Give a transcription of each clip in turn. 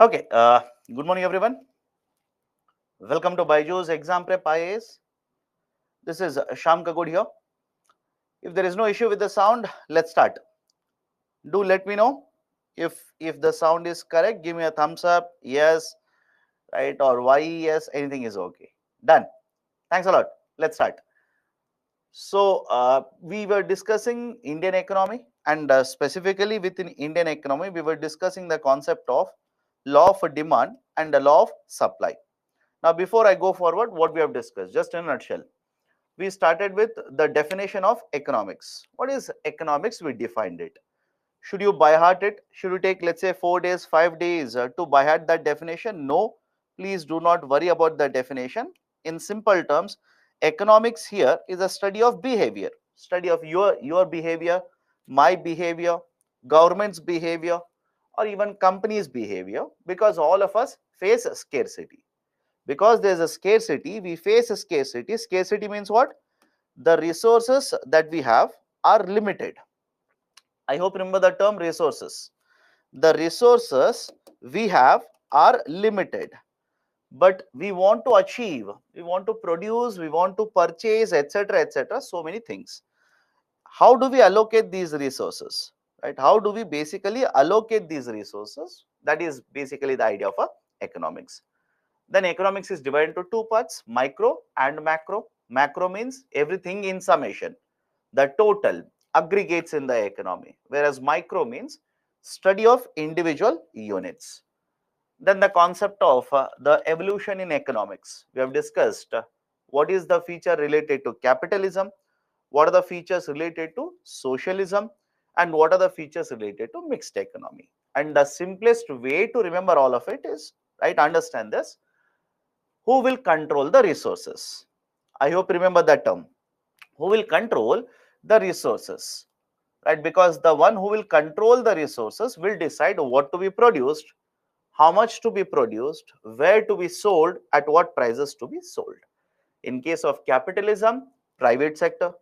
Okay, good morning everyone. Welcome to Byju's Exam Prep IAS. This is Sham Kagod here. If there is no issue with the sound, let's start. Do let me know if the sound is correct. Give me a thumbs up, yes, right, or why yes, anything is okay. Done. Thanks a lot. Let's start. So we were discussing Indian economy, and specifically within Indian economy, we were discussing the concept of law of demand and the law of supply. Now, before I go forward, what we have discussed, just in a nutshell, we started with the definition of economics. What is economics? We defined it. Should you by heart it? Should you take, let's say, 4 days, 5 days to by heart that definition? No, please do not worry about the definition. In simple terms, economics here is a study of behavior, study of your behavior, my behavior, government's behavior, or even company's behavior, because all of us face scarcity. Because there is a scarcity, we face a scarcity. Scarcity means what? The resources that we have are limited. I hope remember the term resources. The resources we have are limited, but we want to achieve, we want to produce, we want to purchase, etc., etc., so many things. How do we allocate these resources, right? How do we basically allocate these resources? That is basically the idea of economics. Then economics is divided into two parts, micro and macro. Macro means everything in summation, the total aggregates in the economy, whereas micro means study of individual units. Then the concept of the evolution in economics. We have discussed what is the feature related to capitalism, what are the features related to socialism, and what are the features related to mixed economy. And the simplest way to remember all of it is, right, understand this, who will control the resources. I hope remember that term. Who will control the resources, right? Because the one who will control the resources will decide what to be produced, how much to be produced, where to be sold, at what prices to be sold. In case of capitalism, private sector.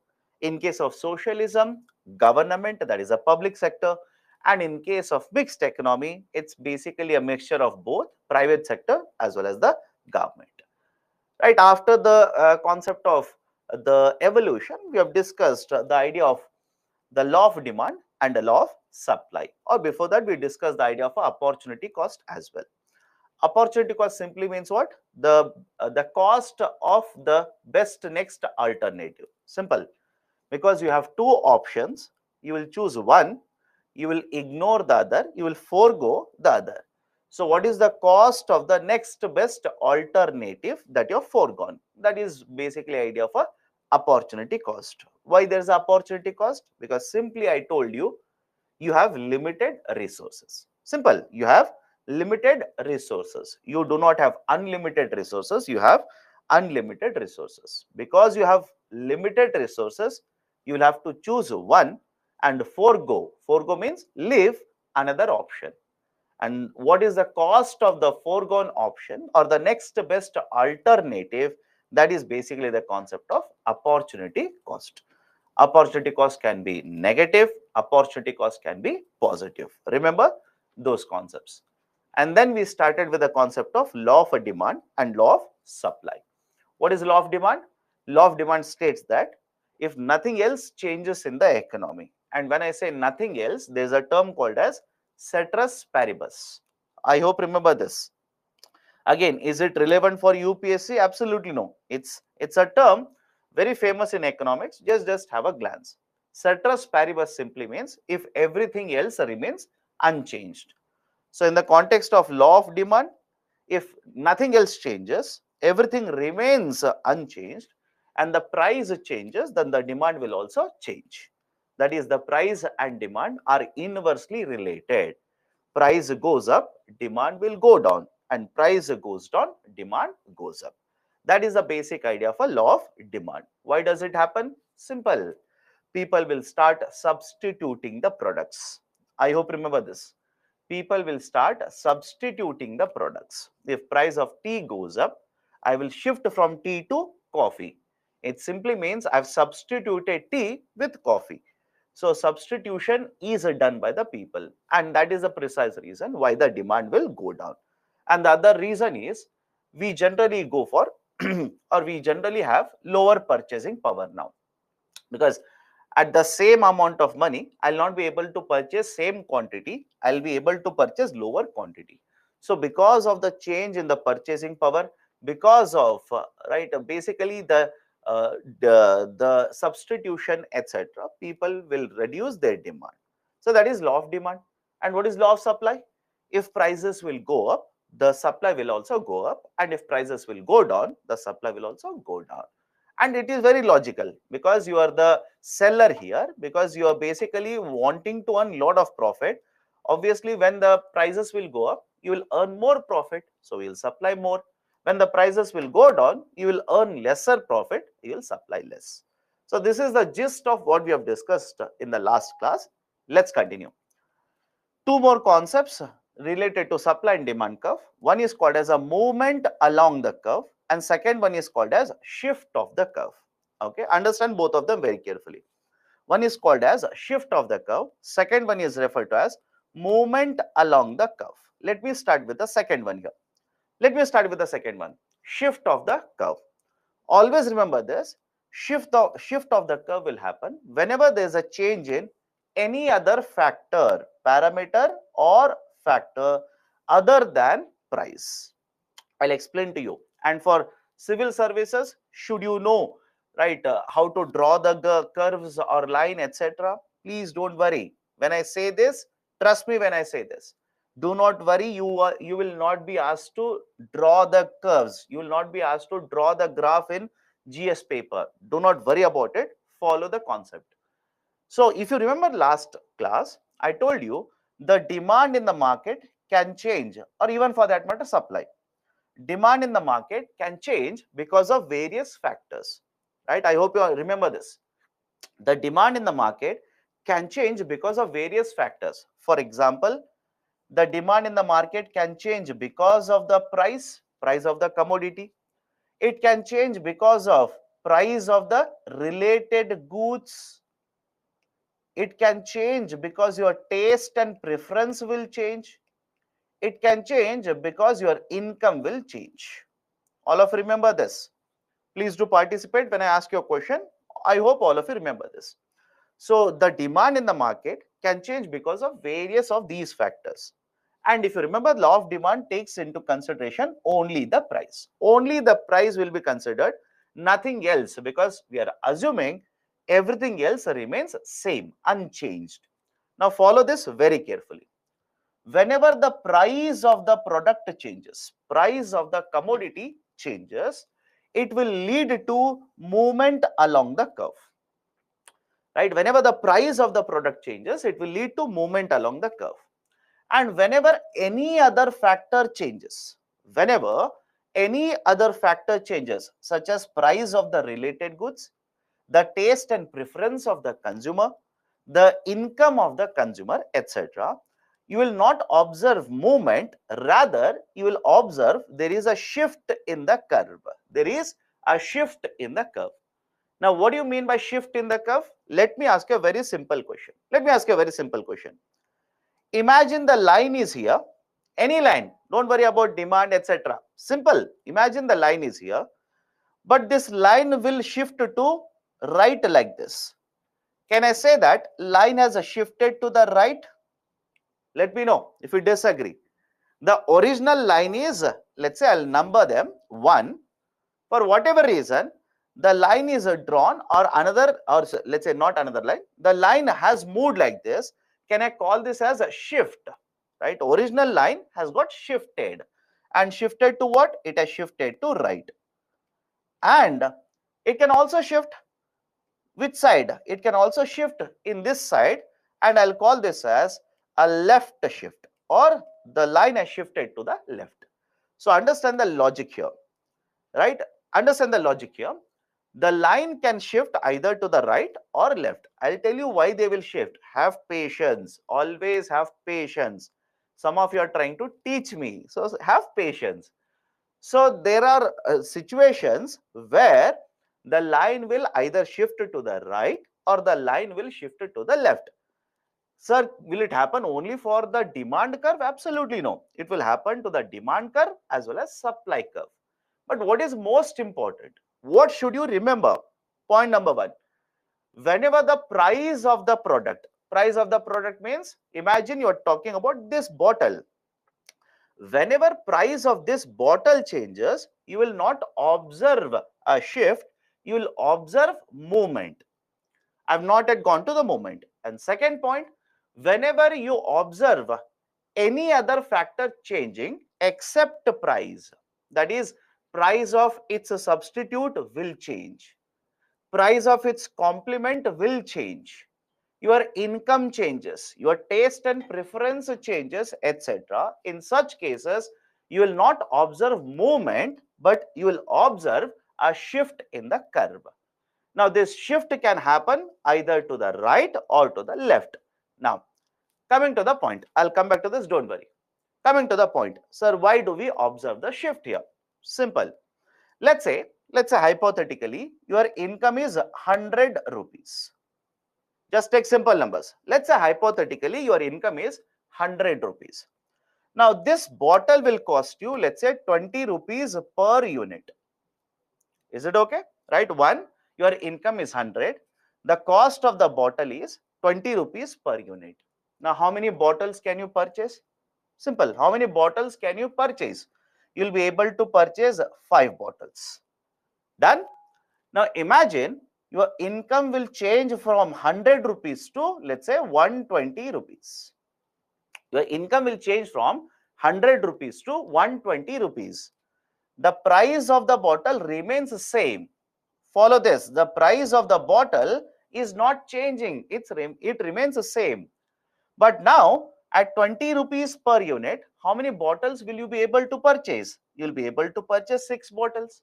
In case of socialism, government, that is a public sector. And in case of mixed economy, it's basically a mixture of both private sector as well as the government. Right after the concept of the evolution, we have discussed the idea of the law of demand and the law of supply. Or before that, we discussed the idea of opportunity cost as well. Opportunity cost simply means what? The cost of the best next alternative. Simple. Because you have two options, you will choose one, you will ignore the other, you will forego the other. So what is the cost of the next best alternative that you have foregone? That is basically idea of a opportunity cost. Why there is opportunity cost? Because simply I told you, you have limited resources. Simple. You have limited resources. You do not have unlimited resources. You have unlimited resources. Because you have limited resources, you will have to choose one and forego. Forego means leave another option. And what is the cost of the foregone option or the next best alternative? That is basically the concept of opportunity cost. Opportunity cost can be negative, opportunity cost can be positive. Remember those concepts. And then we started with the concept of law of demand and law of supply. What is law of demand? Law of demand states that if nothing else changes in the economy, and when I say nothing else, there's a term called as ceteris paribus. I hope remember this. Again, is it relevant for UPSC? Absolutely no. It's a term very famous in economics. Just have a glance. Ceteris paribus simply means if everything else remains unchanged. So in the context of law of demand, if nothing else changes, everything remains unchanged, and the price changes, then the demand will also change. That is, the price and demand are inversely related. Price goes up, demand will go down, and price goes down, demand goes up. That is the basic idea of a law of demand. Why does it happen? Simple. People will start substituting the products. I hope remember this. People will start substituting the products. If price of tea goes up, I will shift from tea to coffee. It simply means I've substituted tea with coffee. So substitution is done by the people, and that is the precise reason why the demand will go down. And the other reason is we generally go for or we generally have lower purchasing power now, because at the same amount of money, I'll not be able to purchase same quantity, I'll be able to purchase lower quantity. So because of the change in the purchasing power, because of basically the substitution, etc., people will reduce their demand. So that is law of demand. And what is law of supply? If prices will go up, the supply will also go up, and if prices will go down, the supply will also go down. And it is very logical, because you are the seller here, because you are basically wanting to earn lot of profit. Obviously, when the prices will go up, you will earn more profit, so you will supply more. When the prices will go down, you will earn lesser profit, you will supply less. So this is the gist of what we have discussed in the last class. Let's continue. Two more concepts related to supply and demand curve. One is called as a movement along the curve, and second one is called as shift of the curve. Okay, understand both of them very carefully. One is called as shift of the curve, second one is referred to as movement along the curve. Let me start with the second one here. Let me start with the second one, shift of the curve. Always remember this, shift of the curve will happen whenever there is a change in any other factor, parameter or factor other than price. I'll explain to you. And for civil services, should you know, right, how to draw the curves or line, etc., please don't worry. When I say this, trust me when I say this. Do not worry, you will not be asked to draw the curves. You will not be asked to draw the graph in GS paper. Do not worry about it. Follow the concept. So if you remember last class, I told you the demand in the market can change, or even for that matter, supply. Demand in the market can change because of various factors, right? I hope you all remember this. The demand in the market can change because of various factors. For example, the demand in the market can change because of the price of the commodity. It can change because of price of the related goods. It can change because your taste and preference will change. It can change because your income will change. All of you remember this. Please do participate when I ask you a question. I hope all of you remember this. So the demand in the market can change because of various of these factors. And if you remember, law of demand takes into consideration only the price. Only the price will be considered, nothing else, because we are assuming everything else remains same, unchanged. Now follow this very carefully. Whenever the price of the product changes, price of the commodity changes, it will lead to movement along the curve. Right? Whenever the price of the product changes, it will lead to movement along the curve. And whenever any other factor changes, such as price of the related goods, the taste and preference of the consumer, the income of the consumer, etc., you will not observe movement, rather you will observe there is a shift in the curve. There is a shift in the curve. Now, what do you mean by shift in the curve? Let me ask you a very simple question. Imagine the line is here, any line, don't worry about demand, etc. Simple. Imagine the line is here, but this line will shift to right like this. Can I say that line has shifted to the right? Let me know if you disagree. The original line is, let's say I'll number them 1. For whatever reason, the line is drawn, or another, or let's say not another line, the line has moved like this. Can I call this as a shift? Right? Original line has got shifted, and shifted to what? It has shifted to right. And it can also shift which side? It can also shift in this side, and I'll call this as a left shift, or the line has shifted to the left. So understand the logic here, right? Understand the logic here. The line can shift either to the right or left. I'll tell you why they will shift. Have patience. Always have patience. Some of you are trying to teach me, so have patience. So there are situations where the line will either shift to the right or the line will shift to the left. Sir, will it happen only for the demand curve? Absolutely no. It will happen to the demand curve as well as supply curve. But what is most important? What should you remember? Point number one. Whenever the price of the product means, imagine you are talking about this bottle. Whenever price of this bottle changes, you will not observe a shift, you will observe movement. I've not yet gone to the movement. And second point, whenever you observe any other factor changing except price, that is, price of its substitute will change, price of its complement will change, your income changes, your taste and preference changes, etc. In such cases, you will not observe movement, but you will observe a shift in the curve. Now, this shift can happen either to the right or to the left. Now, coming to the point, I'll come back to this, don't worry. Coming to the point, sir, why do we observe the shift here? Simple. Let's say hypothetically, your income is 100 rupees. Just take simple numbers. Let's say hypothetically, your income is 100 rupees. Now, this bottle will cost you, let's say 20 rupees per unit. Is it okay? Right? One, your income is 100. The cost of the bottle is 20 rupees per unit. Now, how many bottles can you purchase? Simple. How many bottles can you purchase? You'll be able to purchase 5 bottles. Done? Now, imagine your income will change from 100 rupees to, let's say, 120 rupees. Your income will change from 100 rupees to 120 rupees. The price of the bottle remains the same. Follow this. The price of the bottle is not changing. It remains the same. But now, at 20 rupees per unit, how many bottles will you be able to purchase? You'll be able to purchase 6 bottles.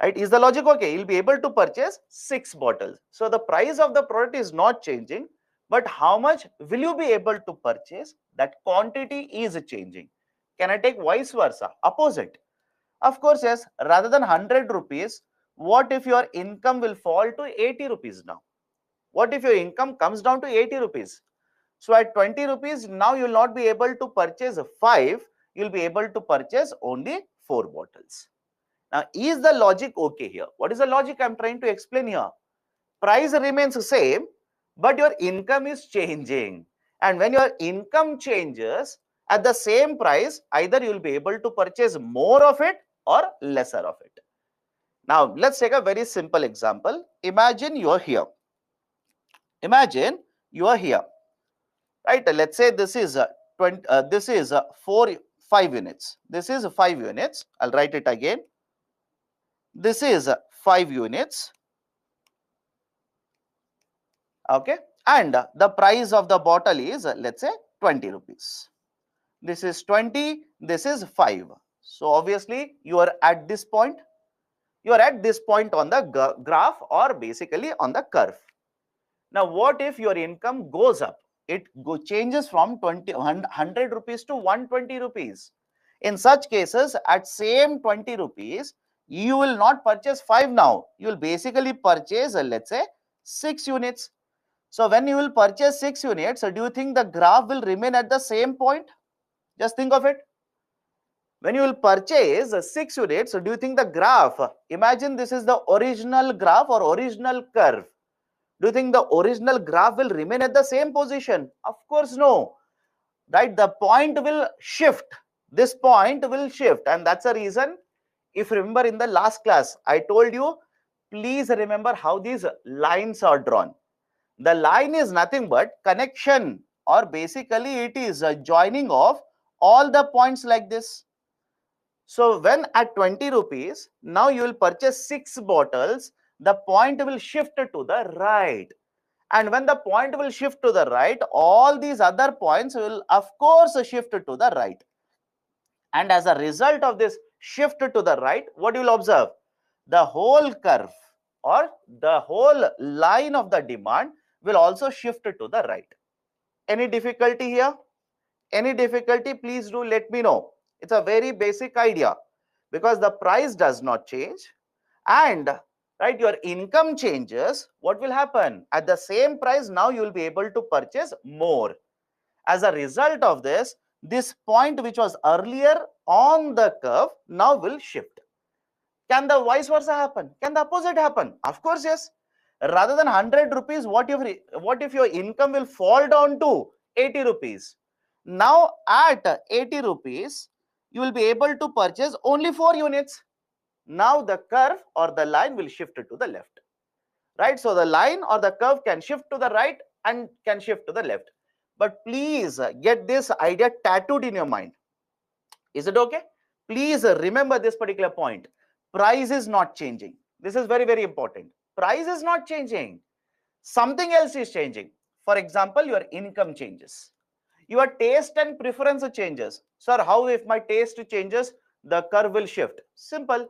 Right? Is the logic okay? You'll be able to purchase 6 bottles. So the price of the product is not changing, but how much will you be able to purchase? That quantity is changing. Can I take vice versa? Opposite. Of course, yes. Rather than 100 rupees, what if your income will fall to 80 rupees now? What if your income comes down to 80 rupees? So at 20 rupees, now you will not be able to purchase 5. You will be able to purchase only 4 bottles. Now, is the logic okay here? What is the logic I'm trying to explain here? Price remains the same, but your income is changing. And when your income changes at the same price, either you will be able to purchase more of it or lesser of it. Now, let's take a very simple example. Imagine you are here. Imagine you are here. Right? Let's say this is 5 units. This is 5 units. I'll write it again. This is 5 units. Okay. And the price of the bottle is, let's say, 20 rupees. This is 20. This is 5. So obviously, you are at this point. You are at this point on the graph, or basically on the curve. Now, what if your income goes up? It changes from 100 rupees to 120 rupees. In such cases, at same 20 rupees, you will not purchase 5 now. You will basically purchase, let's say, 6 units. So when you will purchase 6 units, do you think the graph will remain at the same point? Just think of it. When you will purchase 6 units, do you think the graph, imagine this is the original graph or original curve. Do you think the original graph will remain at the same position? Of course, no. Right? The point will shift. This point will shift. And that's the reason, if you remember in the last class, I told you, please remember how these lines are drawn. The line is nothing but connection, or basically it is a joining of all the points like this. So when at 20 rupees, now you will purchase 6 bottles, the point will shift to the right. And when the point will shift to the right, all these other points will of course shift to the right. And as a result of this shift to the right, what you will observe? The whole curve or the whole line of the demand will also shift to the right. Any difficulty here? Any difficulty? Please do let me know. It's a very basic idea, because the price does not change, and right? Your income changes, what will happen? At the same price, now you will be able to purchase more. As a result of this, this point which was earlier on the curve now will shift. Can the vice versa happen? Can the opposite happen? Of course, yes. Rather than 100 rupees, what if your income will fall down to 80 rupees? Now at 80 rupees, you will be able to purchase only 4 units. Now the curve or the line will shift to the left, right? So the line or the curve can shift to the right and can shift to the left. But please get this idea tattooed in your mind. Is it okay? Please remember this particular point. Price is not changing. This is very, very important. Price is not changing. Something else is changing. For example, your income changes. Your taste and preference changes. Sir, how if my taste changes, the curve will shift? Simple.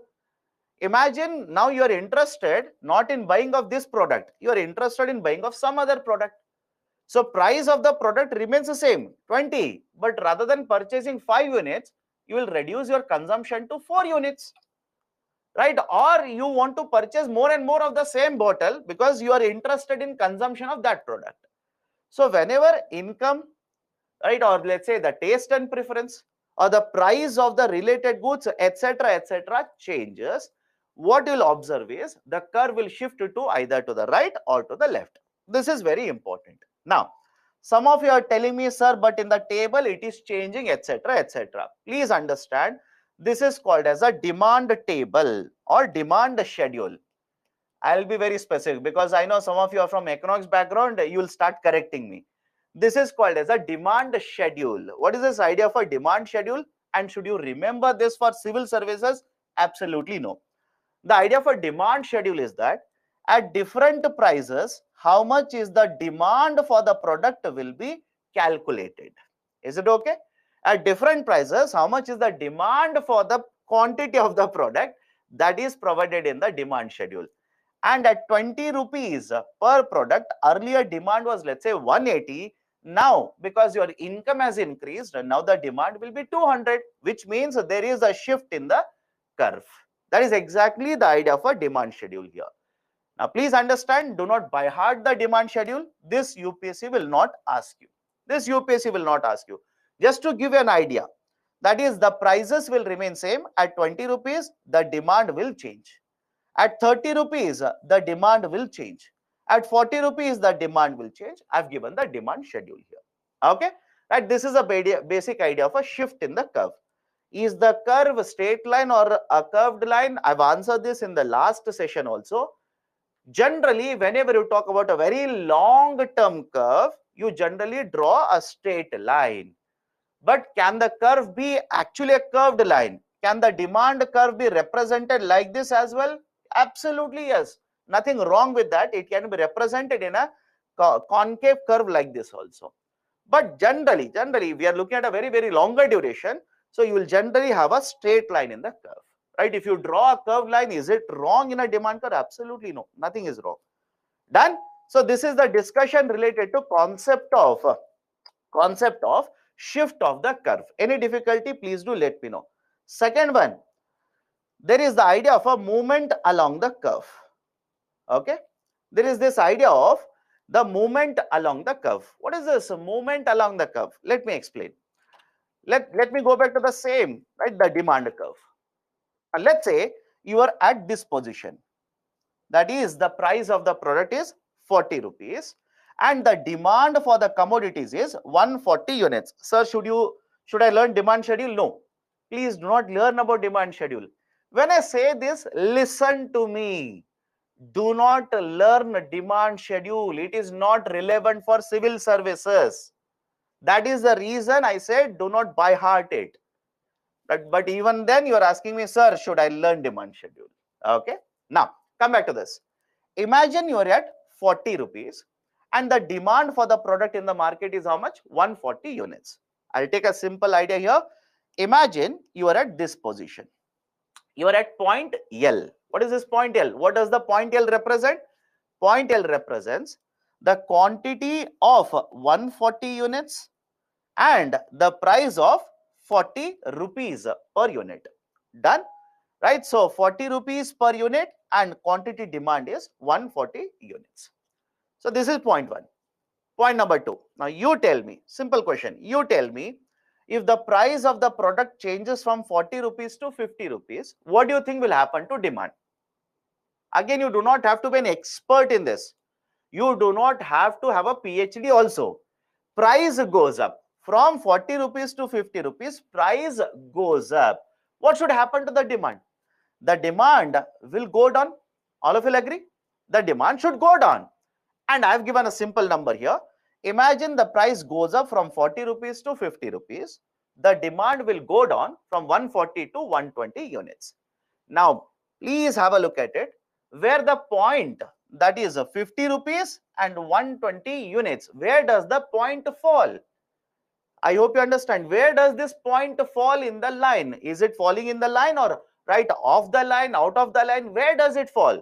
Imagine now you are interested not in buying of this product. You are interested in buying of some other product. So price of the product remains the same, 20. But rather than purchasing 5 units, you will reduce your consumption to 4 units, right? Or you want to purchase more and more of the same bottle because you are interested in consumption of that product. So whenever income, right, or let's say the taste and preference or the price of the related goods, etc., changes, what you will observe is the curve will shift to either to the right or to the left. This is very important. Now, some of you are telling me, sir, but in the table it is changing, etc. Please understand, this is called as a demand table or demand schedule. I'll be very specific because I know some of you are from economics background, you will start correcting me. This is called as a demand schedule. What is this idea of a demand schedule? And should you remember this for civil services? Absolutely no. The idea of a demand schedule is that at different prices, how much is the demand for the product will be calculated. Is it okay? At different prices, how much is the demand for the quantity of the product that is provided in the demand schedule. And at 20 rupees per product, earlier demand was, let's say, 180. Now, because your income has increased, now the demand will be 200, which means there is a shift in the curve. That is exactly the idea of a demand schedule here. Now, please understand, do not by heart the demand schedule. This UPSC will not ask you. This UPSC will not ask you. Just to give you an idea, that is, the prices will remain same. At 20 rupees, the demand will change. At 30 rupees, the demand will change. At 40 rupees, the demand will change. I've given the demand schedule here. Okay, right? This is a basic idea of a shift in the curve. Is the curve a straight line or a curved line? I've answered this in the last session also. Generally, whenever you talk about a very long term curve, you generally draw a straight line. But can the curve be actually a curved line? Can the demand curve be represented like this as well? Absolutely yes. Nothing wrong with that. It can be represented in a concave curve like this also. But generally, we are looking at a very, very longer duration. So you will generally have a straight line in the curve, right? If you draw a curved line, is it wrong in a demand curve? Absolutely no. Nothing is wrong. Done. So this is the discussion related to concept of shift of the curve. Any difficulty, please do let me know. Second one, there is the idea of a movement along the curve. Okay, there is this idea of the movement along the curve. What is this movement along the curve? Let me explain. Let me go back to the same, right, the demand curve. And let's say you are at this position, that is the price of the product is 40 rupees and the demand for the commodities is 140 units. Sir, should I learn demand schedule? No, please do not learn about demand schedule. When I say this, listen to me. Do not learn demand schedule. It is not relevant for civil services. That is the reason I said do not by heart it. But even then you are asking me, sir, should I learn demand schedule? Okay. Now, come back to this. Imagine you are at 40 rupees and the demand for the product in the market is how much? 140 units. I'll take a simple idea here. Imagine you are at this position. You are at point L. What is this point L? What does the point L represent? Point L represents the quantity of 140 units and the price of 40 rupees per unit. Done. right? So 40 rupees per unit and quantity demand is 140 units. So this is point one. Point number two. Now you tell me, simple question. You tell me, if the price of the product changes from 40 rupees to 50 rupees, what do you think will happen to demand? Again, you do not have to be an expert in this. You do not have to have a PhD also. Price goes up from 40 rupees to 50 rupees, price goes up. What should happen to the demand? The demand will go down. All of you will agree? The demand should go down. And I have given a simple number here. Imagine the price goes up from 40 rupees to 50 rupees. The demand will go down from 140 to 120 units. Now, please have a look at it. Where the point, that is 50 rupees and 120 units, where does the point fall? I hope you understand. Where does this point fall in the line? Is it falling in the line or right off the line, out of the line? Where does it fall?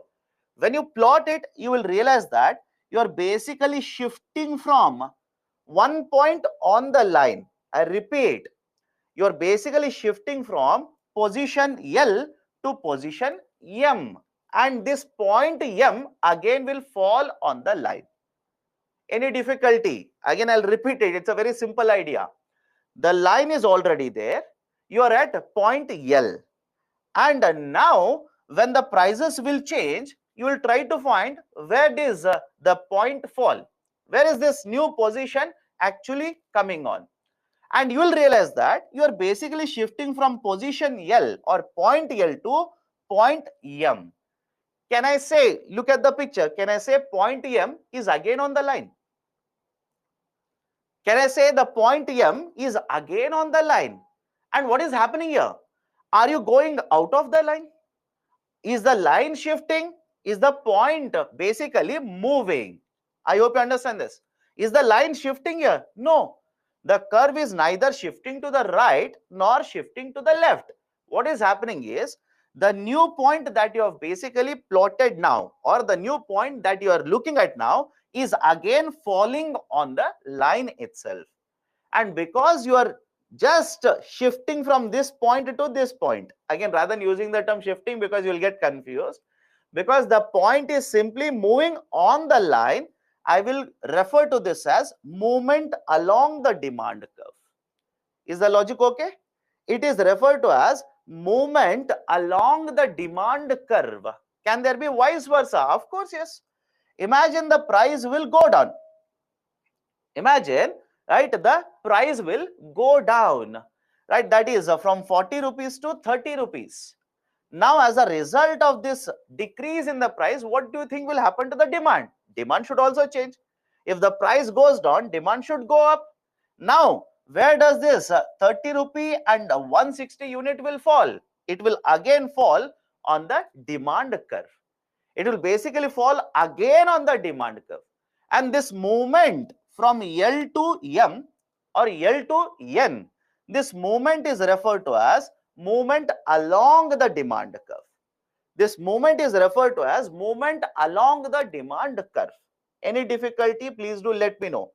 When you plot it, you will realize that you are basically shifting from one point on the line. I repeat, you are basically shifting from position L to position M, and this point M again will fall on the line. Any difficulty? Again, I'll repeat it. It's a very simple idea. The line is already there. You are at point L. And now, when the prices will change, you will try to find where does the point fall. Where is this new position actually coming on? And you will realize that you are basically shifting from position L or point L to point M. Can I say, look at the picture, can I say point M is again on the line? Can I say the point M is again on the line? And what is happening here? Are you going out of the line? Is the line shifting? Is the point basically moving? I hope you understand this. Is the line shifting here? No. The curve is neither shifting to the right nor shifting to the left. What is happening is the new point that you have basically plotted now, or the new point that you are looking at now, is again falling on the line itself. And because you are just shifting from this point to this point, again, rather than using the term shifting because you will get confused, because the point is simply moving on the line, I will refer to this as movement along the demand curve. Is the logic okay? It is referred to as movement along the demand curve. Can there be vice versa? Of course, yes. Imagine the price will go down. Imagine, right, the price will go down, right? That is from 40 rupees to 30 rupees. Now, as a result of this decrease in the price, what do you think will happen to the demand? Demand should also change. If the price goes down, demand should go up. Now, where does this 30 rupee and 160 unit will fall? It will again fall on the demand curve. It will basically fall again on the demand curve. And this movement from L to M or L to N, this movement is referred to as movement along the demand curve. This movement is referred to as movement along the demand curve. Any difficulty, please do let me know.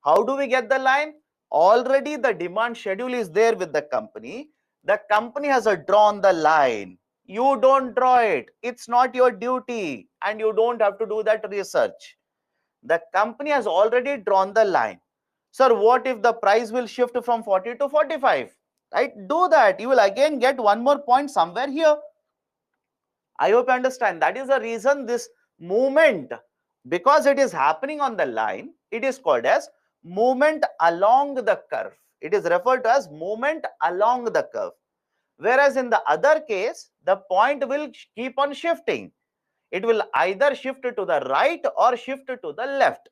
How do we get the line? Already the demand schedule is there with the company. The company has drawn the line. You don't draw it. It's not your duty, and you don't have to do that research. The company has already drawn the line. Sir, what if the price will shift from 40 to 45? Right? Do that. You will again get one more point somewhere here. I hope you understand. That is the reason this movement, because it is happening on the line, it is called as movement along the curve. It is referred to as movement along the curve. Whereas in the other case, the point will keep on shifting. It will either shift to the right or shift to the left.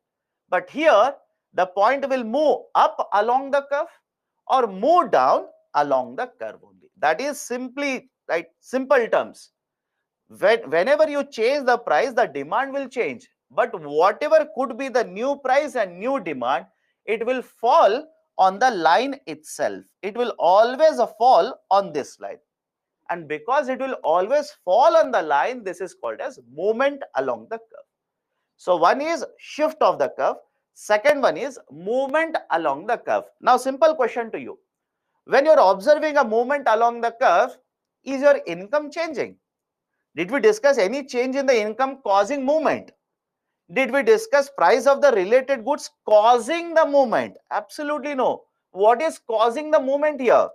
But here, the point will move up along the curve or move down along the curve only. That is simply, right, simple terms. Whenever you change the price, the demand will change. But whatever could be the new price and new demand, it will fall on the line itself. It will always fall on this line. And because it will always fall on the line, this is called as movement along the curve. So one is shift of the curve. Second one is movement along the curve. Now, simple question to you. When you're observing a movement along the curve, Is your income changing? Did we discuss any change in the income causing movement? Did we discuss price of the related goods causing the movement? Absolutely no. What is causing the movement here?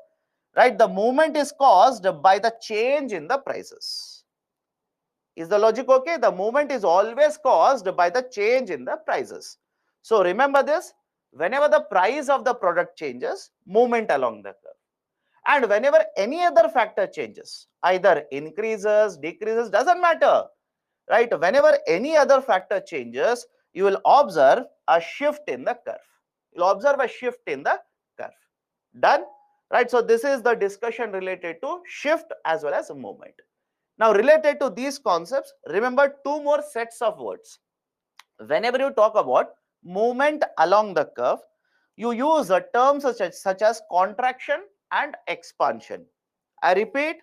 Right, the movement is caused by the change in the prices. Is the logic okay? The movement is always caused by the change in the prices. So remember this, whenever the price of the product changes, movement along the curve. And whenever any other factor changes, either increases, decreases, doesn't matter, right? Whenever any other factor changes, you will observe a shift in the curve. You'll observe a shift in the curve. Done? Right? So this is the discussion related to shift as well as movement. Now, related to these concepts, remember two more sets of words. Whenever you talk about movement along the curve, you use terms such as contraction and expansion. I repeat,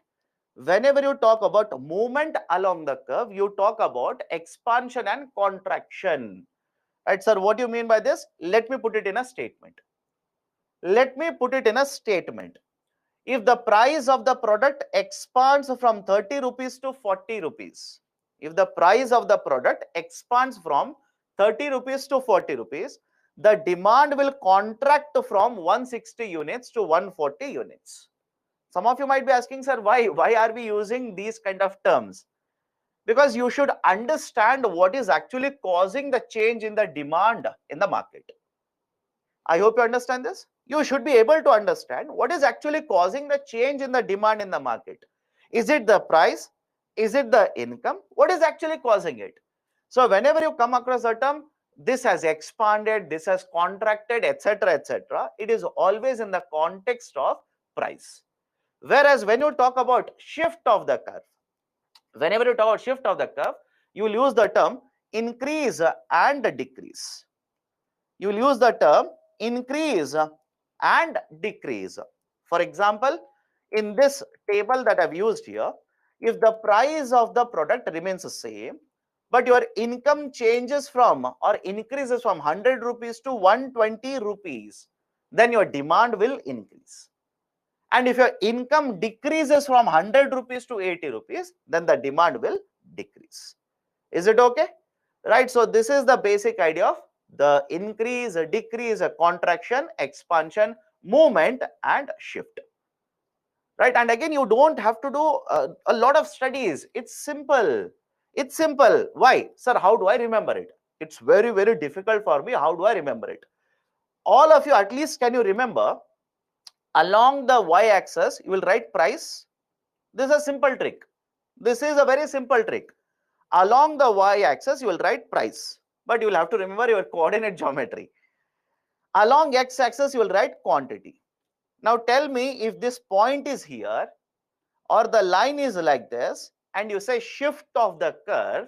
whenever you talk about movement along the curve, you talk about expansion and contraction. Right, sir, what do you mean by this? Let me put it in a statement. Let me put it in a statement. If the price of the product expands from 30 rupees to 40 rupees, if the price of the product expands from 30 rupees to 40 rupees, the demand will contract from 160 units to 140 units. Some of you might be asking, sir, why are we using these kind of terms? Because you should understand what is actually causing the change in the demand in the market. I hope you understand this. You should be able to understand what is actually causing the change in the demand in the market. Is it the price? Is it the income? What is actually causing it? So whenever you come across a term, this has expanded, this has contracted, etc., it is always in the context of price. Whereas when you talk about shift of the curve, whenever you talk about shift of the curve, you will use the term increase and decrease. You will use the term increase and decrease. For example, in this table that I've used here, if the price of the product remains the same, but your income changes from or increases from 100 rupees to 120 rupees, then your demand will increase. And if your income decreases from 100 rupees to 80 rupees, then the demand will decrease. Is it okay? Right. So this is the basic idea of the increase, decrease, contraction, expansion, movement, and shift. Right. And again, you don't have to do a lot of studies. It's simple. It's simple. Why? Sir, how do I remember it? It's very, very difficult for me. How do I remember it? All of you, at least can you remember, along the y-axis, you will write price. This is a simple trick. This is a very simple trick. Along the y-axis, you will write price, but you will have to remember your coordinate geometry. Along x-axis, you will write quantity. Now tell me if this point is here or the line is like this and you say shift of the curve,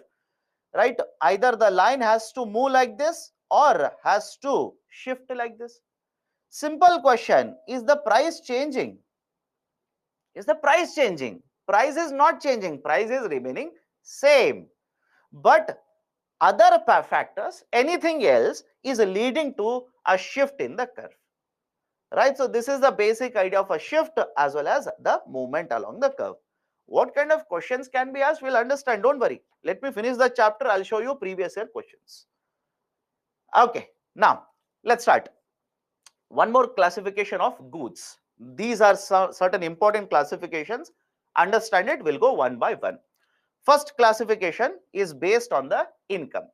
right? Either the line has to move like this or has to shift like this. Simple question, is the price changing? Is the price changing? Price is not changing, price is remaining same. But other factors, anything else is leading to a shift in the curve. Right? So this is the basic idea of a shift as well as the movement along the curve. What kind of questions can be asked? We'll understand. Don't worry. Let me finish the chapter. I'll show you previous year questions. Okay. Now, let's start. One more classification of goods. These are certain important classifications. Understand it. We'll go one by one. First classification is based on the income.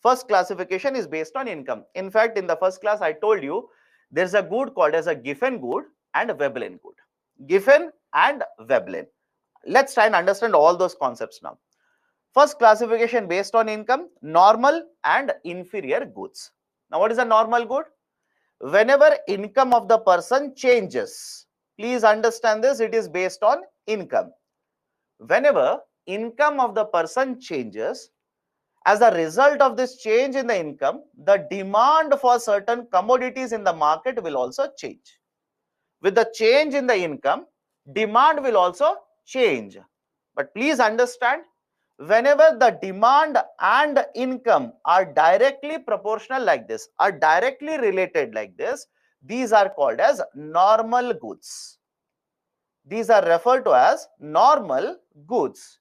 First classification is based on income. In fact, in the first class, I told you there's a good called as a Giffen good and a Veblen good. Giffen and Veblen. Let's try and understand all those concepts now. First classification based on income, normal and inferior goods. Now, what is a normal good? Whenever income of the person changes, please understand this, it is based on income. Whenever income of the person changes, as a result of this change in the income, the demand for certain commodities in the market will also change. With the change in the income, demand will also change. But please understand, whenever the demand and income are directly proportional like this, are directly related like this, these are called as normal goods. these are referred to as normal goods.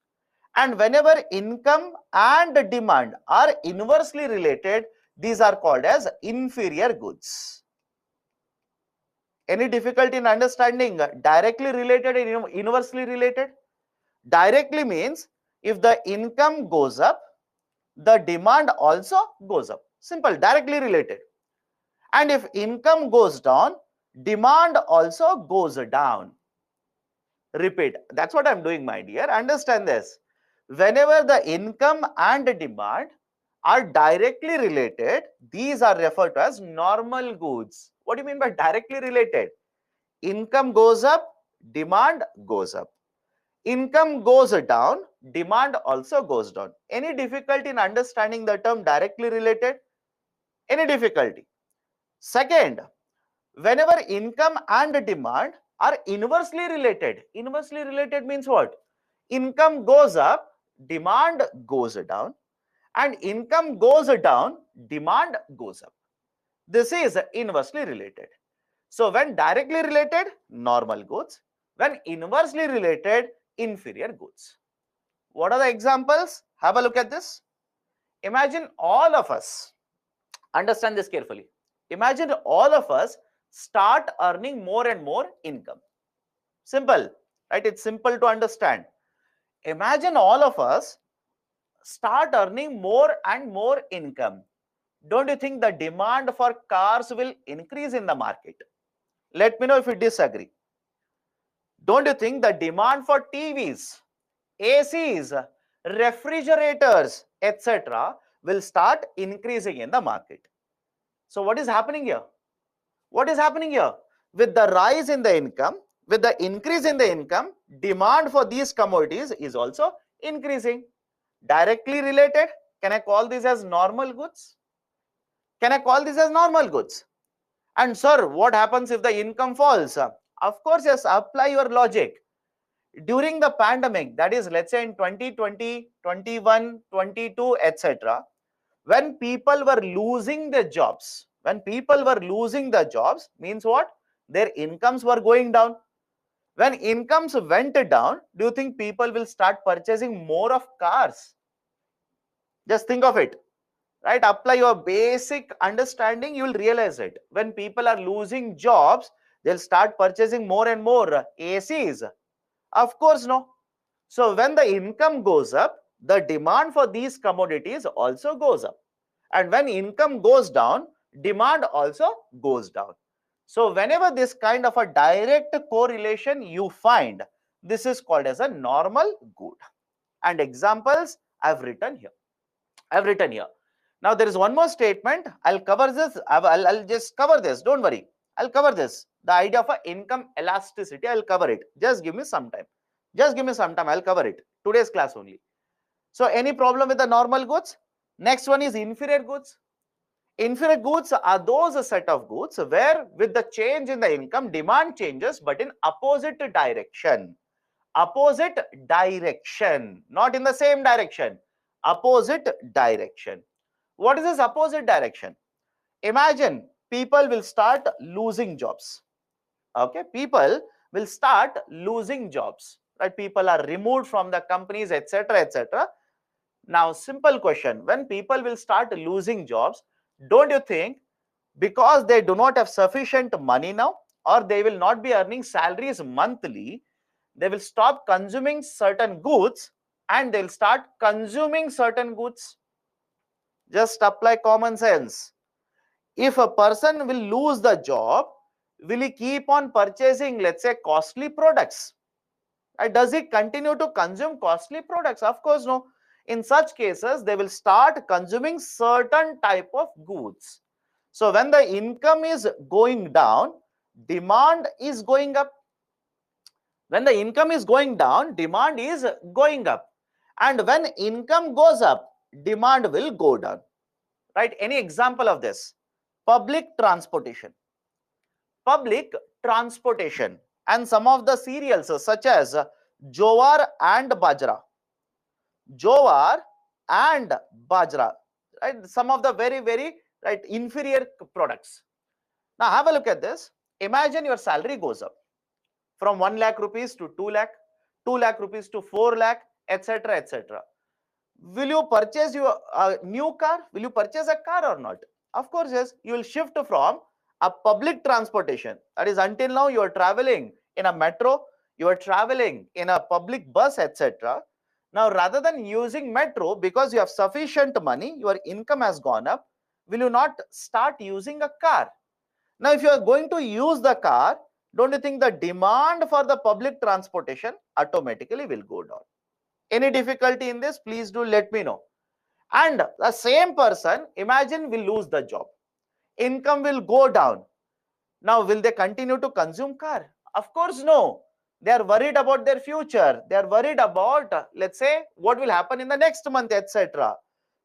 And whenever income and demand are inversely related, these are called as inferior goods. Any difficulty in understanding directly related and inversely related? Directly means if the income goes up, the demand also goes up. Simple, directly related. And if income goes down, demand also goes down. Repeat. That's what I'm doing, my dear. Understand this. Whenever the income and demand are directly related, these are referred to as normal goods. What do you mean by directly related? Income goes up, demand goes up. Income goes down, demand also goes down. Any difficulty in understanding the term directly related? Any difficulty? Second, whenever income and demand are inversely related. Inversely related means what? Income goes up, demand goes down, and income goes down, demand goes up. This is inversely related. So when directly related, normal goods. When inversely related, inferior goods. What are the examples? Have a look at this. Imagine all of us, understand this carefully. Imagine all of us start earning more and more income. Simple, right? It's simple to understand. Imagine all of us start earning more and more income. Don't you think the demand for cars will increase in the market? Let me know if you disagree. Don't you think the demand for TVs, ACs, refrigerators, etc. will start increasing in the market? So what is happening here? What is happening here? With the rise in the income, with the increase in the income, demand for these commodities is also increasing. Directly related, can I call this as normal goods? Can I call this as normal goods? And sir, what happens if the income falls? Of course, yes, apply your logic. During the pandemic, that is, let's say in 2020, 21, 22, etc., when people were losing their jobs, means what? Their incomes were going down. When incomes went down, do you think people will start purchasing more of cars? Just think of it, right? Apply your basic understanding, you will realize it. When people are losing jobs, they'll start purchasing more and more ACs. Of course, no. So when the income goes up, the demand for these commodities also goes up. And when income goes down, demand also goes down. So whenever this kind of a direct correlation you find, this is called as a normal good. And examples I've written here. Now there is one more statement. I'll cover this. I'll just cover this. Don't worry. I'll cover this. The idea of a income elasticity. I'll cover it. Just give me some time. I'll cover it. Today's class only. So any problem with the normal goods? Next one is inferior goods. Inferior goods are those set of goods where with the change in the income, demand changes but in opposite direction. Opposite direction, not in the same direction. Opposite direction. What is this opposite direction? Imagine people will start losing jobs. Okay, people will start losing jobs. Right? People are removed from the companies, etc., etc. Now, simple question: when people will start losing jobs, don't you think because they do not have sufficient money now, or they will not be earning salaries monthly, they will stop consuming certain goods and they'll start consuming certain goods? Just apply common sense. If a person will lose the job, will he keep on purchasing, let's say, costly products? Does he continue to consume costly products? Of course, no. In such cases, they will start consuming certain type of goods. So when the income is going down, demand is going up. When the income is going down, demand is going up. And when income goes up, demand will go down. Right? Any example of this? Public transportation. Public transportation and some of the cereals such as jowar and bajra. Jowar and bajra, right? Some of the very, very right inferior products. Now have a look at this. Imagine your salary goes up. from 1 lakh rupees to 2 lakh, 2 lakh rupees to 4 lakh, etc., etc. Will you purchase your new car? Will you purchase a car or not? Of course, yes. You will shift from a public transportation. That is, until now you are traveling in a metro, you are traveling in a public bus, etc. Now, rather than using metro because you have sufficient money, your income has gone up, will you not start using a car? Now, if you are going to use the car, don't you think the demand for the public transportation automatically will go down? Any difficulty in this? Please do let me know. And the same person, imagine, will lose the job. Income will go down. Now, will they continue to consume car? Of course, no. They are worried about their future. They are worried about, let's say, what will happen in the next month, etc.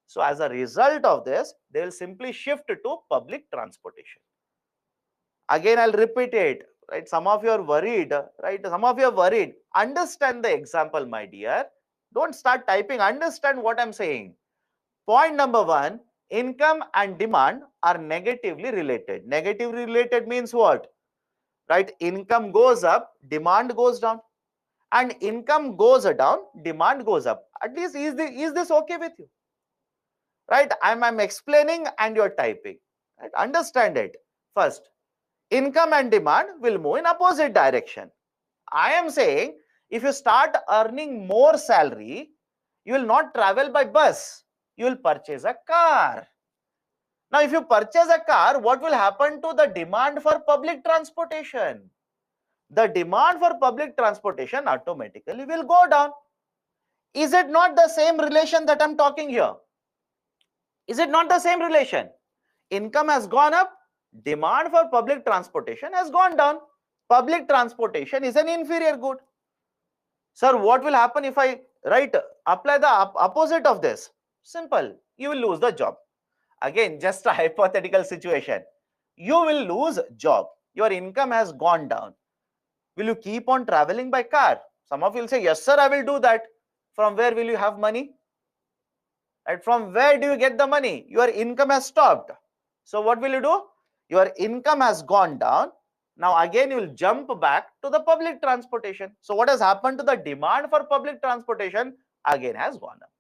So, as a result of this, they will simply shift to public transportation. Again, I'll repeat it. Right? Some of you are worried. Right? Some of you are worried. Understand the example, my dear. Don't start typing. Understand what I'm saying. Point number one, income and demand are negatively related. Negatively related means what? Right? Income goes up, demand goes down. And income goes down, demand goes up. At least is this okay with you? Right? I'm explaining and you're typing. Right? Understand it. First, income and demand will move in opposite direction. I am saying if you start earning more salary, you will not travel by bus. You will purchase a car. Now, if you purchase a car, what will happen to the demand for public transportation? The demand for public transportation automatically will go down. Is it not the same relation that I'm talking here? Is it not the same relation? Income has gone up, demand for public transportation has gone down. Public transportation is an inferior good. Sir, what will happen if I apply the opposite of this? Simple, you will lose the job. Again, just a hypothetical situation. You will lose job. Your income has gone down. Will you keep on traveling by car? Some of you will say, yes, sir, I will do that. From where will you have money? Right? From where do you get the money? Your income has stopped. So what will you do? Your income has gone down. Now again, you will jump back to the public transportation. So what has happened to the demand for public transportation? Again has gone up.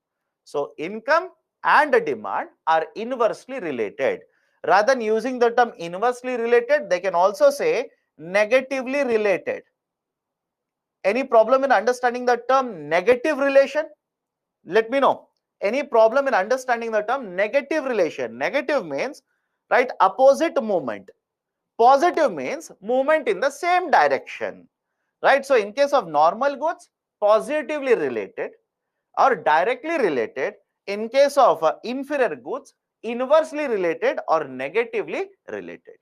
So income and demand are inversely related. Rather than using the term inversely related, they can also say negatively related. Any problem in understanding the term negative relation? Let me know. Any problem in understanding the term negative relation? Negative means, right, opposite movement. Positive means movement in the same direction. Right? So in case of normal goods, positively related or directly related. In case of inferior goods, inversely related or negatively related.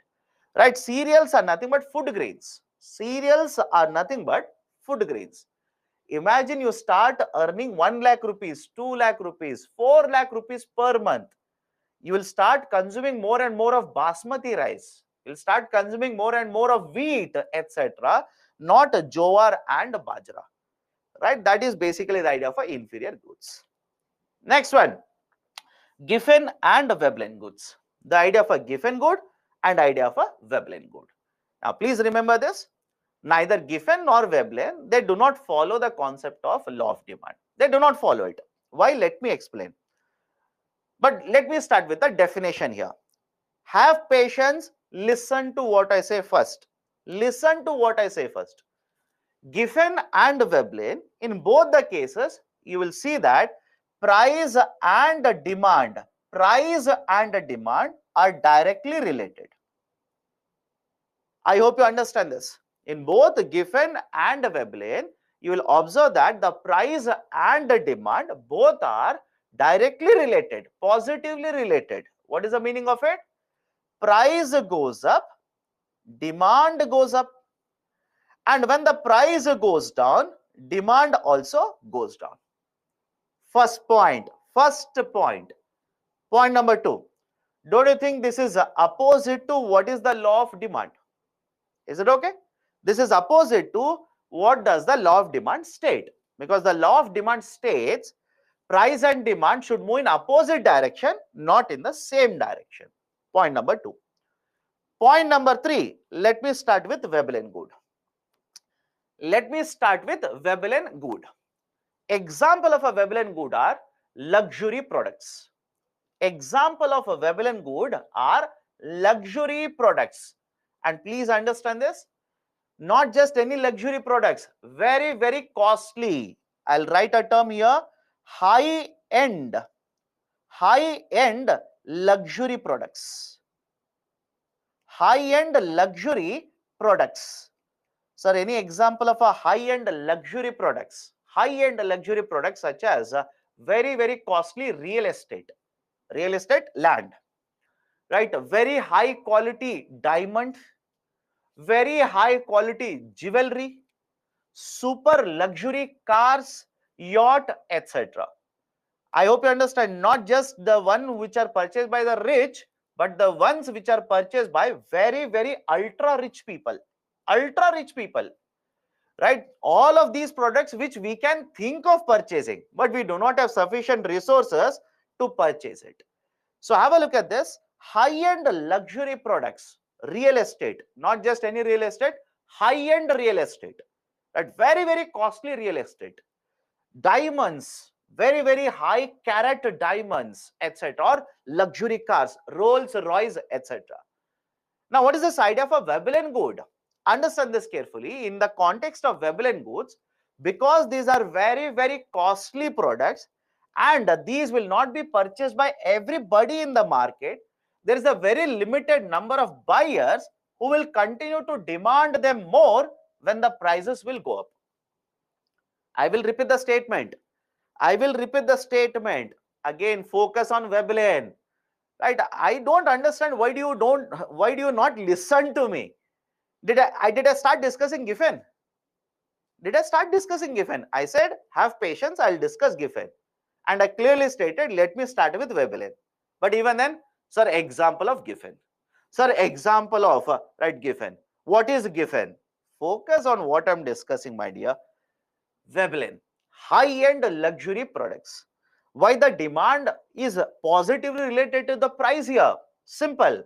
Right? Cereals are nothing but food grains. Cereals are nothing but food grains. Imagine you start earning 1 lakh rupees, 2 lakh rupees, 4 lakh rupees per month. You will start consuming more and more of basmati rice. You will start consuming more and more of wheat, etc. Not jowar and bajra. Right? That is basically the idea for inferior goods. Next one, Giffen and Veblen goods. The idea of a Giffen good and idea of a Veblen good. Now, please remember this. Neither Giffen nor Veblen, they do not follow the concept of law of demand. They do not follow it. Why? Let me explain. But let me start with the definition here. Have patience. Listen to what I say first. Listen to what I say first. Giffen and Veblen, in both the cases, you will see that price and demand are directly related. I hope you understand this. In both Giffen and Veblen, you will observe that the price and the demand both are directly related, positively related. What is the meaning of it? Price goes up, demand goes up. And when the price goes down, demand also goes down. First point. Point number two. Don't you think this is opposite to what is the law of demand? Is it okay? This is opposite to what does the law of demand state? Because the law of demand states price and demand should move in opposite direction, not in the same direction. Point number two. Point number three. Let me start with Veblen good. Let me start with Veblen good. Example of a Veblen good are luxury products. Example of a Veblen good are luxury products. And please understand this, not just any luxury products, very, very costly. I'll write a term here, high-end luxury products. High-end luxury products. Sir, any example of a high-end luxury products? High-end luxury products such as very, very costly real estate land, right? Very high quality diamond, very high quality jewelry, super luxury cars, yacht, etc. I hope you understand, not just the one which are purchased by the rich, but the ones which are purchased by very, very ultra rich people. Ultra rich people, right? All of these products which we can think of purchasing, but we do not have sufficient resources to purchase it. So have a look at this. High-end luxury products, real estate, not just any real estate, high-end real estate, right? Very, very costly real estate. Diamonds, very, very high carat diamonds, etc. Or luxury cars, Rolls Royce, etc. Now, what is this idea of a Veblen good? Understand this carefully. In the context of Veblen goods, because these are very, very costly products and these will not be purchased by everybody in the market, there is a very limited number of buyers who will continue to demand them more when the prices will go up. I will repeat the statement. I will repeat the statement. Again, focus on Veblen. Right? I don't understand why do you not listen to me? Did I start discussing Giffen? Did I start discussing Giffen? I said, have patience, I'll discuss Giffen. And I clearly stated, let me start with Veblen. But even then, sir, example of Giffen. Sir, example of, right, Giffen. What is Giffen? Focus on what I'm discussing, my dear. Veblen, high-end luxury products. Why the demand is positively related to the price here? Simple.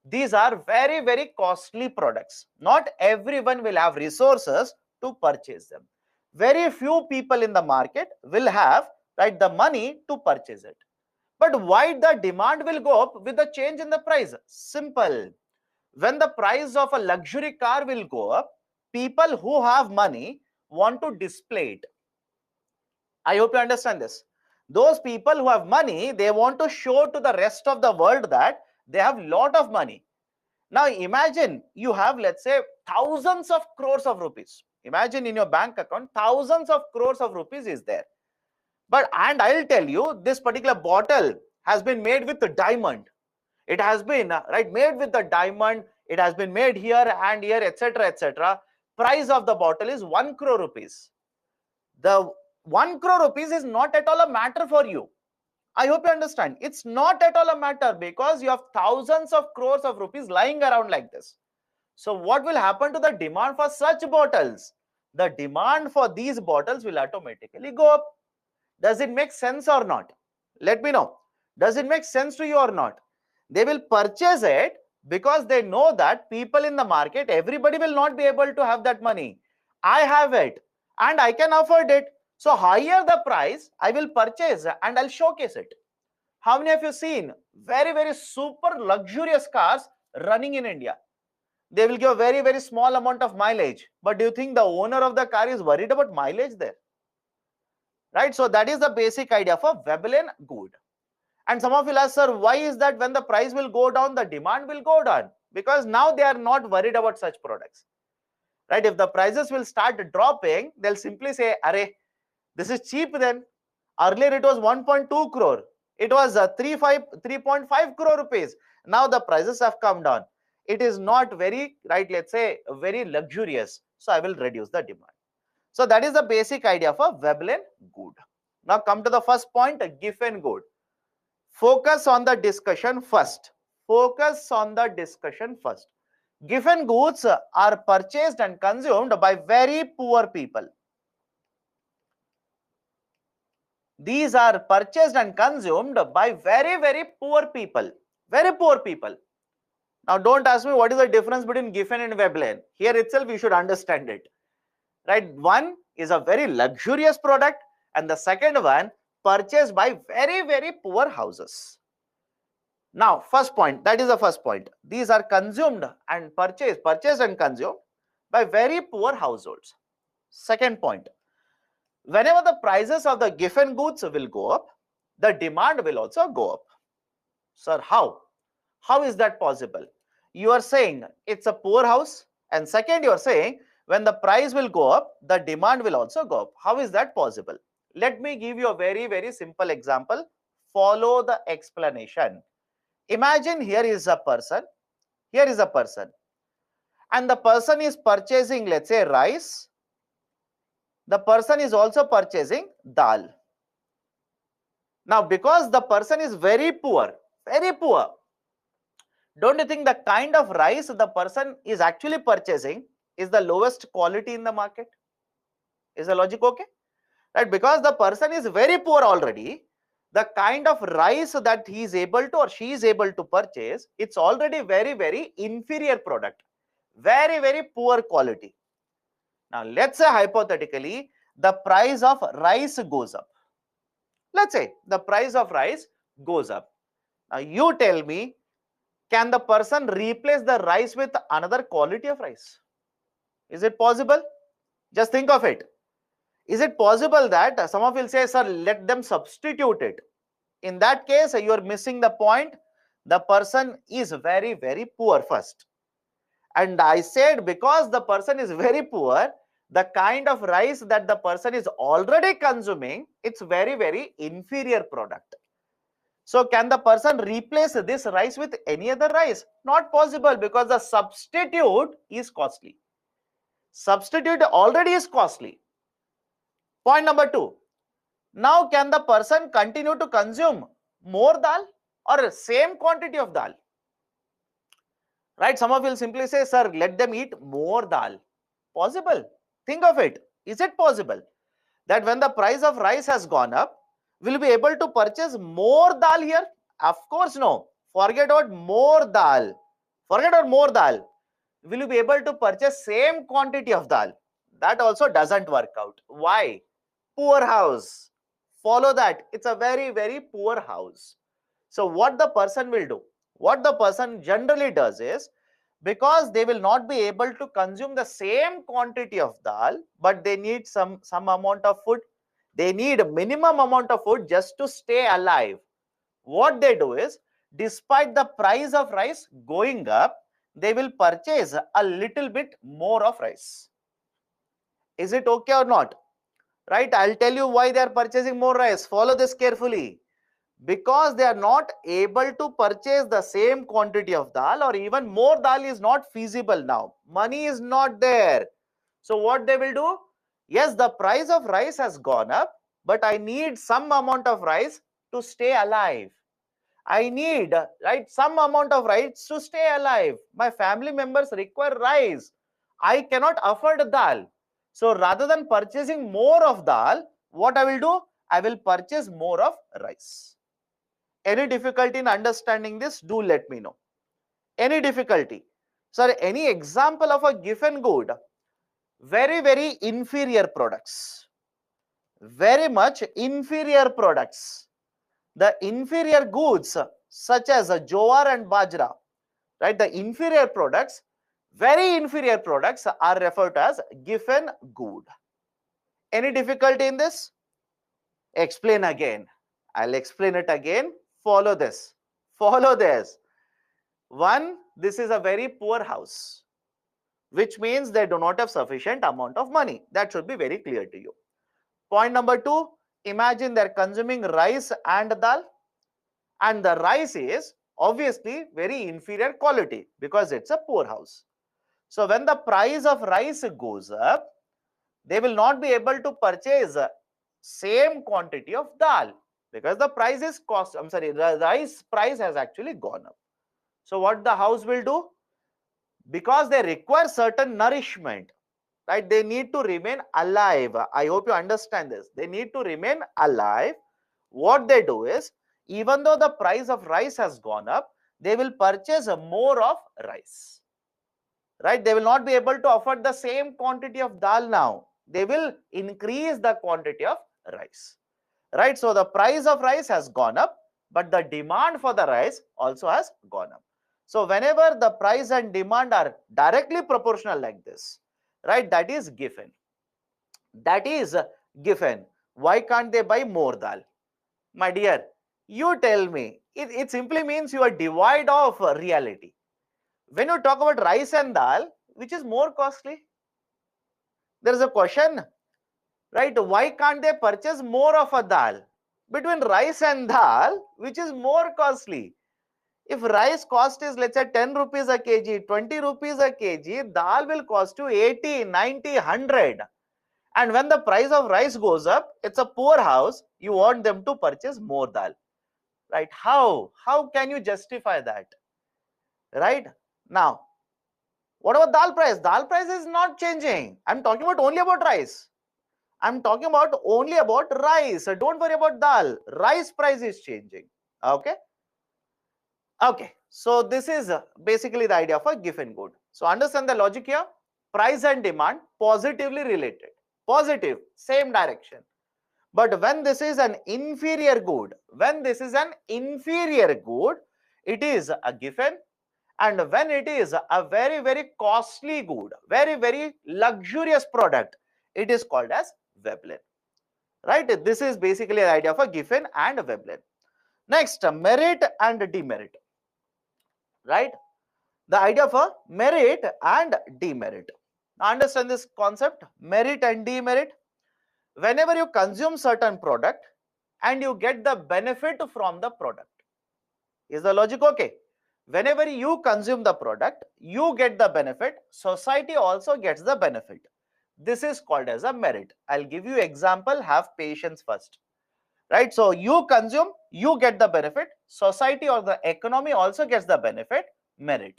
These are very, very costly products. Not everyone will have resources to purchase them. Very few people in the market will have, right, the money to purchase it. But why the demand will go up with the change in the price? Simple. When the price of a luxury car will go up, people who have money want to display it. I hope you understand this. Those people who have money, they want to show to the rest of the world that they have lot of money. Now imagine you have, let's say, thousands of crores of rupees. Imagine in your bank account, thousands of crores of rupees is there. And I'll tell you, this particular bottle has been made with a diamond. It has been, right, made with the diamond. It has been made here and here, etc., etc. Price of the bottle is 1 crore rupees. The 1 crore rupees is not at all a matter for you. I hope you understand. It's not at all a matter because you have thousands of crores of rupees lying around like this. So what will happen to the demand for such bottles? The demand for these bottles will automatically go up. Does it make sense or not? Let me know. Does it make sense to you or not? They will purchase it because they know that people in the market, everybody will not be able to have that money. I have it and I can afford it. So higher the price, I will purchase and I'll showcase it. How many of you seen very, very super luxurious cars running in India? They will give a very, very small amount of mileage. But do you think the owner of the car is worried about mileage there? Right? So that is the basic idea for Veblen good. And some of you will ask, sir, why is that when the price will go down, the demand will go down? Because now they are not worried about such products. Right? If the prices will start dropping, they'll simply say, array, this is cheap then. Earlier it was 1.2 crore. It was 3.5 crore rupees. Now the prices have come down. It is not very, right, let's say, very luxurious. So I will reduce the demand. So that is the basic idea for Veblen good. Now come to the first point, Giffen good. Focus on the discussion first. Focus on the discussion first. Giffen goods are purchased and consumed by very poor people. These are purchased and consumed by very, very poor people. Very poor people. Now don't ask me what is the difference between Giffen and Veblen. Here itself you should understand it. right? One is a very luxurious product and the second one purchased by very, very poor houses. Now, first point, that is the first point. These are consumed and purchased and consumed by very poor households. Second point, whenever the prices of the given goods will go up, the demand will also go up. Sir, how? How is that possible? You are saying it's a poor house, and second, you are saying when the price will go up, the demand will also go up. How is that possible? Let me give you a very, very simple example. Follow the explanation. Imagine here is a person, and the person is purchasing, let's say, rice. The person is also purchasing dal. Now, because the person is very poor, don't you think the kind of rice the person is actually purchasing is the lowest quality in the market? Is the logic okay? Right? Because the person is very poor already, the kind of rice that he is able to or she is able to purchase, it's already very, very inferior product. Very, very poor quality. Now, let's say hypothetically, the price of rice goes up. Let's say the price of rice goes up. Now, you tell me, can the person replace the rice with another quality of rice? Is it possible? Just think of it. Is it possible that some of you will say, sir, let them substitute it? In that case, you are missing the point. The person is very, very poor first. And I said, because the person is very poor, the kind of rice that the person is already consuming, it's very, very inferior product. So can the person replace this rice with any other rice? Not possible, because the substitute is costly. Substitute already is costly. Point number two. Now can the person continue to consume more dal or same quantity of dal? Right? Some of you will simply say, sir, let them eat more dal. Possible. Think of it. Is it possible that when the price of rice has gone up, will be able to purchase more dal here? Of course, no. Forget about more dal. Forget about more dal. Will you be able to purchase same quantity of dal? That also doesn't work out. Why? Poor house. Follow that. It's a very, very poor house. So what the person will do? What the person generally does is, because they will not be able to consume the same quantity of dal, but they need some amount of food. They need a minimum amount of food just to stay alive. What they do is, despite the price of rice going up, they will purchase a little bit more of rice. Is it okay or not? Right? I'll tell you why they are purchasing more rice. Follow this carefully. Because they are not able to purchase the same quantity of dal, or even more dal is not feasible now. Money is not there. So what they will do? Yes, the price of rice has gone up, but I need some amount of rice to stay alive. I need, right, some amount of rice to stay alive. My family members require rice. I cannot afford dal. So rather than purchasing more of dal, what I will do? I will purchase more of rice. Any difficulty in understanding this? Do let me know. Any difficulty? Sir, any example of a given good? Very, very inferior products. Very much inferior products. The inferior goods such as jowar and bajra, right? The inferior products, very inferior products are referred to as given good. Any difficulty in this? Explain again. I'll explain it again. Follow this. Follow this. One, this is a very poor house, which means they do not have sufficient amount of money. That should be very clear to you. Point number two, imagine they're consuming rice and dal, and the rice is obviously very inferior quality because it's a poor house. So when the price of rice goes up, they will not be able to purchase same quantity of dal because the price is the rice price has actually gone up. So what the house will do? Because they require certain nourishment, right? They need to remain alive. I hope you understand this. They need to remain alive. What they do is, even though the price of rice has gone up, they will purchase more of rice, right? They will not be able to afford the same quantity of dal now. They will increase the quantity of rice, right? So the price of rice has gone up, but the demand for the rice also has gone up. So whenever the price and demand are directly proportional like this, right, that is given. That is given. Why can't they buy more dal? My dear, you tell me. It simply means you are devoid of reality. When you talk about rice and dal, which is more costly? There is a question, right? Why can't they purchase more of a dal? Between rice and dal, which is more costly? If rice cost is, let's say, 10 rupees a kg, 20 rupees a kg, dal will cost you 80, 90, 100. And when the price of rice goes up, it's a poor house, you want them to purchase more dal, right? How can you justify that, right? Now, what about dal price? Dal price is not changing. I'm talking about only about rice. I'm talking about only about rice. Don't worry about dal. Rice price is changing. Okay. Okay. So this is basically the idea of a given good. So understand the logic here. Price and demand positively related. Positive, same direction. But when this is an inferior good, it is a given. And when it is a very, very costly good, very, very luxurious product, it is called as Veblen. Right? This is basically the idea of a given and a Veblen. Next, merit and demerit. Right? The idea of a merit and demerit. Now understand this concept, merit and demerit. Whenever you consume certain product and you get the benefit from the product. Is the logic okay? Whenever you consume the product, you get the benefit, society also gets the benefit. This is called as a merit. I'll give you example, have patience first. Right? So you consume, you get the benefit, society or the economy also gets the benefit, merit.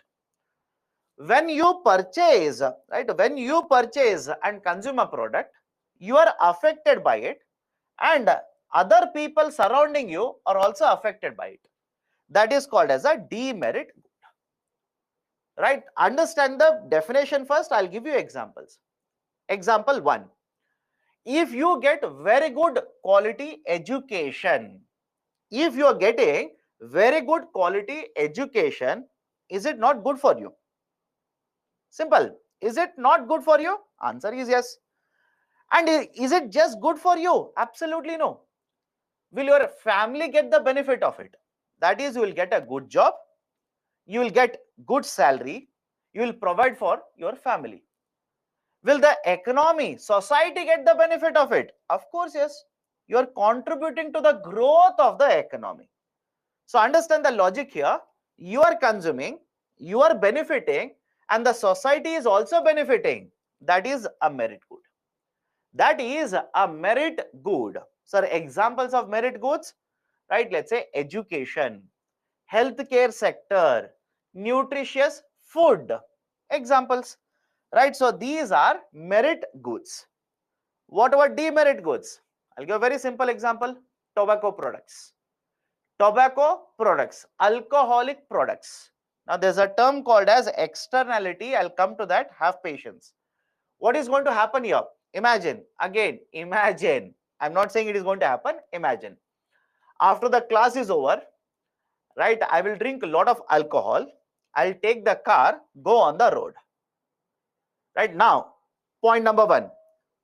When you purchase, right? When you purchase and consume a product, you are affected by it and other people surrounding you are also affected by it. That is called as a demerit. Right? Understand the definition first. I'll give you examples. Example 1. If you get very good quality education, if you are getting very good quality education, is it not good for you? Simple. Is it not good for you? Answer is yes. And is it just good for you? Absolutely no. Will your family get the benefit of it? That is, you will get a good job, you will get good salary, you will provide for your family. Will the economy, society get the benefit of it? Of course, yes. You are contributing to the growth of the economy. So understand the logic here. You are consuming, you are benefiting, and the society is also benefiting. That is a merit good. That is a merit good. So examples of merit goods, right? Let's say education, healthcare sector, nutritious food. Examples, right? So these are merit goods. What about demerit goods? I'll give a very simple example, tobacco products. Tobacco products, alcoholic products. Now there's a term called as externality. I'll come to that, have patience. What is going to happen here? Imagine, again, imagine. I'm not saying it is going to happen, imagine. After the class is over, right, I will drink a lot of alcohol. I'll take the car, go on the road. Right now, point number 1.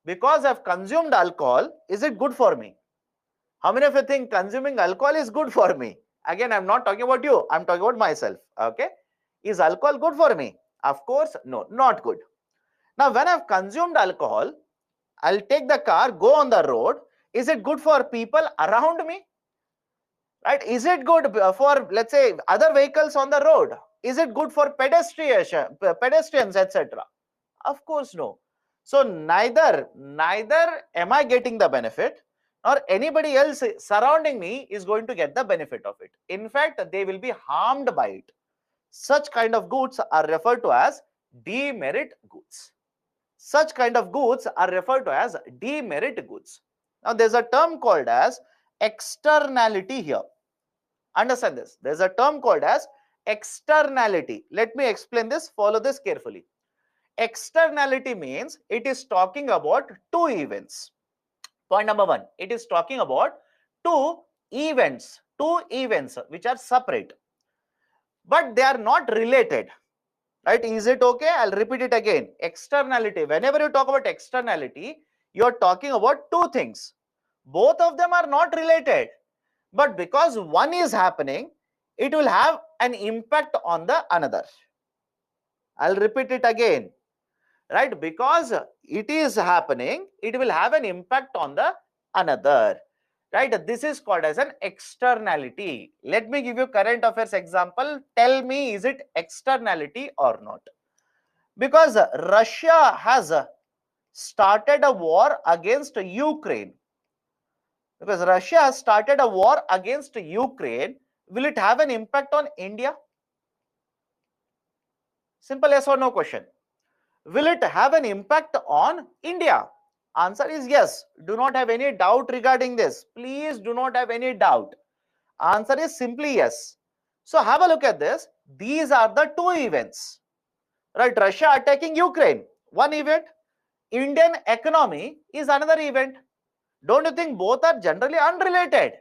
Because I've consumed alcohol, is it good for me? How many of you think consuming alcohol is good for me? Again, I'm not talking about you. I'm talking about myself. Okay. Is alcohol good for me? Of course, no, not good. Now, when I've consumed alcohol, I'll take the car, go on the road. Is it good for people around me? Right? Is it good for, let's say, other vehicles on the road? Is it good for pedestrians, etc.? Of course, no. So neither am I getting the benefit, or anybody else surrounding me is going to get the benefit of it. In fact, they will be harmed by it. Such kind of goods are referred to as demerit goods. Such kind of goods are referred to as demerit goods. Now, there's a term called as externality here. Understand this. There's a term called as externality. Let me explain this. Follow this carefully. Externality means it is talking about two events. Point number one, it is talking about two events which are separate, but they are not related. Right? Is it okay? I'll repeat it again. Externality. Whenever you talk about externality, you're talking about two things. Both of them are not related, but because one is happening, it will have an impact on the another. I'll repeat it again. Right? Because it is happening, it will have an impact on the another. Right? This is called as an externality. Let me give you current affairs example. Tell me, is it externality or not? Because Russia has started a war against Ukraine. Because Russia has started a war against Ukraine, will it have an impact on India? Simple yes or no question. Will it have an impact on India? Answer is yes. Do not have any doubt regarding this. Please do not have any doubt. Answer is simply yes. So have a look at this. These are the two events. Right? Russia attacking Ukraine, one event. Indian economy is another event. Don't you think both are generally unrelated?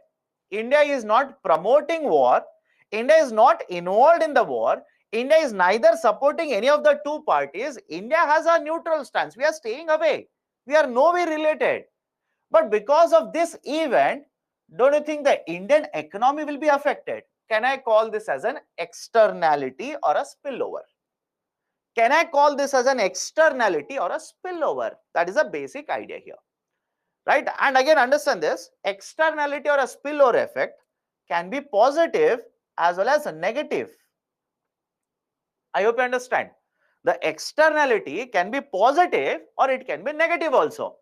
India is not promoting war. India is not involved in the war. India is neither supporting any of the two parties. India has a neutral stance. We are staying away. We are nowhere related. But because of this event, don't you think the Indian economy will be affected? Can I call this as an externality or a spillover? Can I call this as an externality or a spillover? That is a basic idea here. Right? And again, understand this, externality or a spillover effect can be positive as well as negative. I hope you understand. The externality can be positive or it can be negative also.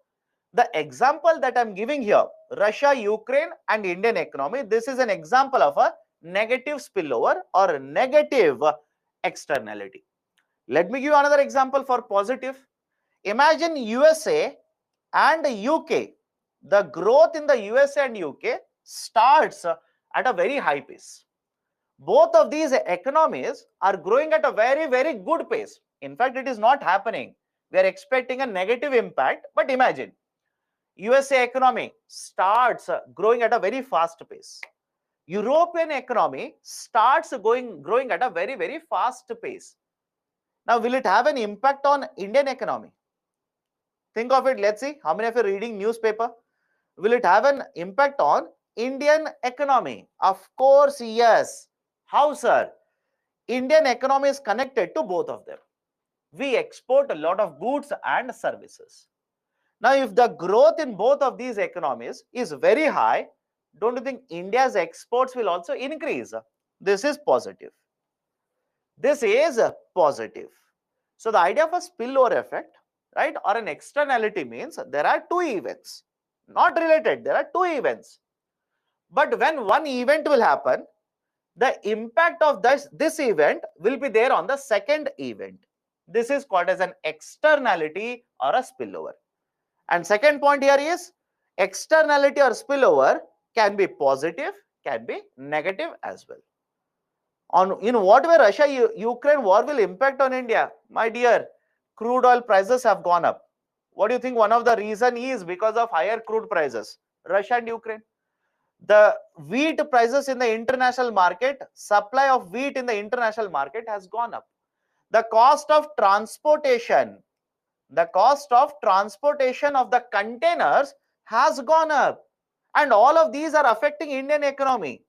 The example that I'm giving here, Russia, Ukraine and Indian economy, this is an example of a negative spillover or a negative externality. Let me give you another example for positive. Imagine USA and UK. The growth in the USA and UK starts at a very high pace. Both of these economies are growing at a very, very good pace. In fact, it is not happening. We are expecting a negative impact, but imagine USA economy starts growing at a very fast pace. European economy starts growing at a very, very fast pace. Now, will it have an impact on Indian economy? Think of it. Let's see. How many of you are reading newspaper? Will it have an impact on Indian economy? Of course, yes. How, sir? Indian economy is connected to both of them. We export a lot of goods and services. Now, if the growth in both of these economies is very high, don't you think India's exports will also increase? This is positive. This is positive. So the idea of a spillover effect, right, or an externality means there are two events, not related. There are two events. But when one event will happen, the impact of this event will be there on the second event. This is called as an externality or a spillover. And second point here is externality or spillover can be positive, can be negative as well. In what way Russia-Ukraine war will impact on India? My dear, crude oil prices have gone up. What do you think one of the reason is? Because of higher crude prices, Russia and Ukraine. The wheat prices in the international market, supply of wheat in the international market has gone up. The cost of transportation of the containers has gone up. And all of these are affecting Indian economy.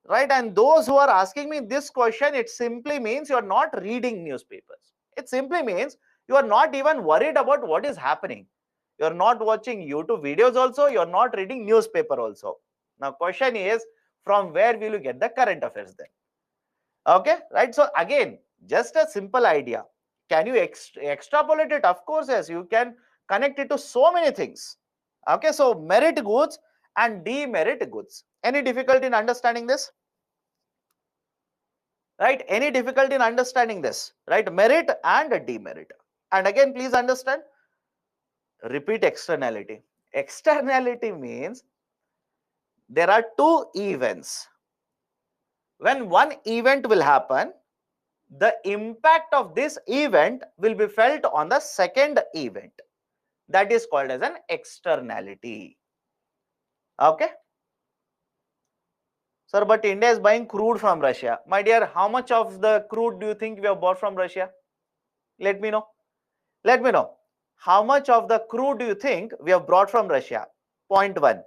Right? And those who are asking me this question, it simply means you are not reading newspapers. It simply means you are not even worried about what is happening. You are not watching YouTube videos also. You are not reading newspaper also. Now, question is, from where will you get the current affairs then? Okay, right? So again, just a simple idea. Can you extrapolate it? Of course, yes. You can connect it to so many things. Okay, so merit goods and demerit goods. Any difficulty in understanding this? Right? Any difficulty in understanding this? Right? Merit and demerit. And again, please understand. Repeat externality. Externality means there are two events. When one event will happen, the impact of this event will be felt on the second event. That is called as an externality. Okay. Sir, but India is buying crude from Russia. My dear, how much of the crude do you think we have bought from Russia? Let me know. Let me know. How much of the crude do you think we have brought from Russia? Point one.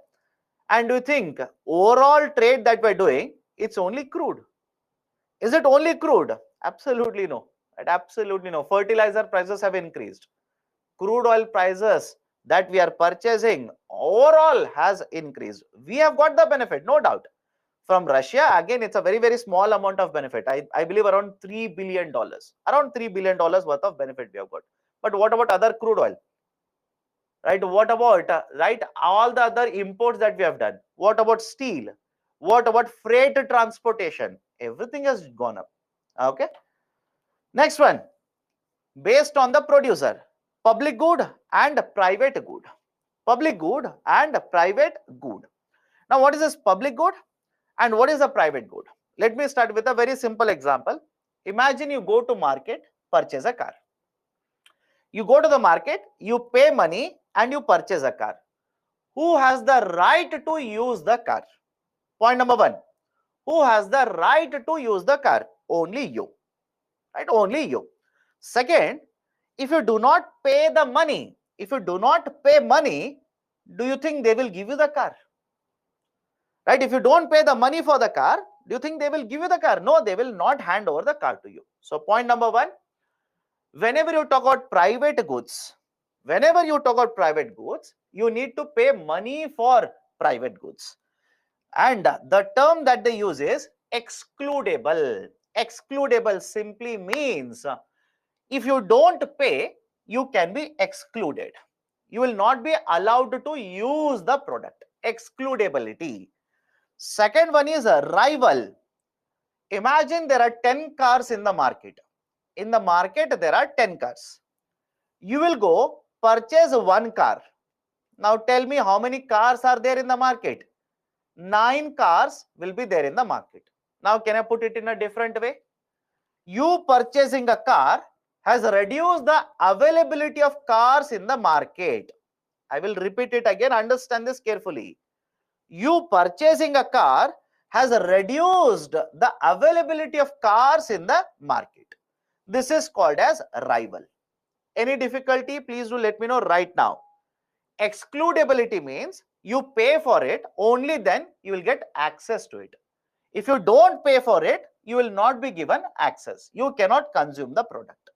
And do you think overall trade that we're doing, it's only crude? Is it only crude? Absolutely no. Absolutely no. Fertilizer prices have increased. Crude oil prices that we are purchasing overall has increased. We have got the benefit, no doubt. From Russia, again, it's a very, very small amount of benefit. I believe around $3 billion. Around $3 billion worth of benefit we have got. But what about other crude oil? Right? What about, right, all the other imports that we have done? What about steel? What about freight transportation? Everything has gone up. Okay. Next one. Based on the producer, public good and private good. Public good and private good. Now, what is this public good and what is a private good? Let me start with a very simple example. Imagine you go to market, purchase a car. You go to the market, you pay money and you purchase a car. Who has the right to use the car? Point number one. Who has the right to use the car? Only you. Right? Only you. Second, if you do not pay the money, do you think they will give you the car? Right? If you don't pay the money for the car, do you think they will give you the car? No, they will not hand over the car to you. So point number one, whenever you talk about private goods, you need to pay money for private goods. And the term that they use is excludable. Excludable simply means if you don't pay, you can be excluded. You will not be allowed to use the product. Excludability. Second one is a rival. Imagine there are 10 cars in the market. In the market, there are 10 cars. You will go purchase one car. Now tell me how many cars are there in the market? 9 cars will be there in the market. Now can I put it in a different way? You purchasing a car has reduced the availability of cars in the market. I will repeat it again, understand this carefully. You purchasing a car has reduced the availability of cars in the market. This is called as rival. Any difficulty, please do let me know right now. Excludability means you pay for it, only then you will get access to it. If you don't pay for it, you will not be given access. You cannot consume the product.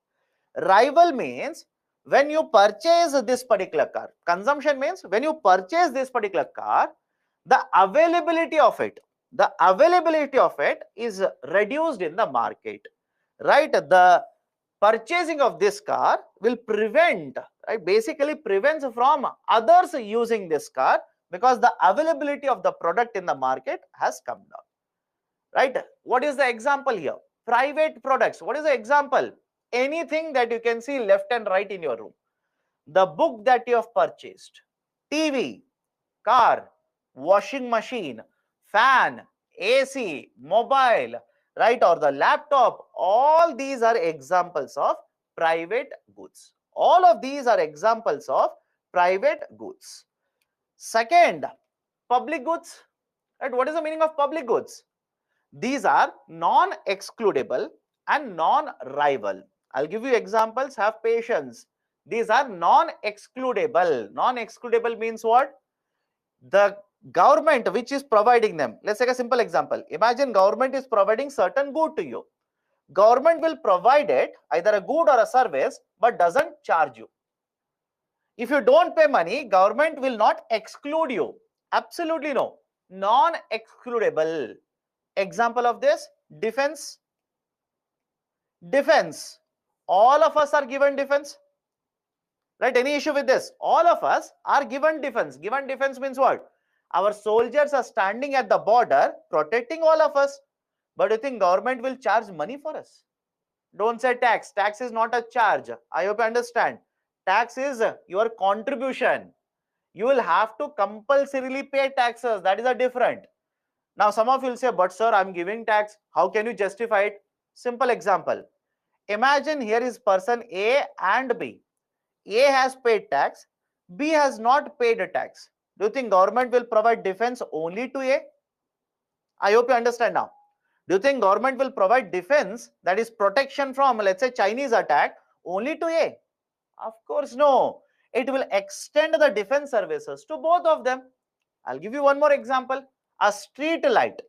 Rival means when you purchase this particular car. Consumption means when you purchase this particular car, the availability of it is reduced in the market. Right? The purchasing of this car will prevent, right, basically prevents from others using this car because the availability of the product in the market has come down. Right? What is the example here? Private products. What is the example? Anything that you can see left and right in your room. The book that you have purchased, TV, car, washing machine, fan, AC, mobile, right, or the laptop, all these are examples of private goods. All of these are examples of private goods. Second, public goods. Right? What is the meaning of public goods? These are non-excludable and non-rival. I'll give you examples, have patience. These are non-excludable. Non-excludable means what? The government which is providing them. Let's take a simple example. Imagine government is providing certain good to you. Government will provide it, either a good or a service, but doesn't charge you. If you don't pay money, government will not exclude you. Absolutely no. Non-excludable. Example of this, defense. Defense. All of us are given defense. Right? Any issue with this? All of us are given defense. Given defense means what? Our soldiers are standing at the border protecting all of us. But you think government will charge money for us? Don't say tax. Tax is not a charge. I hope you understand. Tax is your contribution. You will have to compulsorily pay taxes. That is a different. Now some of you will say, but sir, I'm giving tax. How can you justify it? Simple example. Imagine here is person A and B. A has paid tax, B has not paid a tax. Do you think government will provide defense only to A? I hope you understand now. Do you think government will provide defense, that is protection from, let's say, Chinese attack only to A? Of course, no. It will extend the defense services to both of them. I'll give you one more example. A street light.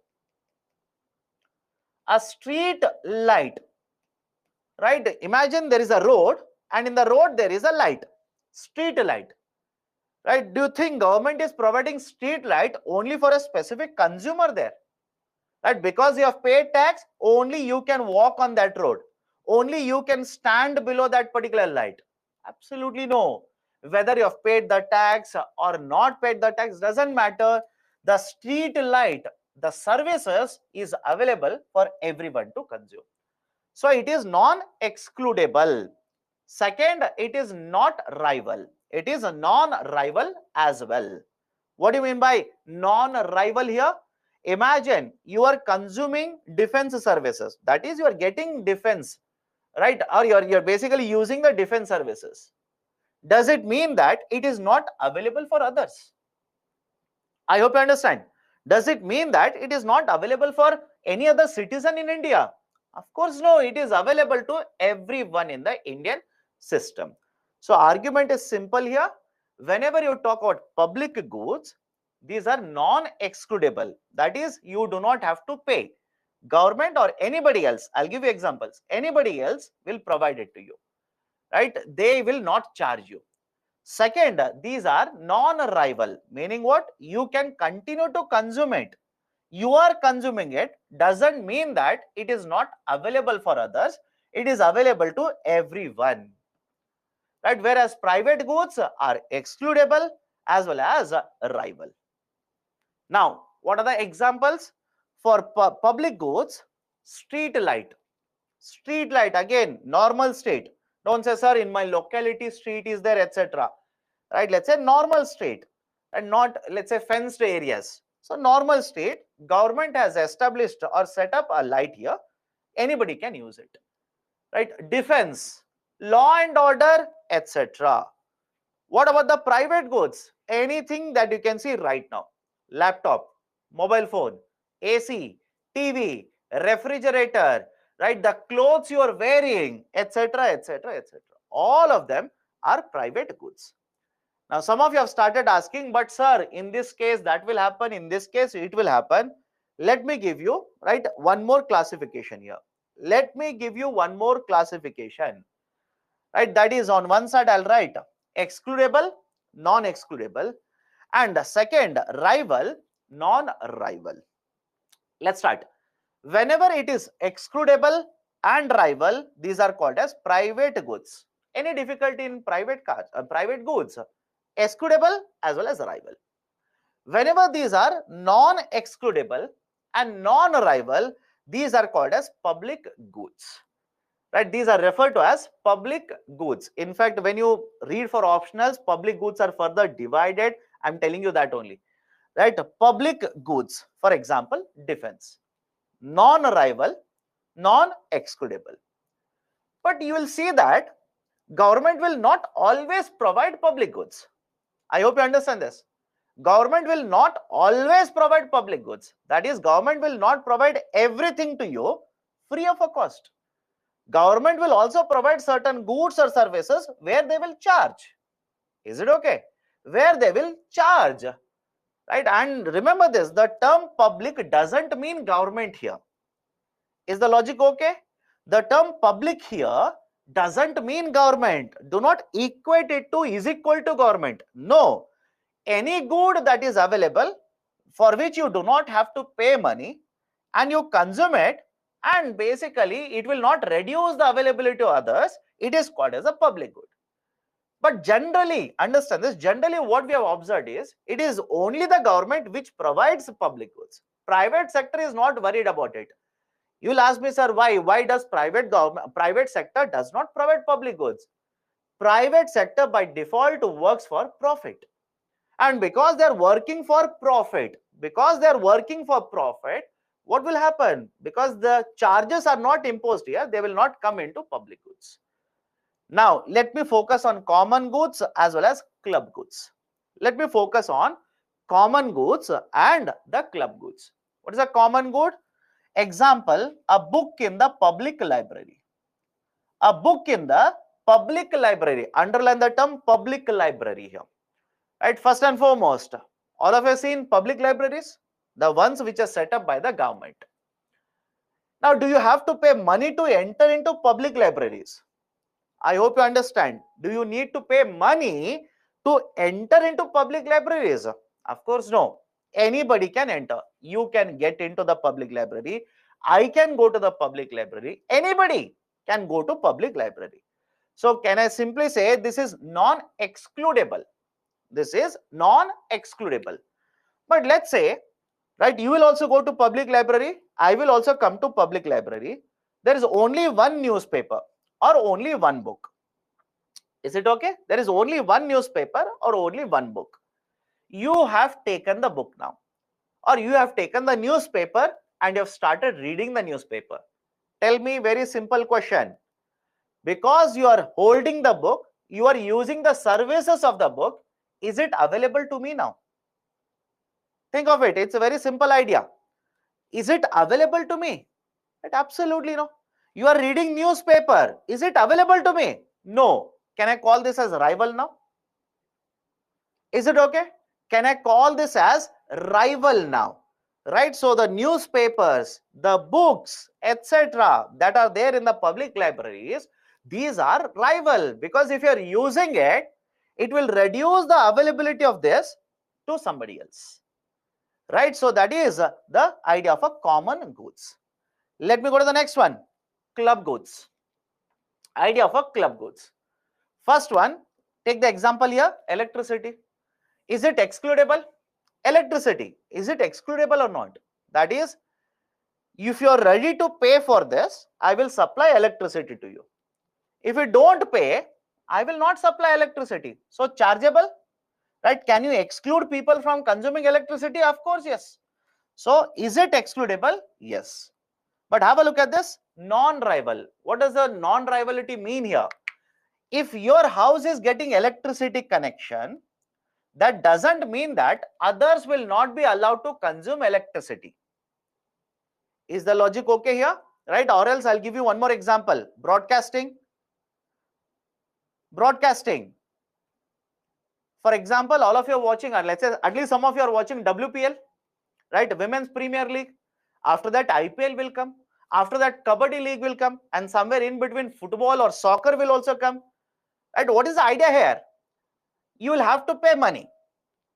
A street light, right? Imagine there is a road and in the road there is a light, street light, right? Do you think government is providing street light only for a specific consumer there? Right? Because you have paid tax, only you can walk on that road. Only you can stand below that particular light. Absolutely no. Whether you have paid the tax or not paid the tax doesn't matter. The street light, the services is available for everyone to consume. So it is non-excludable. Second, it is not rival. It is a non-rival as well. What do you mean by non-rival here? Imagine you are consuming defense services. That is, you are getting defense, right? Or you're basically using the defense services. Does it mean that it is not available for others? I hope you understand. Does it mean that it is not available for any other citizen in India? Of course, no. It is available to everyone in the Indian system. So argument is simple here. Whenever you talk about public goods, these are non-excludable. That is, you do not have to pay. Government or anybody else, I'll give you examples. Anybody else will provide it to you, right? They will not charge you. Second, these are non-rival, meaning what? You can continue to consume it. You are consuming it doesn't mean that it is not available for others. It is available to everyone, right? Whereas private goods are excludable as well as rival. Now, what are the examples for public goods? Street light. Street light, again, normal street. Don't say, sir, in my locality street is there, etc. Right? Let's say normal street and not, let's say, fenced areas. So normal street, government has established or set up a light here. Anybody can use it, right? Defense, law and order, etc. What about the private goods? Anything that you can see right now. Laptop, mobile phone, AC, TV, refrigerator, right? The clothes you are wearing, etc., etc., etc. All of them are private goods. Now, some of you have started asking, but sir, in this case, that will happen. In this case, it will happen. Let me give you, right, one more classification here. Let me give you one more classification, right? That is, on one side, I'll write excludable, non-excludable, and second, rival, non-rival. Let's start. Whenever it is excludable and rival, these are called as private goods. Any difficulty in private cars, private goods? Excludable as well as rival. Whenever these are non-excludable and non-rival, these are called as public goods, right? These are referred to as public goods. In fact, when you read for optionals, public goods are further divided. I'm telling you that only, right? Public goods, for example, defense, non-rival, non-excludable. But you will see that government will not always provide public goods. I hope you understand this. Government will not always provide public goods. That is, government will not provide everything to you free of a cost. Government will also provide certain goods or services where they will charge. Is it okay? Where they will charge, right? And remember this, the term public doesn't mean government here. Is the logic okay? The term public here doesn't mean government. Do not equate it to is equal to government. No. Any good that is available for which you do not have to pay money and you consume it, and basically it will not reduce the availability to others, it is called as a public good. But generally, understand this, generally what we have observed is it is only the government which provides public goods. Private sector is not worried about it. You will ask me, sir, why? Why does private sector does not provide public goods? Private sector by default works for profit. And because they are working for profit, what will happen? Because the charges are not imposed here, they will not come into public goods. Now, let me focus on common goods as well as club goods. Let me focus on common goods and the club goods. What is a common good? Example, a book in the public library. A book in the public library. Underline the term public library here. Right, first and foremost, all of you have seen public libraries, the ones which are set up by the government. Now, do you have to pay money to enter into public libraries? I hope you understand. Do you need to pay money to enter into public libraries? Of course, no. Anybody can enter. You can get into the public library. I can go to the public library. Anybody can go to public library. So, can I simply say this is non-excludable? This is non-excludable. But let's say, right, you will also go to public library. I will also come to public library. There is only one newspaper or only one book. Is it okay? There is only one newspaper or only one book. You have taken the book now, or you have taken the newspaper and you have started reading the newspaper. Tell me, very simple question. Because you are holding the book, you are using the services of the book. Is it available to me now? Think of it. It's a very simple idea. Is it available to me? It absolutely no. You are reading newspaper. Is it available to me? No. Can I call this as rival now? Is it okay? Can I call this as rival now? Right? So the newspapers, the books, etc. that are there in the public libraries, these are rival, because if you are using it, it will reduce the availability of this to somebody else. Right? So that is the idea of a common goods. Let me go to the next one. Club goods. Idea of a club goods. First one, take the example here, electricity. Is it excludable? Electricity, is it excludable or not? That is, if you are ready to pay for this, I will supply electricity to you. If you don't pay, I will not supply electricity. So chargeable, right? Can you exclude people from consuming electricity? Of course, yes. So is it excludable? Yes. But have a look at this, non-rival. What does the non-rivality mean here? If your house is getting electricity connection, that doesn't mean that others will not be allowed to consume electricity. Is the logic okay here? Right? Or else I'll give you one more example. Broadcasting. Broadcasting. For example, all of you are watching, or let's say at least some of you are watching WPL, right? Women's Premier League. After that, IPL will come. After that, Kabaddi League will come. And somewhere in between, football or soccer will also come. Right? What is the idea here? You will have to pay money.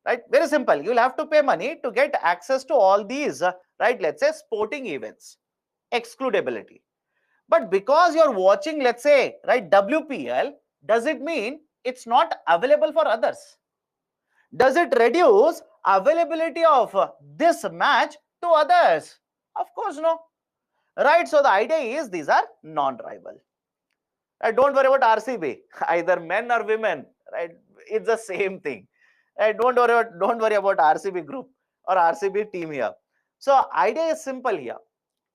Right? Very simple. You will have to pay money to get access to all these, right? Let's say sporting events. Excludability. But because you're watching, let's say, right, WPL, does it mean it's not available for others? Does it reduce availability of this match to others? Of course, no. Right? So the idea is these are non-rival. Right? Don't worry about RCB, either men or women. Right? It's the same thing. Right? Don't worry about RCB group or RCB team here. So idea is simple here.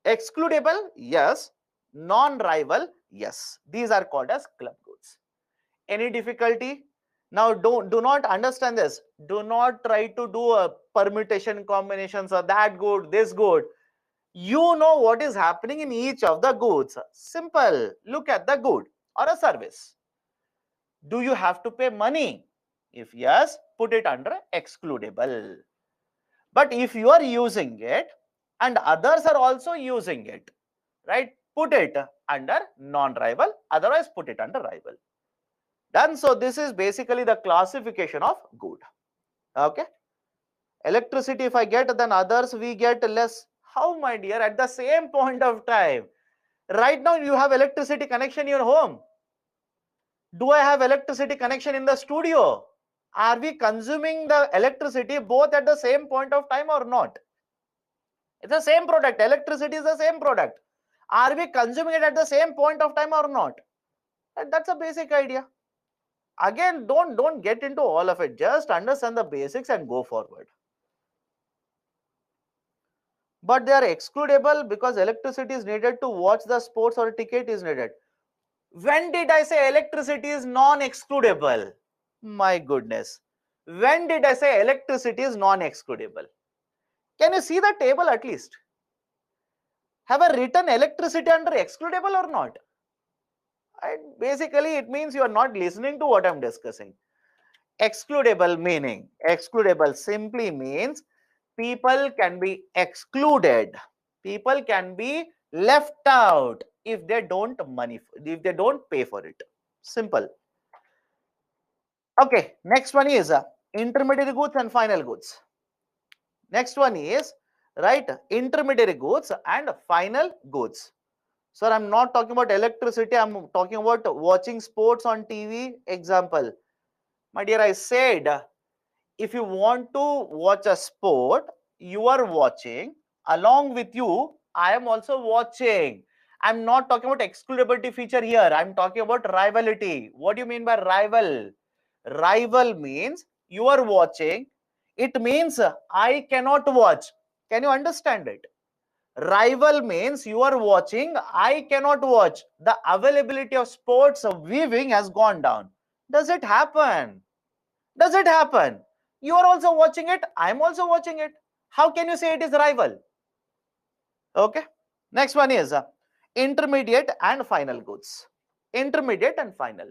Excludable, yes. Non-rival, yes. These are called as club goods. Any difficulty? Now do not understand this. Do not try to do a permutation combinations or that good, this good. You know what is happening in each of the goods. Simple. Look at the good or a service. Do you have to pay money? If yes, put it under excludable. But if you are using it and others are also using it, right, put it under non-rival, otherwise put it under rival. Done. So this is basically the classification of good. Okay. Electricity, if I get, then others we get less. How, my dear? At the same point of time, right now you have electricity connection in your home. Do I have electricity connection in the studio? Are we consuming the electricity both at the same point of time or not? It's the same product. Electricity is the same product. Are we consuming it at the same point of time or not? And that's a basic idea. Again, don't get into all of it. Just understand the basics and go forward. but they are excludable because electricity is needed to watch the sports or ticket is needed. When did I say electricity is non-excludable? My goodness. When did I say electricity is non-excludable? Can you see the table at least? Have I written electricity under excludable or not? Basically, it means you are not listening to what I'm discussing. Excludable meaning. Excludable simply means people can be excluded. People can be left out if they don't pay for it. Simple. Okay, next one is intermediary goods and final goods. Next one is intermediary goods and final goods. Sir, I'm not talking about electricity. I'm talking about watching sports on TV. Example, my dear, I said if you want to watch a sport, you are watching. Along with you, I am also watching. I'm not talking about excludability feature here. I'm talking about rivality. What do you mean by rival? Rival means you are watching. It means I cannot watch. Can you understand it? Rival means you are watching, I cannot watch. The availability of sports viewing has gone down. Does it happen? Does it happen? You are also watching it, I am also watching it. How can you say it is rival? Okay. Next one is intermediate and final goods. Intermediate and final.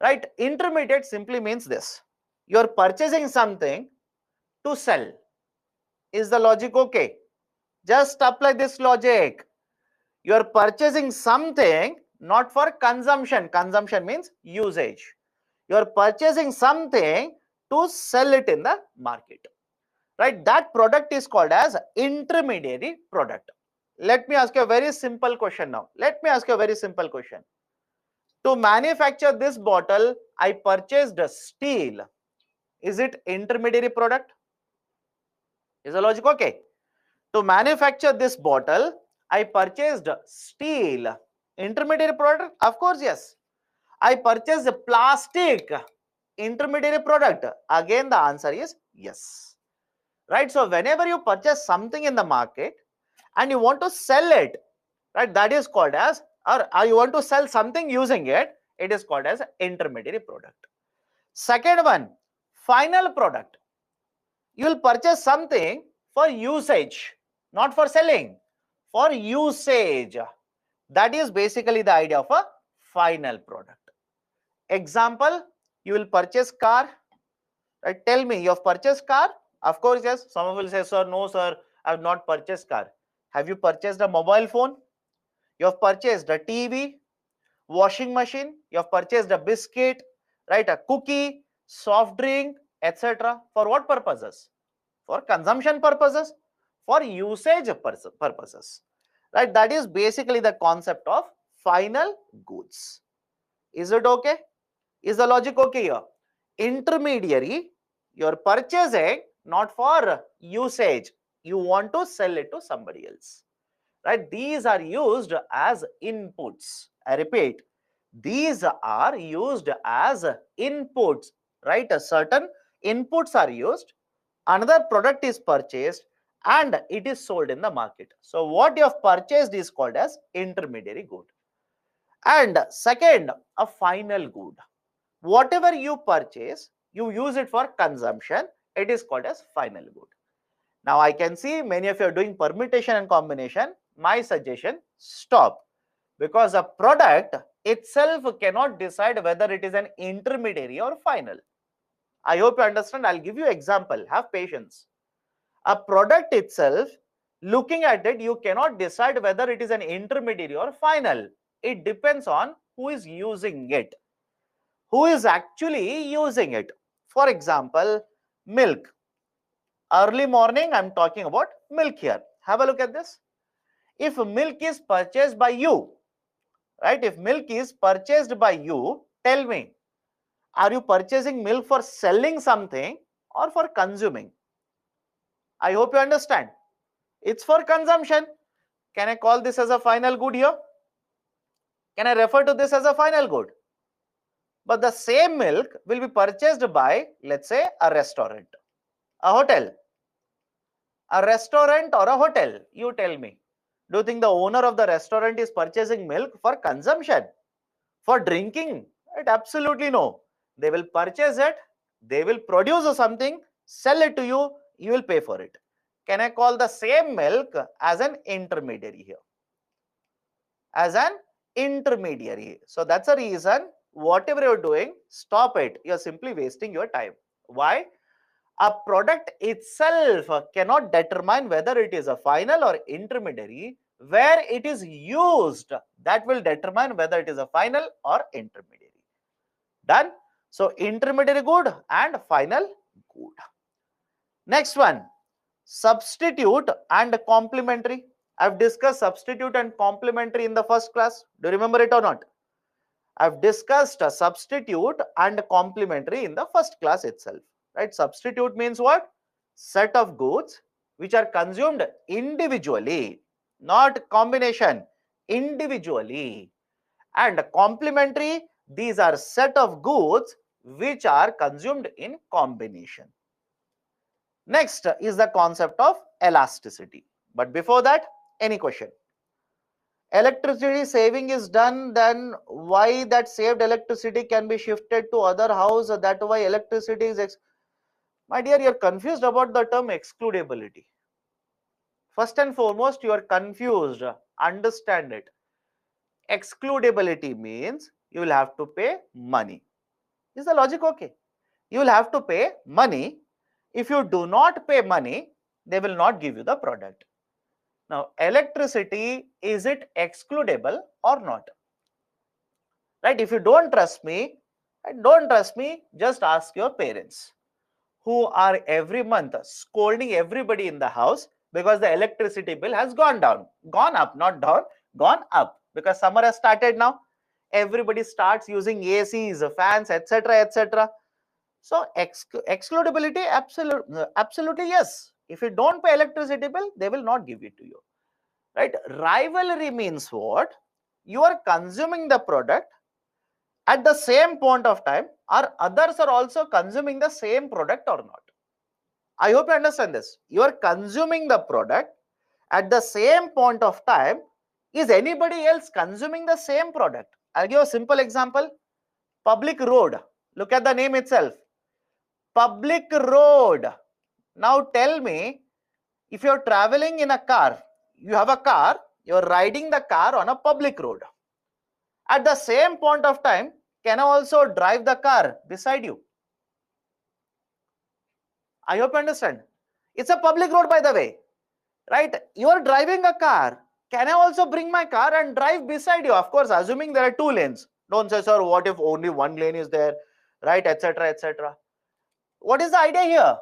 Right? Intermediate simply means this. You are purchasing something to sell. Is the logic okay? Just apply this logic. You are purchasing something not for consumption. Consumption means usage. You are purchasing something to sell it in the market. Right? That product is called as intermediary product. Let me ask you a very simple question now. Let me ask you a very simple question. To manufacture this bottle, I purchased steel. Is it intermediary product? Is the logic okay? To manufacture this bottle, I purchased steel. Intermediary product? Of course, yes. I purchased plastic. Intermediary product? Again, the answer is yes. Right? So, whenever you purchase something in the market and you want to sell it, right, that is called as, or you want to sell something using it, it is called as intermediary product. Second one, final product. You will purchase something for usage, not for selling, for usage. That is basically the idea of a final product. Example, you will purchase car. Right? Tell me, you have purchased car? Of course, yes. Some will say, sir, no, sir, I have not purchased car. Have you purchased a mobile phone? You have purchased a TV, washing machine. You have purchased a biscuit, right? A cookie, soft drink, etc. For what purposes? For consumption purposes, for usage purposes, right? That is basically the concept of final goods. Is it okay? Is the logic okay here? Intermediary, you're purchasing not for usage, you want to sell it to somebody else, right? These are used as inputs. I repeat, these are used as inputs, right? A certain inputs are used, another product is purchased, and it is sold in the market. So what you have purchased is called as intermediary good. And second, a final good. Whatever you purchase, you use it for consumption, it is called as final good. Now I can see many of you are doing permutation and combination. My suggestion, stop, because a product itself cannot decide whether it is an intermediary or final. I hope you understand. I'll give you example. Have patience. A product itself, looking at it, you cannot decide whether it is an intermediary or final. It depends on who is using it, who is actually using it. For example, milk. Early morning, I'm talking about milk here. Have a look at this. If milk is purchased by you, right? If milk is purchased by you, tell me, are you purchasing milk for selling something or for consuming? I hope you understand. It's for consumption. Can I call this as a final good here? Can I refer to this as a final good? But the same milk will be purchased by, let's say, a restaurant, a hotel, A restaurant or a hotel? You tell me. Do you think the owner of the restaurant is purchasing milk for consumption, for drinking? Right? Absolutely no. They will purchase it, they will produce something, sell it to you, you will pay for it. Can I call the same milk as an intermediary here? As an intermediary. So that's a reason, whatever you're doing, stop it. You're simply wasting your time. Why? A product itself cannot determine whether it is a final or intermediary. Where it is used, that will determine whether it is a final or intermediary. Done? So intermediary good and final good. Next one, substitute and complementary. I've discussed substitute and complementary in the first class. Do you remember it or not? I've discussed a substitute and complementary in the first class itself. Right? Substitute means what? Set of goods which are consumed individually, not combination, individually. And complementary, these are set of goods which are consumed in combination. Next is the concept of elasticity. But before that, any question? Electricity saving is done, then why that saved electricity can be shifted to other house? That why electricity is my dear, you're confused about the term excludability. First and foremost, you are confused. Understand it. Excludability means you will have to pay money. Is the logic okay? You will have to pay money. If you do not pay money, they will not give you the product. Now, electricity, is it excludable or not? Right? If you don't trust me, just ask your parents, who are every month scolding everybody in the house because the electricity bill has gone up, not down, gone up, because summer has started now. Everybody starts using ACs, fans, etc., etc. So excludability, absolutely yes. If you don't pay electricity bill, they will not give it to you. Right? Rivalry means what? You are consuming the product at the same point of time, or others are also consuming the same product or not. I hope you understand this. You are consuming the product at the same point of time. Is anybody else consuming the same product? I'll give a simple example. Public road. Look at the name itself. Public road. Now tell me, if you're traveling in a car, you have a car, you're riding the car on a public road. At the same point of time, can I also drive the car beside you? I hope you understand. It's a public road, by the way. Right? You are driving a car. Can I also bring my car and drive beside you? Of course, assuming there are two lanes. Don't say, sir, what if only one lane is there? Right? Etc. etc. What is the idea here?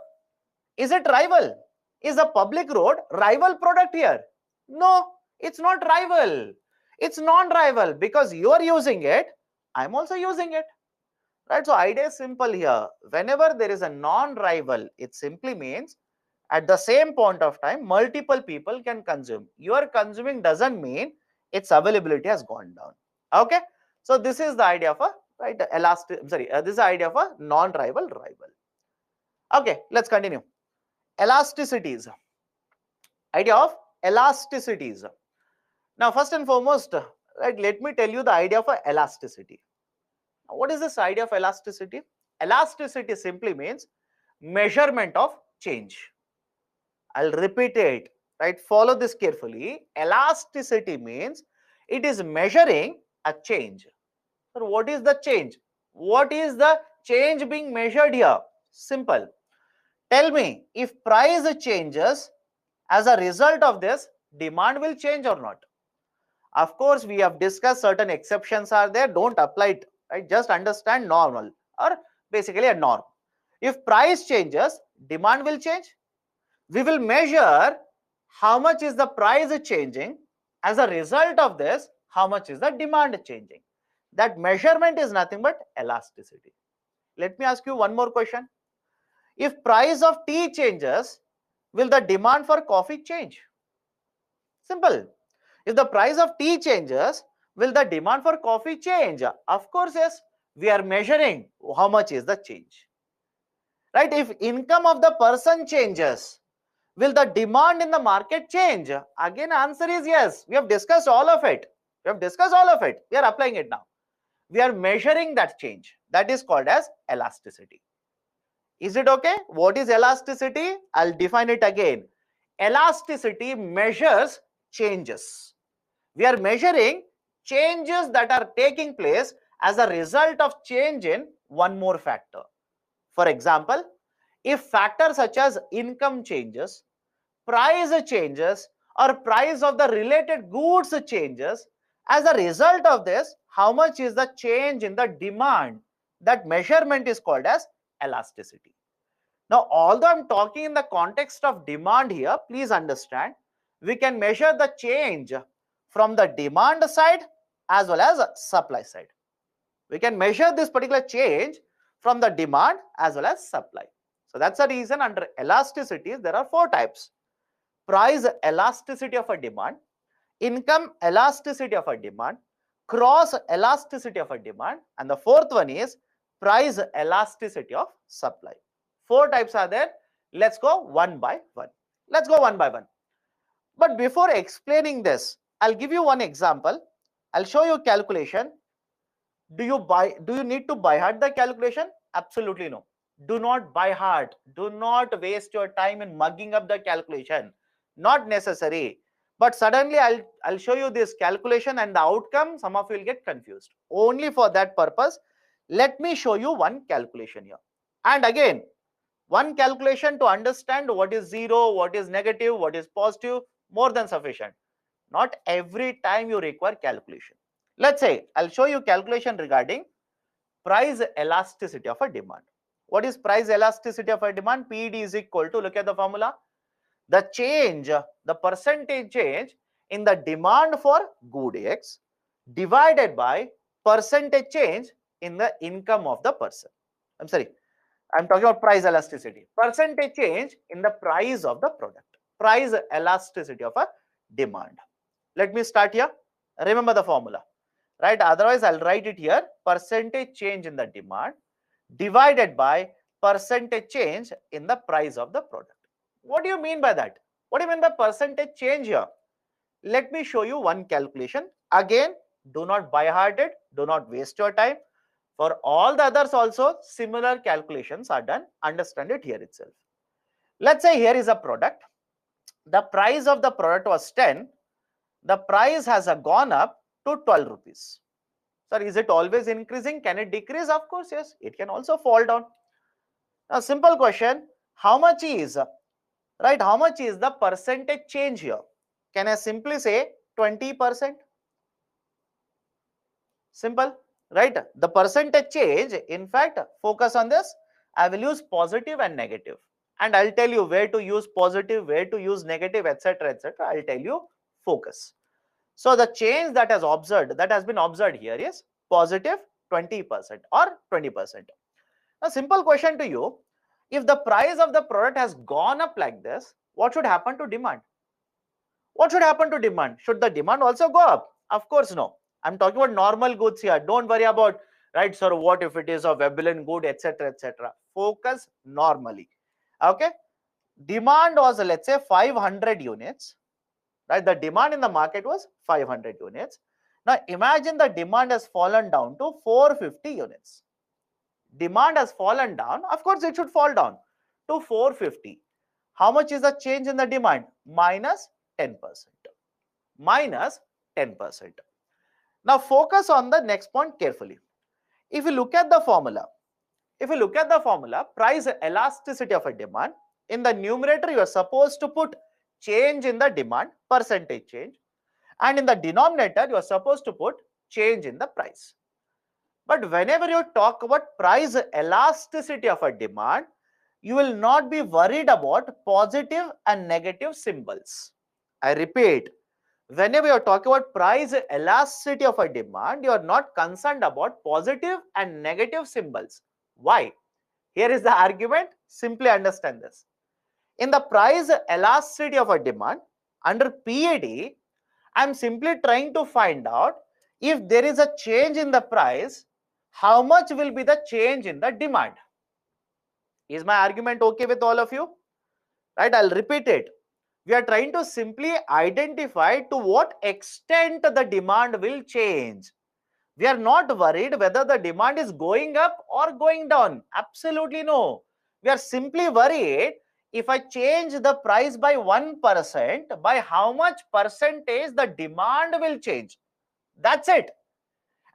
Is it rival? Is a public road rival product here? No, it's not rival. It's non-rival, because you are using it, I'm also using it. Right? So idea is simple here. Whenever there is a non-rival, it simply means at the same point of time, multiple people can consume. You are consuming doesn't mean its availability has gone down. Okay? So this is the idea of a this is the idea of a non-rival rival. Okay, let's continue. Elasticities. Idea of elasticities. Now, first and foremost, right, let me tell you the idea of a elasticity. Now, what is this idea of elasticity? Elasticity simply means measurement of change. I'll repeat it, right? Follow this carefully. Elasticity means it is measuring a change. So what is the change? What is the change being measured here? Simple. Tell me, if price changes, as a result of this, demand will change or not? Of course, we have discussed certain exceptions are there. Don't apply it, right? Just understand normal, or basically a norm. If price changes, demand will change. We will measure how much is the price changing. As a result of this, how much is the demand changing? That measurement is nothing but elasticity. Let me ask you one more question. If price of tea changes, will the demand for coffee change? Simple. If the price of tea changes, will the demand for coffee change? Of course, yes. We are measuring how much is the change. Right? If income of the person changes, Will the demand in the market change? Again, answer is yes. We have discussed all of it. We have discussed all of it. We are applying it now. We are measuring that change. That is called as elasticity. Is it okay? What is elasticity? I'll define it again. Elasticity measures changes. We are measuring changes that are taking place as a result of change in one more factor. For example, if factors such as income changes, price changes, or price of the related goods changes, as a result of this, how much is the change in the demand? That measurement is called as elasticity. Now, although I'm talking in the context of demand here, please understand, we can measure the change from the demand side as well as supply side. We can measure this particular change from the demand as well as supply. So that's the reason under elasticities, there are four types. Price elasticity of a demand, income elasticity of a demand, cross elasticity of a demand, and the fourth one is price elasticity of supply. Four types are there. Let's go one by one. Let's go one by one. But before explaining this, I'll give you one example. I'll show you calculation. Do you need to by heart the calculation? Absolutely no. Do not by heart. Do not waste your time in mugging up the calculation. Not necessary. But suddenly I'll show you this calculation and the outcome, some of you will get confused. Only for that purpose, let me show you one calculation here. And again, one calculation to understand what is zero, what is negative, what is positive, more than sufficient. Not every time you require calculation. Let's say I'll show you calculation regarding price elasticity of a demand. What is price elasticity of a demand? PD is equal to, look at the formula, the change, the percentage change in the demand for good X divided by percentage change in the income of the person. I'm talking about price elasticity. Percentage change in the price of the product. Price elasticity of a demand. Let me start here. Remember the formula, right? Otherwise, I'll write it here. Percentage change in the demand divided by percentage change in the price of the product. What do you mean by that? What do you mean by percentage change here? Let me show you one calculation. Again, do not by heart it. Do not waste your time. For all the others also, similar calculations are done. Understand it here itself. Let's say here is a product. The price of the product was 10. The price has gone up to 12 rupees. Sir, is it always increasing? Can it decrease? Of course, yes. It can also fall down. Now, simple question. How much is, right? How much is the percentage change here? Can I simply say 20%? Simple, right? The percentage change, in fact, focus on this. I will use positive and negative. And I'll tell you where to use positive, where to use negative, etc., etc. I'll tell you focus. So the change that has been observed here is positive 20% or 20%. A simple question to you, if the price of the product has gone up like this, what should happen to demand? What should happen to demand? Should the demand also go up? Of course, no. I'm talking about normal goods here. Don't worry about, right, sir, what if it is a Veblen good, etc., etc. Focus normally. Okay. Demand was, let's say, 500 units. Right? The demand in the market was 500 units. Now, imagine the demand has fallen down to 450 units. Demand has fallen down. Of course, it should fall down to 450. How much is the change in the demand? Minus 10%. Minus 10%. Now, focus on the next point carefully. If you look at the formula, price elasticity of a demand, in the numerator, you are supposed to put change in the demand, percentage change, and in the denominator, you are supposed to put change in the price. But whenever you talk about price elasticity of a demand, you will not be worried about positive and negative symbols. I repeat, whenever you are talking about price elasticity of a demand, you are not concerned about positive and negative symbols. Why? Here is the argument. Simply understand this. In the price elasticity of a demand, under PAD, I am simply trying to find out if there is a change in the price, how much will be the change in the demand. Is my argument okay with all of you? right? I'll repeat it. We are trying to simply identify to what extent the demand will change. We are not worried whether the demand is going up or going down. Absolutely no. We are simply worried if I change the price by 1%, by how much percentage the demand will change. That's it.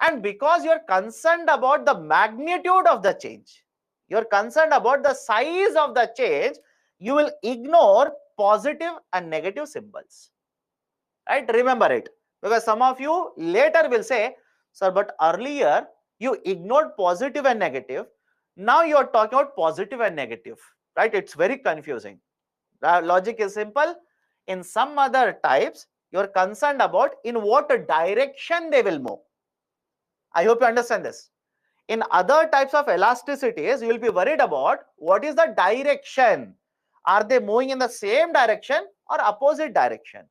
And because you're concerned about the magnitude of the change, you're concerned about the size of the change, you will ignore positive and negative symbols. Right? Remember it. Because some of you later will say, sir, but earlier you ignored positive and negative. Now you are talking about positive and negative. Right? It's very confusing. The logic is simple. In some other types, you are concerned about in what direction they will move. I hope you understand this. In other types of elasticities, you will be worried about what is the direction. Are they moving in the same direction or opposite direction?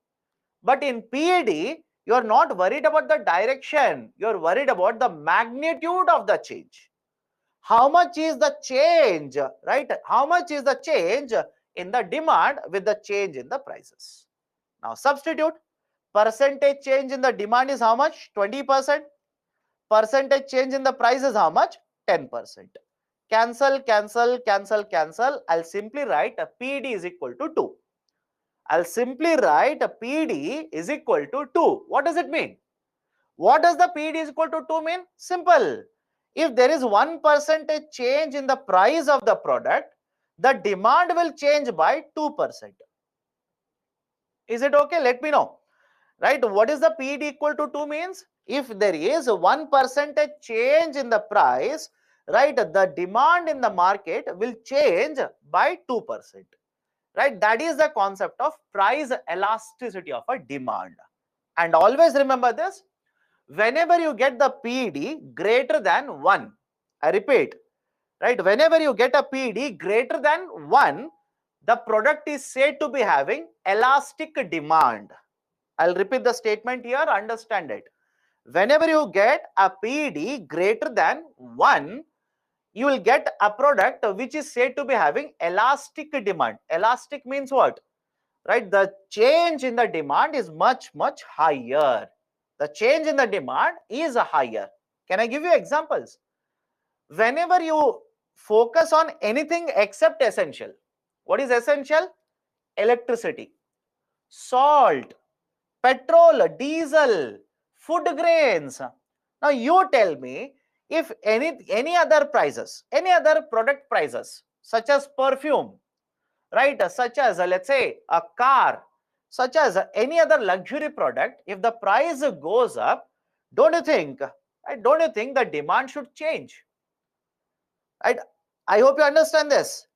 But in PED, you are not worried about the direction. You are worried about the magnitude of the change. How much is the change, right? How much is the change in the demand with the change in the prices? Now substitute. Percentage change in the demand is how much? 20%. Percentage change in the price is how much? 10%. Cancel, cancel, cancel, cancel. I'll simply write a PED is equal to 2. I'll simply write a PED is equal to 2. What does it mean? What does the PED is equal to 2 mean? Simple. If there is 1% change in the price of the product, the demand will change by 2%. Is it okay? Let me know. Right? What is the PED equal to 2 means? If there is 1% change in the price, right, the demand in the market will change by 2%. Right? That is the concept of price elasticity of a demand. And always remember this, whenever you get the PED greater than 1, I repeat, right, whenever you get a PED greater than 1, the product is said to be having elastic demand. I'll repeat the statement here, understand it. Whenever you get a PED greater than 1, you will get a product which is said to be having elastic demand. Elastic means what? Right? The change in the demand is much higher. The change in the demand is higher. Can I give you examples? Whenever you focus on anything except essential, what is essential? Electricity, salt, petrol, diesel, food grains. Now you tell me, if any other prices, any other product prices, such as perfume, right, such as let's say a car, such as any other luxury product, if the price goes up, don't you think, right, don't you think the demand should change? Right? I hope you understand this.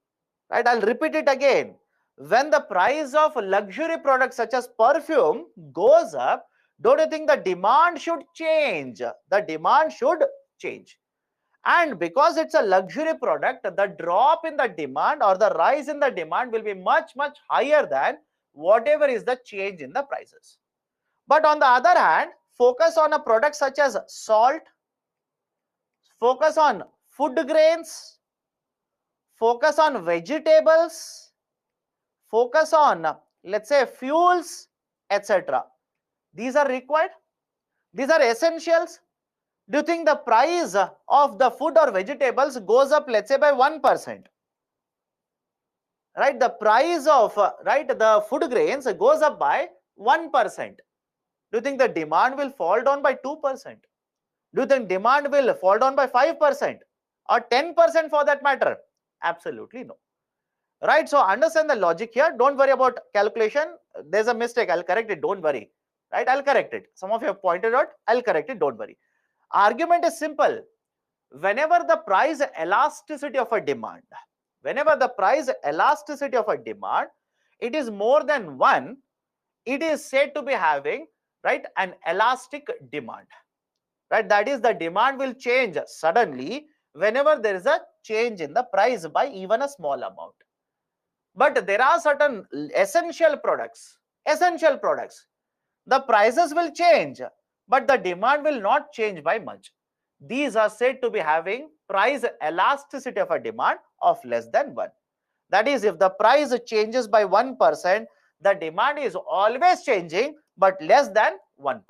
Right? I'll repeat it again. When the price of luxury products such as perfume goes up, don't you think the demand should change? The demand should change. And because it's a luxury product, the drop in the demand or the rise in the demand will be much higher than whatever is the change in the prices. But on the other hand, focus on a product such as salt, focus on food grains, focus on vegetables, focus on, let's say, fuels, etc. These are required. These are essentials. Do you think the price of the food or vegetables goes up, let's say, by 1%? Right? The price of right, the food grains goes up by 1%. Do you think the demand will fall down by 2%? Do you think demand will fall down by 5% or 10% for that matter? Absolutely no. Right? So understand the logic here. Don't worry about calculation. There's a mistake. I'll correct it. Don't worry. Right? I'll correct it. Some of you have pointed out. I'll correct it. Don't worry. Argument is simple. Whenever the price elasticity of a demand, it is more than 1, it is said to be having, right, an elastic demand. Right? That is, the demand will change suddenly whenever there is a change in the price by even a small amount. But there are certain essential products. The prices will change, but the demand will not change by much. These are said to be having price elasticity of a demand of less than 1. That is, if the price changes by 1%, the demand is always changing, but less than 1%.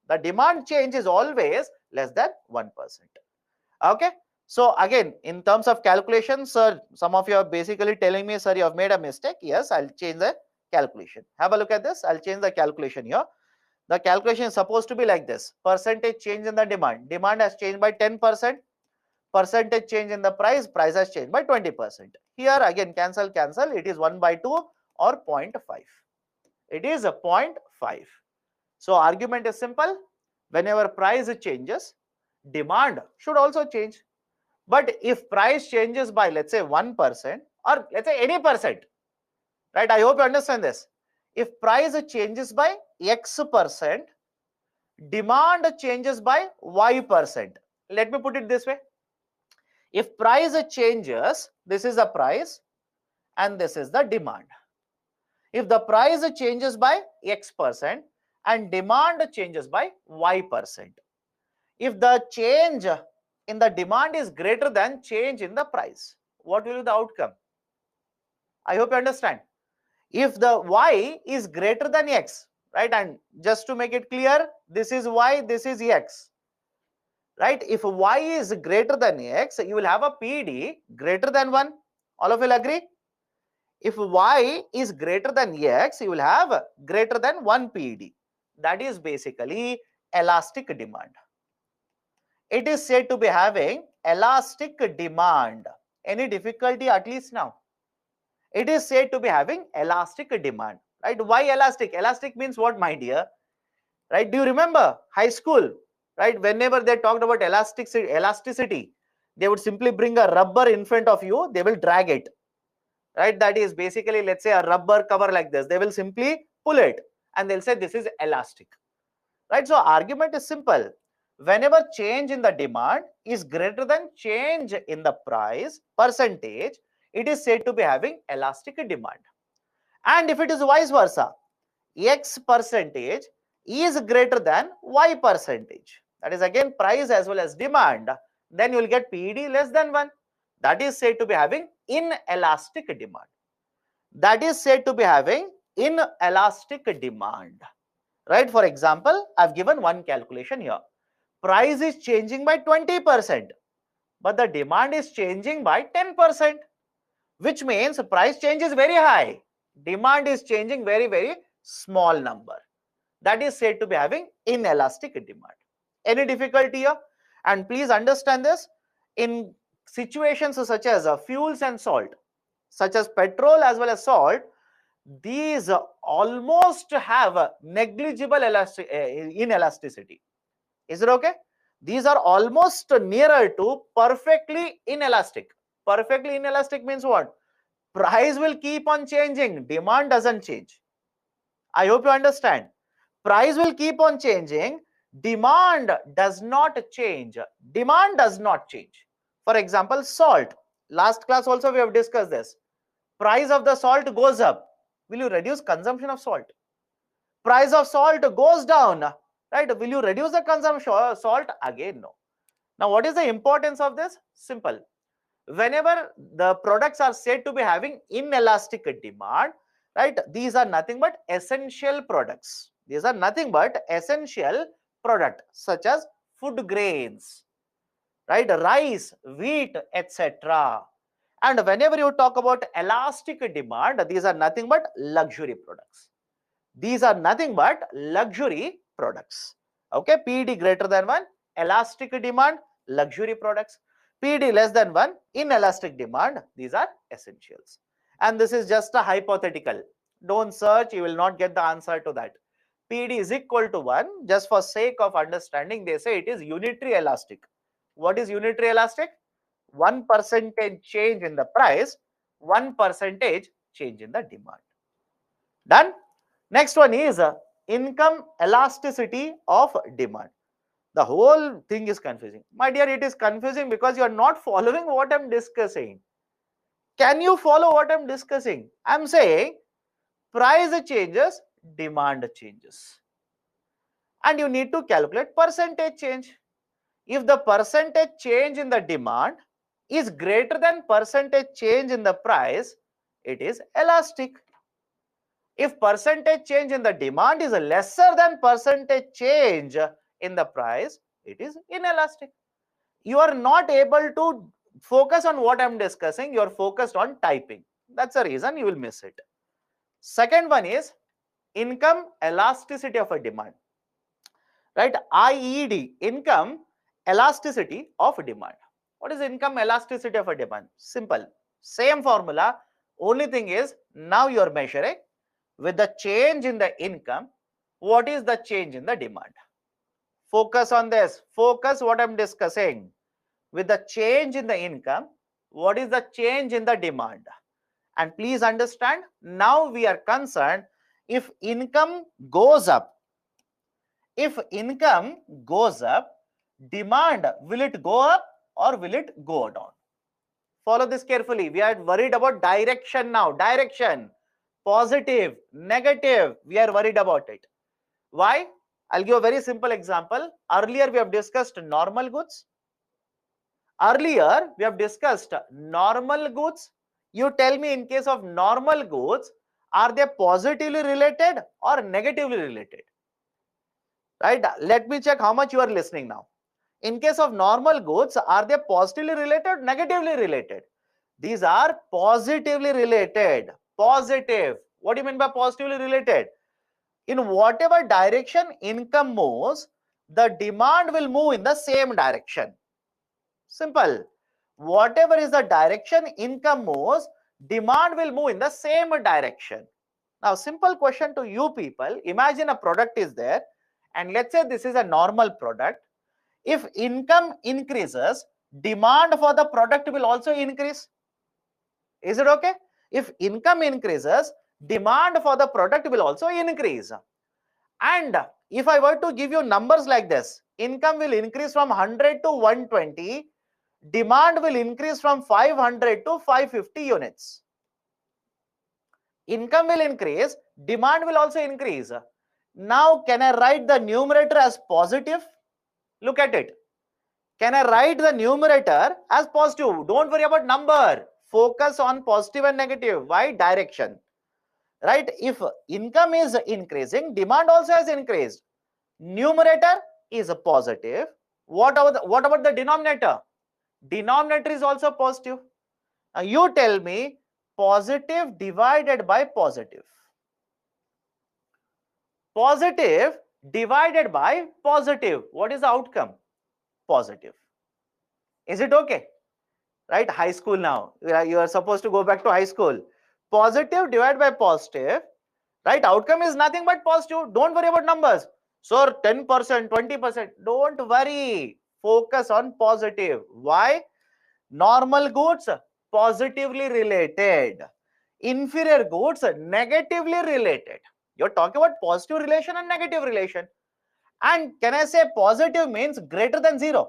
The demand change is always less than 1%. Okay. So again, in terms of calculation, sir, some of you are basically telling me, sir, you have made a mistake. Yes, I'll change the calculation. Have a look at this. I'll change the calculation here. The calculation is supposed to be like this. Percentage change in the demand. Demand has changed by 10%. Percentage change in the price. Price has changed by 20%. Here again, cancel, cancel. It is 1 by 2 or 0.5. It is a 0.5. So argument is simple. Whenever price changes, demand should also change. But if price changes by, let's say, 1% or let's say any percent, right? I hope you understand this. If price changes by X%, demand changes by Y%. Let me put it this way. If price changes, this is the price and this is the demand. If the price changes by X% and demand changes by Y%, if the change in the demand is greater than change in the price, what will be the outcome? I hope you understand. If the Y is greater than X, right? And just to make it clear, this is Y, this is X, right? If Y is greater than X, you will have a PD greater than 1. All of you will agree? If Y is greater than X, you will have greater than 1 PD. That is basically elastic demand. It is said to be having elastic demand. Any difficulty at least now? It is said to be having elastic demand, right? Why elastic? Elastic means what, my dear? Right? Do you remember high school? Right? Whenever they talked about elasticity, they would simply bring a rubber in front of you. They will drag it. Right? That is basically, let's say, a rubber cover like this. They will simply pull it and they'll say this is elastic. Right? So argument is simple. Whenever change in the demand is greater than change in the price percentage, it is said to be having elastic demand. And if it is vice versa, X percentage is greater than Y percentage, that is again price as well as demand, then you will get PD less than 1. That is said to be having inelastic demand. That is said to be having inelastic demand. Right? For example, I've given one calculation here. Price is changing by 20%, but the demand is changing by 10%, which means price change is very high. Demand is changing very, very small number. That is said to be having inelastic demand. Any difficulty here? And please understand this, in situations such as fuels and salt, such as petrol as well as salt, these almost have negligible inelasticity. Is it okay? These are almost nearer to perfectly inelastic. Perfectly inelastic means what? Price will keep on changing, demand doesn't change. I hope you understand. Price will keep on changing, demand does not change. Demand does not change. For example, salt. Last class also we have discussed this. Price of the salt goes up. Will you reduce consumption of salt? Price of salt goes down. Right? Will you reduce the consumption of salt? Again, no. Now, what is the importance of this? Simple. Whenever the products are said to be having inelastic demand, right? These are nothing but essential products. These are nothing but essential product such as food grains, right? Rice, wheat, etc. And whenever you talk about elastic demand, these are nothing but luxury products. These are nothing but luxury products. Okay, PD greater than 1, elastic demand, luxury products. PD less than 1, inelastic demand, these are essentials. And this is just a hypothetical. Don't search, you will not get the answer to that. PD is equal to 1, just for sake of understanding, they say it is unitary elastic. What is unitary elastic? 1% change in the price, 1% change in the demand. Done? Next one is income elasticity of demand. The whole thing is confusing. My dear, it is confusing because you are not following what I'm discussing. Can you follow what I'm discussing? I'm saying price changes, demand changes. And you need to calculate percentage change. If the percentage change in the demand is greater than percentage change in the price, it is elastic. If percentage change in the demand is lesser than percentage change in the price, it is inelastic. You are not able to focus on what I'm discussing, you are focused on typing. That's the reason you will miss it. Second one is income elasticity of a demand. Right? IED, income elasticity of demand. What is income elasticity of a demand? Simple. Same formula. Only thing is now you are measuring with the change in the income. What is the change in the demand? Focus on this. Focus what I'm discussing. With the change in the income, what is the change in the demand? And please understand, now we are concerned if income goes up. If income goes up, demand, will it go up or will it go down? Follow this carefully. We are worried about direction now. Direction. Positive, negative. We are worried about it. Why? I'll give a very simple example. Earlier we have discussed normal goods. Earlier we have discussed normal goods. You tell me, in case of normal goods, are they positively related or negatively related? Right? Let me check how much you are listening now. In case of normal goods, are they positively related, negatively related? These are positively related. Positive. What do you mean by positively related? In whatever direction income moves, the demand will move in the same direction. Simple. Whatever is the direction income moves, demand will move in the same direction. Now, simple question to you people. Imagine a product is there, and let's say this is a normal product. If income increases, demand for the product will also increase. Is it okay? If income increases, demand for the product will also increase. And if I were to give you numbers like this, income will increase from 100 to 120, demand will increase from 500 to 550 units. Income will increase, demand will also increase. Now, can I write the numerator as positive? Look at it. Can I write the numerator as positive? Don't worry about number. Focus on positive and negative. Why? Direction. Right? If income is increasing, demand also has increased. Numerator is a positive. What about the denominator? Denominator is also positive. Now you tell me, positive divided by positive. Positive divided by positive. What is the outcome? Positive. Is it okay? Right? High school now. You are supposed to go back to high school. Positive divided by positive. Right? Outcome is nothing but positive. Don't worry about numbers. So 10%, 20%. Don't worry. Focus on positive. Why? Normal goods positively related. Inferior goods negatively related. You're talking about positive relation and negative relation. And can I say positive means greater than 0?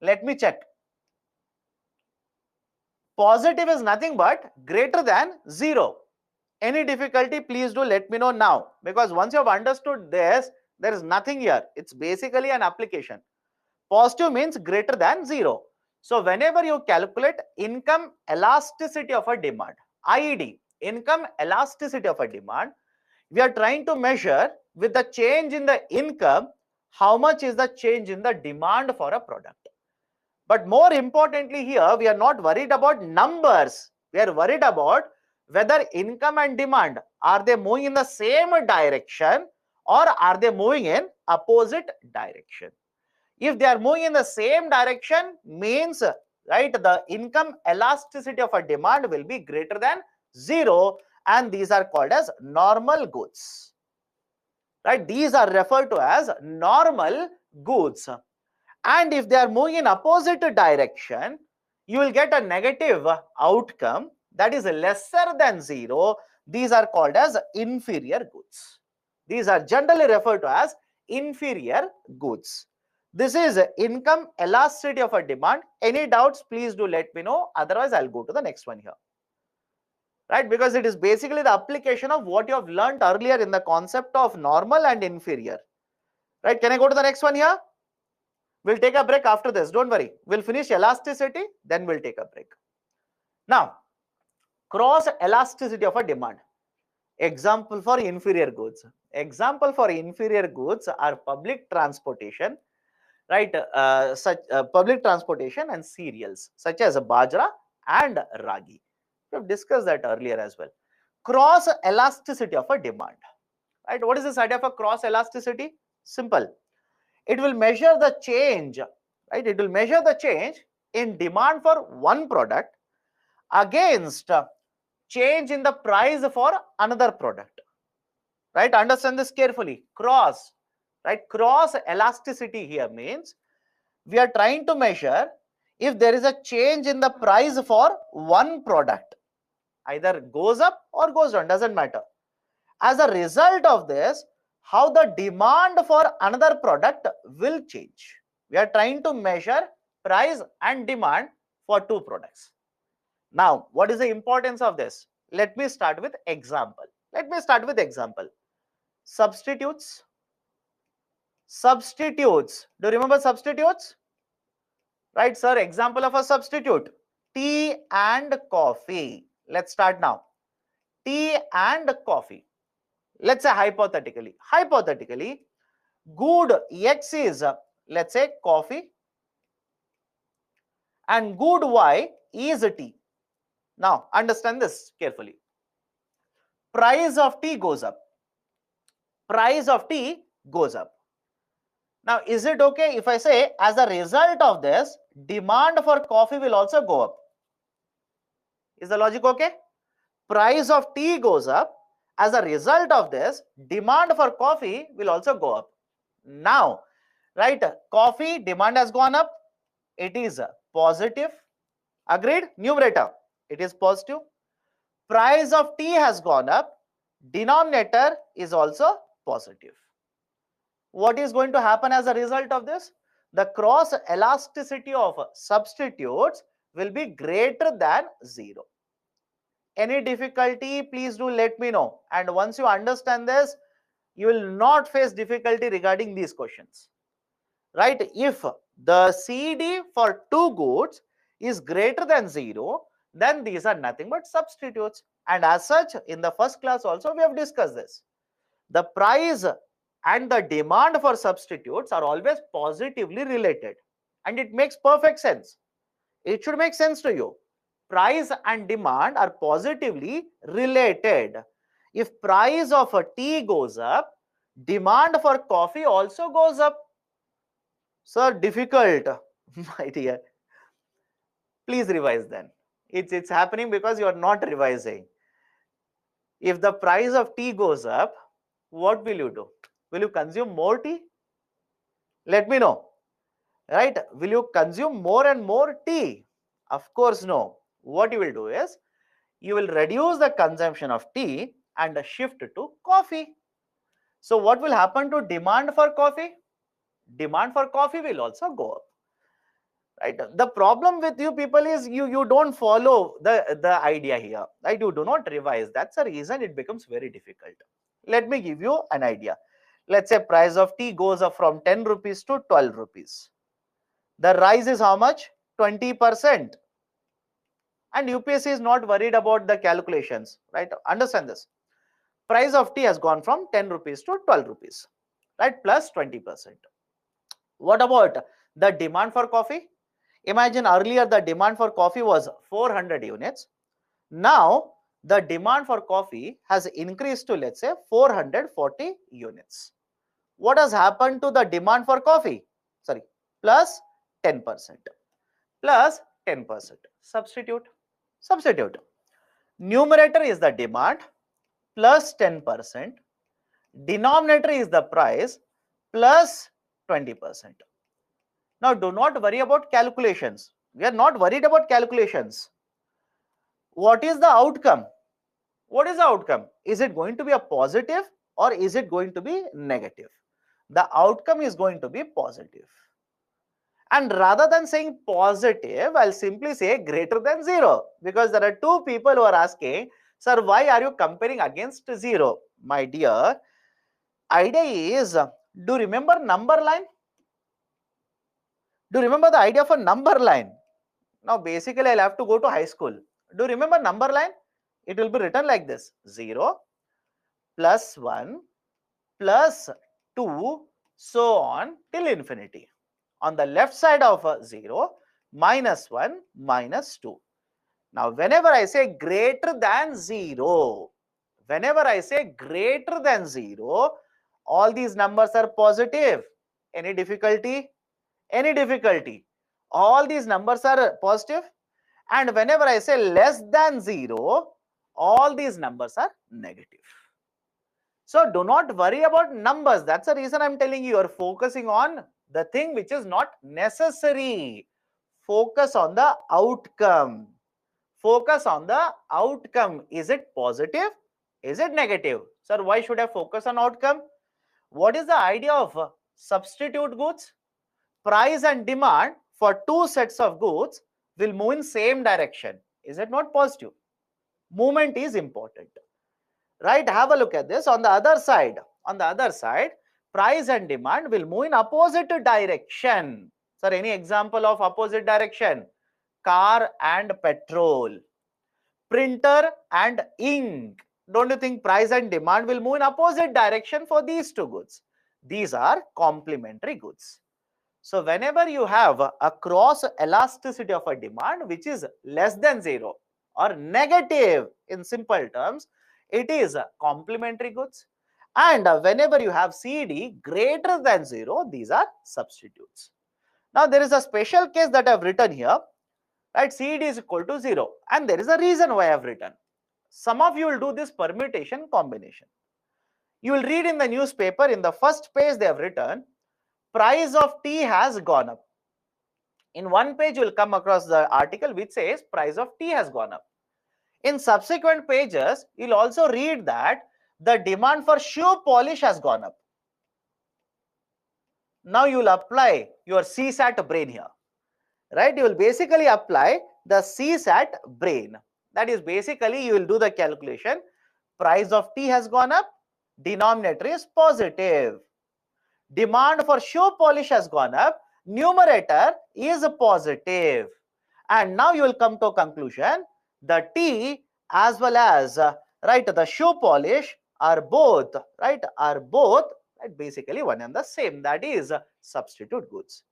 Let me check. Positive is nothing but greater than 0. Any difficulty, please do let me know now. Because once you have understood this, there is nothing here. It's basically an application. Positive means greater than 0. So whenever you calculate income elasticity of a demand, IED, income elasticity of a demand, we are trying to measure with the change in the income, how much is the change in the demand for a product. But more importantly here, we are not worried about numbers. We are worried about whether income and demand, are they moving in the same direction or are they moving in opposite direction? If they are moving in the same direction, means, right, the income elasticity of a demand will be greater than 0, and these are called as normal goods. Right? These are referred to as normal goods. And if they are moving in opposite direction, you will get a negative outcome that is lesser than 0. These are called as inferior goods. These are generally referred to as inferior goods. This is income elasticity of a demand. Any doubts, please do let me know. Otherwise, I'll go to the next one here. Right? Because it is basically the application of what you have learned earlier in the concept of normal and inferior. Right? Can I go to the next one here? We'll take a break after this. Don't worry. We'll finish elasticity, then we'll take a break. Now, Cross elasticity of a demand. Example for inferior goods. Example for inferior goods are public transportation, right? Such public transportation and cereals such as bajra and ragi. We have discussed that earlier as well. Cross elasticity of a demand, right? What is this idea of a cross elasticity? Simple. It will measure the change, right? It will measure the change in demand for one product against change in the price for another product, right? Understand this carefully. Cross, right? Cross elasticity here means we are trying to measure if there is a change in the price for one product, either goes up or goes down, doesn't matter. As a result of this, how the demand for another product will change. We are trying to measure price and demand for two products. Now, what is the importance of this? Let me start with example. Substitutes. Substitutes. Do you remember substitutes? Right, sir? Example of a substitute. Tea and coffee. Let's start now. Tea and coffee. Let's say hypothetically. Good X is, let's say, coffee, and good Y is tea. Now, understand this carefully. Price of tea goes up. Price of tea goes up. Now, is it okay if I say as a result of this, demand for coffee will also go up? Is the logic okay? Price of tea goes up. As a result of this, demand for coffee will also go up. Now, right, coffee demand has gone up. It is positive. Agreed? Numerator, it is positive. Price of tea has gone up. Denominator is also positive. What is going to happen as a result of this? The cross elasticity of substitutes will be greater than 0. Any difficulty, please do let me know. And once you understand this, you will not face difficulty regarding these questions. Right? If the CD for two goods is greater than 0, then these are nothing but substitutes. And as such, in the first class also, we have discussed this. The price and the demand for substitutes are always positively related. And it makes perfect sense. It should make sense to you. Price and demand are positively related. If price of a tea goes up, demand for coffee also goes up. Sir, difficult, my dear. Please revise then. It's happening because you are not revising. If the price of tea goes up, what will you do? Will you consume more tea? Let me know. Right? Will you consume more and more tea? Of course, no. What you will do is, you will reduce the consumption of tea and shift to coffee. So what will happen to demand for coffee? Demand for coffee will also go up. Right? The problem with you people is you don't follow the idea here. Right? You do not revise. That's the reason it becomes very difficult. Let me give you an idea. Let's say price of tea goes up from 10 rupees to 12 rupees. The rise is how much? 20%. And UPSC is not worried about the calculations, right? Understand this. Price of tea has gone from 10 rupees to 12 rupees, right? Plus 20%. What about the demand for coffee? Imagine earlier the demand for coffee was 400 units. Now the demand for coffee has increased to, let's say, 440 units. What has happened to the demand for coffee? Sorry, plus 10%. Plus 10%. Substitute. Numerator is the demand plus 10%. Denominator is the price plus 20%. Now, do not worry about calculations. We are not worried about calculations. What is the outcome? What is the outcome? Is it going to be a positive or is it going to be negative? The outcome is going to be positive. And rather than saying positive, I'll simply say greater than 0, because there are two people who are asking, sir, why are you comparing against 0? My dear, idea is, do you remember number line? Do you remember the idea of a number line? Now, basically, I'll have to go to high school. Do you remember number line? It will be written like this: 0 plus 1 plus 2, so on till infinity. On the left side of 0, minus 1 minus 2. Now, whenever I say greater than 0, whenever I say greater than 0, all these numbers are positive. Any difficulty? Any difficulty? All these numbers are positive. And whenever I say less than 0, all these numbers are negative. So do not worry about numbers. That's the reason I'm telling you, you're focusing on the thing which is not necessary. Focus on the outcome. Focus on the outcome. Is it positive? Is it negative? Sir, why should I focus on outcome? What is the idea of substitute goods? Price and demand for two sets of goods will move in same direction. Is it not positive? Movement is important. Right? Have a look at this. On the other side, price and demand will move in opposite direction. Sir, any example of opposite direction? Car and petrol, printer and ink. Don't you think price and demand will move in opposite direction for these two goods? These are complementary goods. So whenever you have a cross elasticity of a demand which is less than 0 or negative, in simple terms, it is complementary goods. And whenever you have CD greater than 0, these are substitutes. Now there is a special case that I have written here, right? CD is equal to 0, and there is a reason why I have written. Some of you will do this permutation combination. You will read in the newspaper, in the first page they have written, price of tea has gone up. In one page you will come across the article which says price of tea has gone up. In subsequent pages you will also read that the demand for shoe polish has gone up. Now you will apply your CSAT brain here, right? You will basically apply the CSAT brain. That is basically you will do the calculation. Price of tea has gone up, denominator is positive. Demand for shoe polish has gone up, numerator is positive. And now you will come to a conclusion. The tea as well as right, the shoe polish are both basically one and the same. That is substitute goods.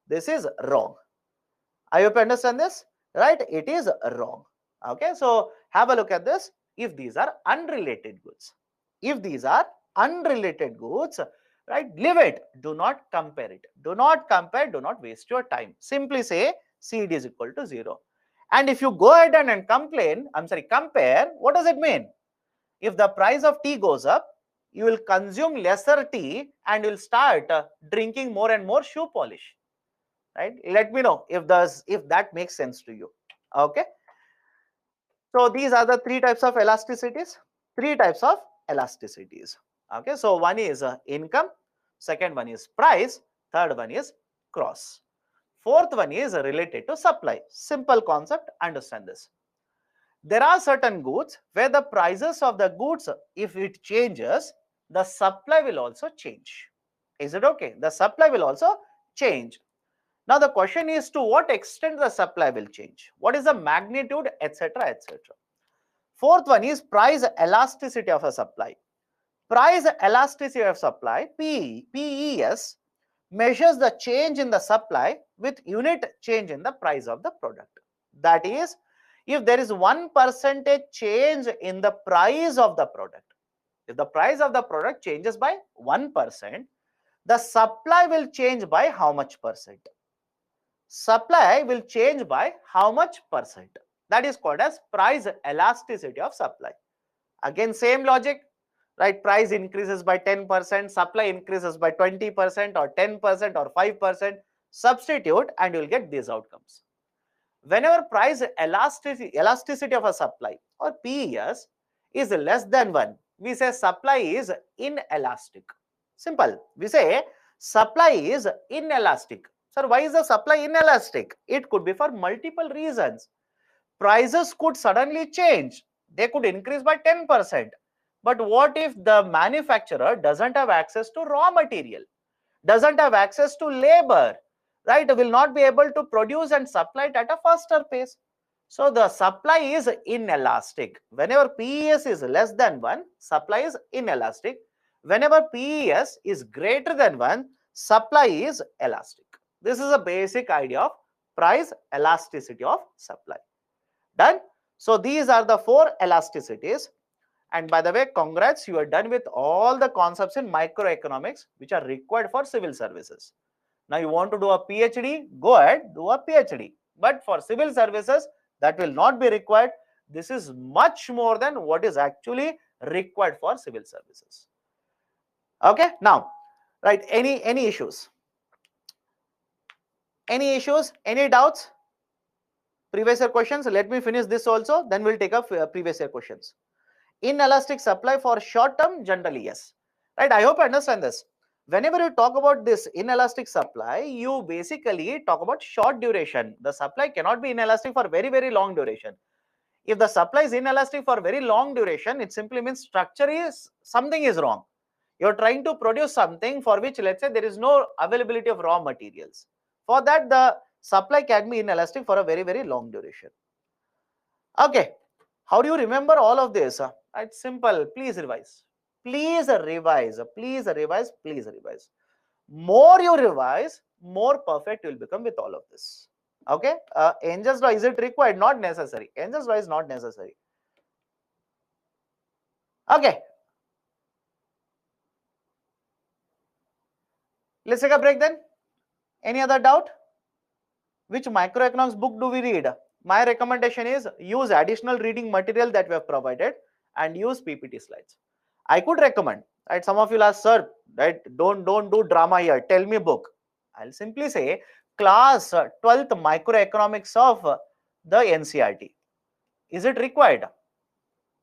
This is wrong. I hope you understand this, right? It is wrong. Okay, so have a look at this. If these are unrelated goods, right, leave it. Do not compare it. Do not compare. Do not waste your time. Simply say CD is equal to 0. And if you go ahead and compare, what does it mean? If the price of tea goes up, you will consume lesser tea and you will start drinking more and more shoe polish. Right? Let me know if that makes sense to you. Okay. So these are the three types of elasticities. Okay. So one is income, second one is price, third one is cross. Fourth one is related to supply. Simple concept, understand this. There are certain goods where the prices of the goods, if it changes, the supply will also change. Is it okay? The supply will also change. Now the question is, to what extent the supply will change? What is the magnitude, etc., etc. Fourth one is price elasticity of a supply. Price elasticity of supply, PES, measures the change in the supply with unit change in the price of the product. That is, if there is 1% change in the price of the product, if the price of the product changes by 1%, the supply will change by how much percent? Supply will change by how much percent? That is called as price elasticity of supply. Again, same logic, right? Price increases by 10%, supply increases by 20% or 10% or 5%. Substitute and you will get these outcomes. Whenever price elasticity of a supply or PES is less than 1, we say supply is inelastic. Simple. We say supply is inelastic. Sir, why is the supply inelastic? It could be for multiple reasons. Prices could suddenly change. They could increase by 10%. But what if the manufacturer doesn't have access to raw material, doesn't have access to labor, right? Will not be able to produce and supply it at a faster pace. So the supply is inelastic. Whenever PES is less than 1, supply is inelastic. Whenever PES is greater than 1, supply is elastic. This is a basic idea of price elasticity of supply. Done? So these are the 4 elasticities. And by the way, congrats, you are done with all the concepts in microeconomics which are required for civil services. Now you want to do a PhD, go ahead, do a PhD. But for civil services, that will not be required. This is much more than what is actually required for civil services. Okay, now, right, any issues? Any issues? Any doubts? Previous year questions? Let me finish this also, then we'll take up previous year questions. Inelastic supply for short term, generally yes. Right, I hope you understand this. Whenever you talk about this inelastic supply, you basically talk about short duration. The supply cannot be inelastic for very long duration. If the supply is inelastic for very long duration, it simply means structure is something is wrong. You're trying to produce something for which, let's say, there is no availability of raw materials. For that, the supply can be inelastic for a very long duration. Okay, how do you remember all of this? It's simple. Please revise. Please revise. Please revise. Please revise. More you revise, more perfect you will become with all of this. Okay. Angels law, is it required? Not necessary. Angels law is not necessary. Okay. Let's take a break then. Any other doubt? Which microeconomics book do we read? My recommendation is use additional reading material that we have provided and use PPT slides. I could recommend, right? Some of you ask, sir, right? Don't do drama here. Tell me book. I'll simply say class 12th microeconomics of the NCRT. Is it required?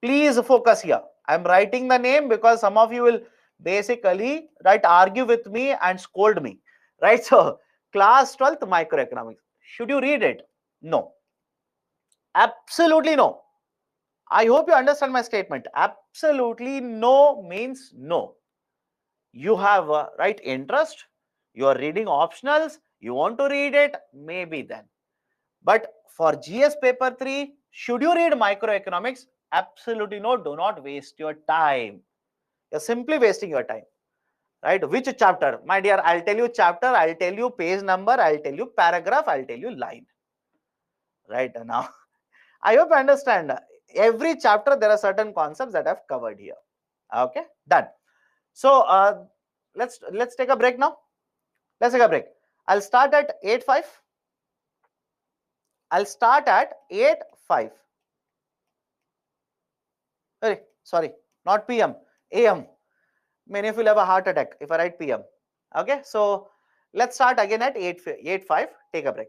Please focus here. I'm writing the name because some of you will basically argue with me and scold me, right? So class 12th microeconomics. Should you read it? No. Absolutely no. I hope you understand my statement. Absolutely no means no. You have right interest, you are reading optionals, you want to read it, maybe then. But for GS paper 3, should you read microeconomics? Absolutely no. Do not waste your time. You're simply wasting your time. Right? Which chapter? My dear, I'll tell you chapter, I'll tell you page number, I'll tell you paragraph, I'll tell you line. Right now, I hope you understand. Every chapter, there are certain concepts that I've covered here. Okay, done. So let's take a break now. Let's take a break. I'll start at 8:05. I'll start at 8:05. Sorry, not PM, AM. Many of you will have a heart attack if I write PM. Okay, so let's start again at 8:05. Take a break.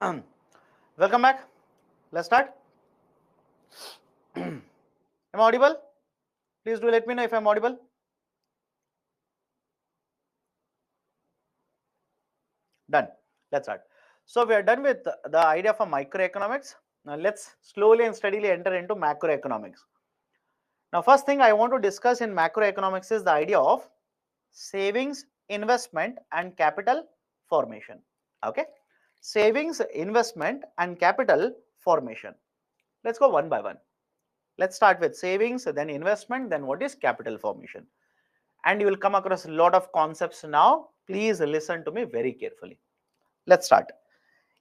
Welcome back. Let's start. Am I audible? Please do let me know if I'm audible. Done. Let's start. So we are done with the idea of microeconomics. Now let's slowly and steadily enter into macroeconomics. Now first thing I want to discuss in macroeconomics is the idea of savings, investment and capital formation. Okay. Savings, investment and capital formation. Let's go one by one. Let's start with savings, then investment, then what is capital formation. And you will come across a lot of concepts now. Please listen to me very carefully. Let's start.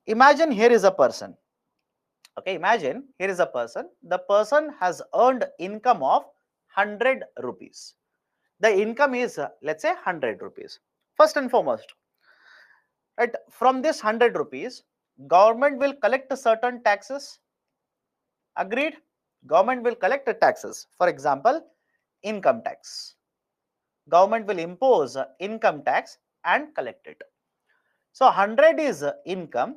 Imagine here is a person. Okay, imagine here is a person. The person has earned income of 100 rupees. The income is, let's say, 100 rupees. First and foremost, right, from this 100 rupees, government will collect certain taxes. Agreed? Government will collect the taxes. For example, income tax. Government will impose income tax and collect it. So 100 is income.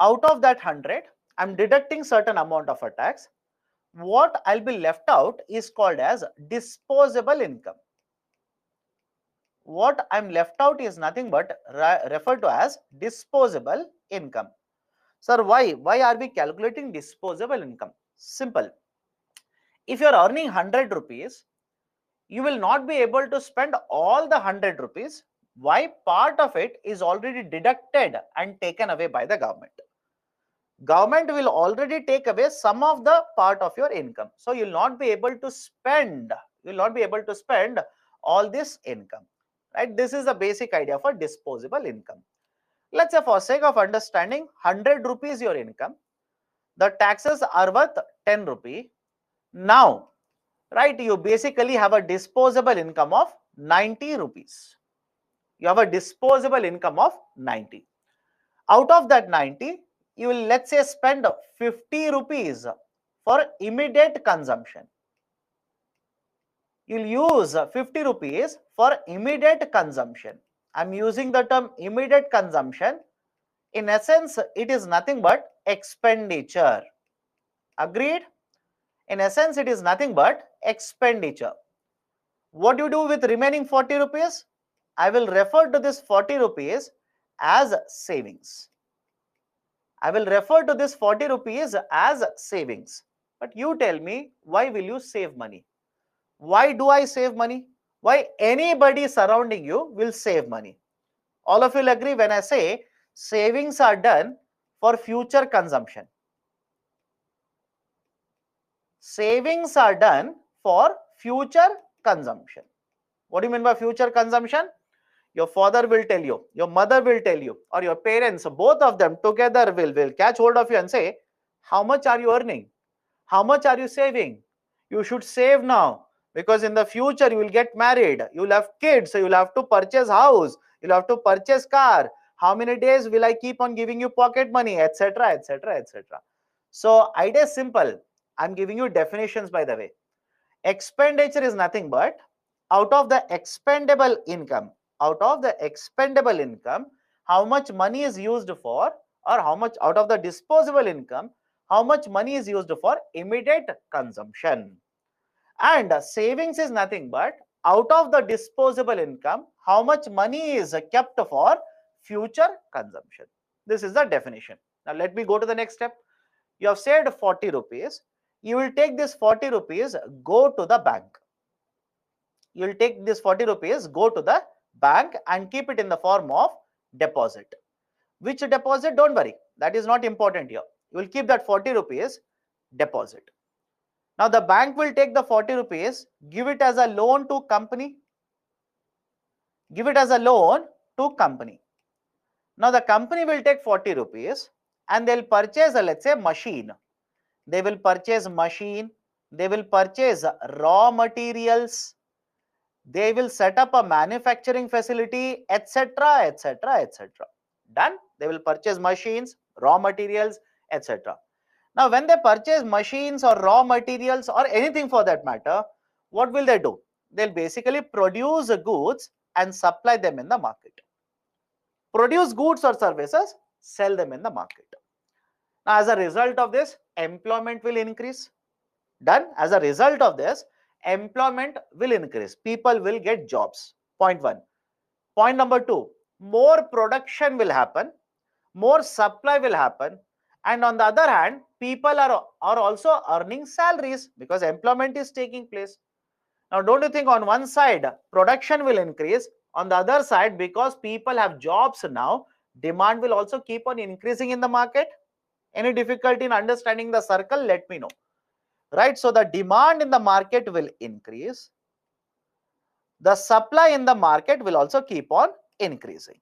Out of that 100, I'm deducting certain amount of a tax. What I'll be left out is called as disposable income. What I'm left out is nothing but referred to as disposable income. Sir, why? Why are we calculating disposable income? Simple. If you're earning 100 rupees, you will not be able to spend all the 100 rupees. Why? Part of it is already deducted and taken away by the government. Government will already take away some of the part of your income. So you will not be able to spend. You will not be able to spend all this income. Right? This is the basic idea for disposable income. Let's say for sake of understanding, 100 rupees your income. The taxes are worth 10 rupee. Now, right, you basically have a disposable income of 90 rupees. You have a disposable income of 90. Out of that 90, you will, let's say, spend 50 rupees for immediate consumption. You will use 50 rupees for immediate consumption. I'm using the term immediate consumption. In essence, it is nothing but expenditure. Agreed? In essence, it is nothing but expenditure. What do you do with remaining 40 rupees? I will refer to this 40 rupees as savings. I will refer to this 40 rupees as savings. But you tell me, why will you save money? Why do I save money? Why anybody surrounding you will save money? All of you will agree when I say savings are done for future consumption. Savings are done for future consumption. What do you mean by future consumption? Your father will tell you, your mother will tell you, or your parents, both of them together will catch hold of you and say, how much are you earning? How much are you saving? You should save now, because in the future you will get married, you will have kids, so you will have to purchase house, you will have to purchase car. How many days will I keep on giving you pocket money, etc., etc., etc. So idea is simple. I'm giving you definitions, by the way. Expenditure is nothing but out of the expendable income, how much money is used for, or how much out of the disposable income, how much money is used for immediate consumption. And savings is nothing but out of the disposable income, how much money is kept for future consumption. This is the definition. Now let me go to the next step. You have saved 40 rupees. You will take this 40 rupees, go to the bank. You will take this 40 rupees, go to the bank and keep it in the form of deposit. Which deposit? Don't worry. That is not important here. You will keep that 40 rupees deposit. Now the bank will take the 40 rupees, give it as a loan to company. Give it as a loan to company. Now the company will take 40 rupees and they'll purchase a, let's say, machine. They will purchase machine. They will purchase raw materials. They will set up a manufacturing facility, etc., etc., etc. Done? They will purchase machines, raw materials, etc. Now, when they purchase machines or raw materials or anything for that matter, what will they do? They'll basically produce goods and supply them in the market. Produce goods or services sell them in the market. Now, as a result of this, employment will increase. Done. As a result of this, employment will increase. People will get jobs. Point one. Point number two, more production will happen, more supply will happen, and on the other hand, people are also earning salaries because employment is taking place. Now, don't you think on one side, production will increase, on the other side, because people have jobs now, demand will also keep on increasing in the market? Any difficulty in understanding the circle? Let me know. Right? So, the demand in the market will increase. The supply in the market will also keep on increasing.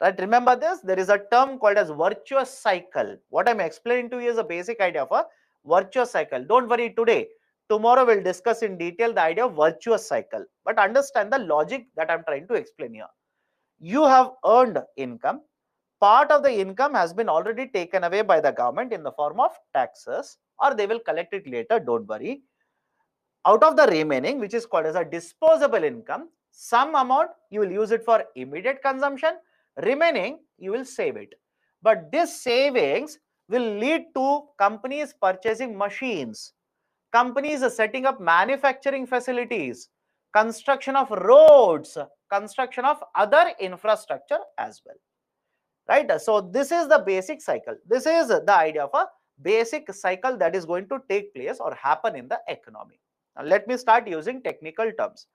Right? Remember this, there is a term called as virtuous cycle. What I'm explaining to you is a basic idea of a virtuous cycle. Don't worry today. Tomorrow we'll discuss in detail the idea of virtuous cycle. But understand the logic that I'm trying to explain here. You have earned income. Part of the income has been already taken away by the government in the form of taxes, or they will collect it later. Don't worry. Out of the remaining, which is called as a disposable income, some amount you will use it for immediate consumption, remaining you will save it. But this savings will lead to companies purchasing machines, companies setting up manufacturing facilities, construction of roads, construction of other infrastructure as well. Right? So this is the basic cycle. This is the idea of a basic cycle that is going to take place or happen in the economy. Now, let me start using technical terms.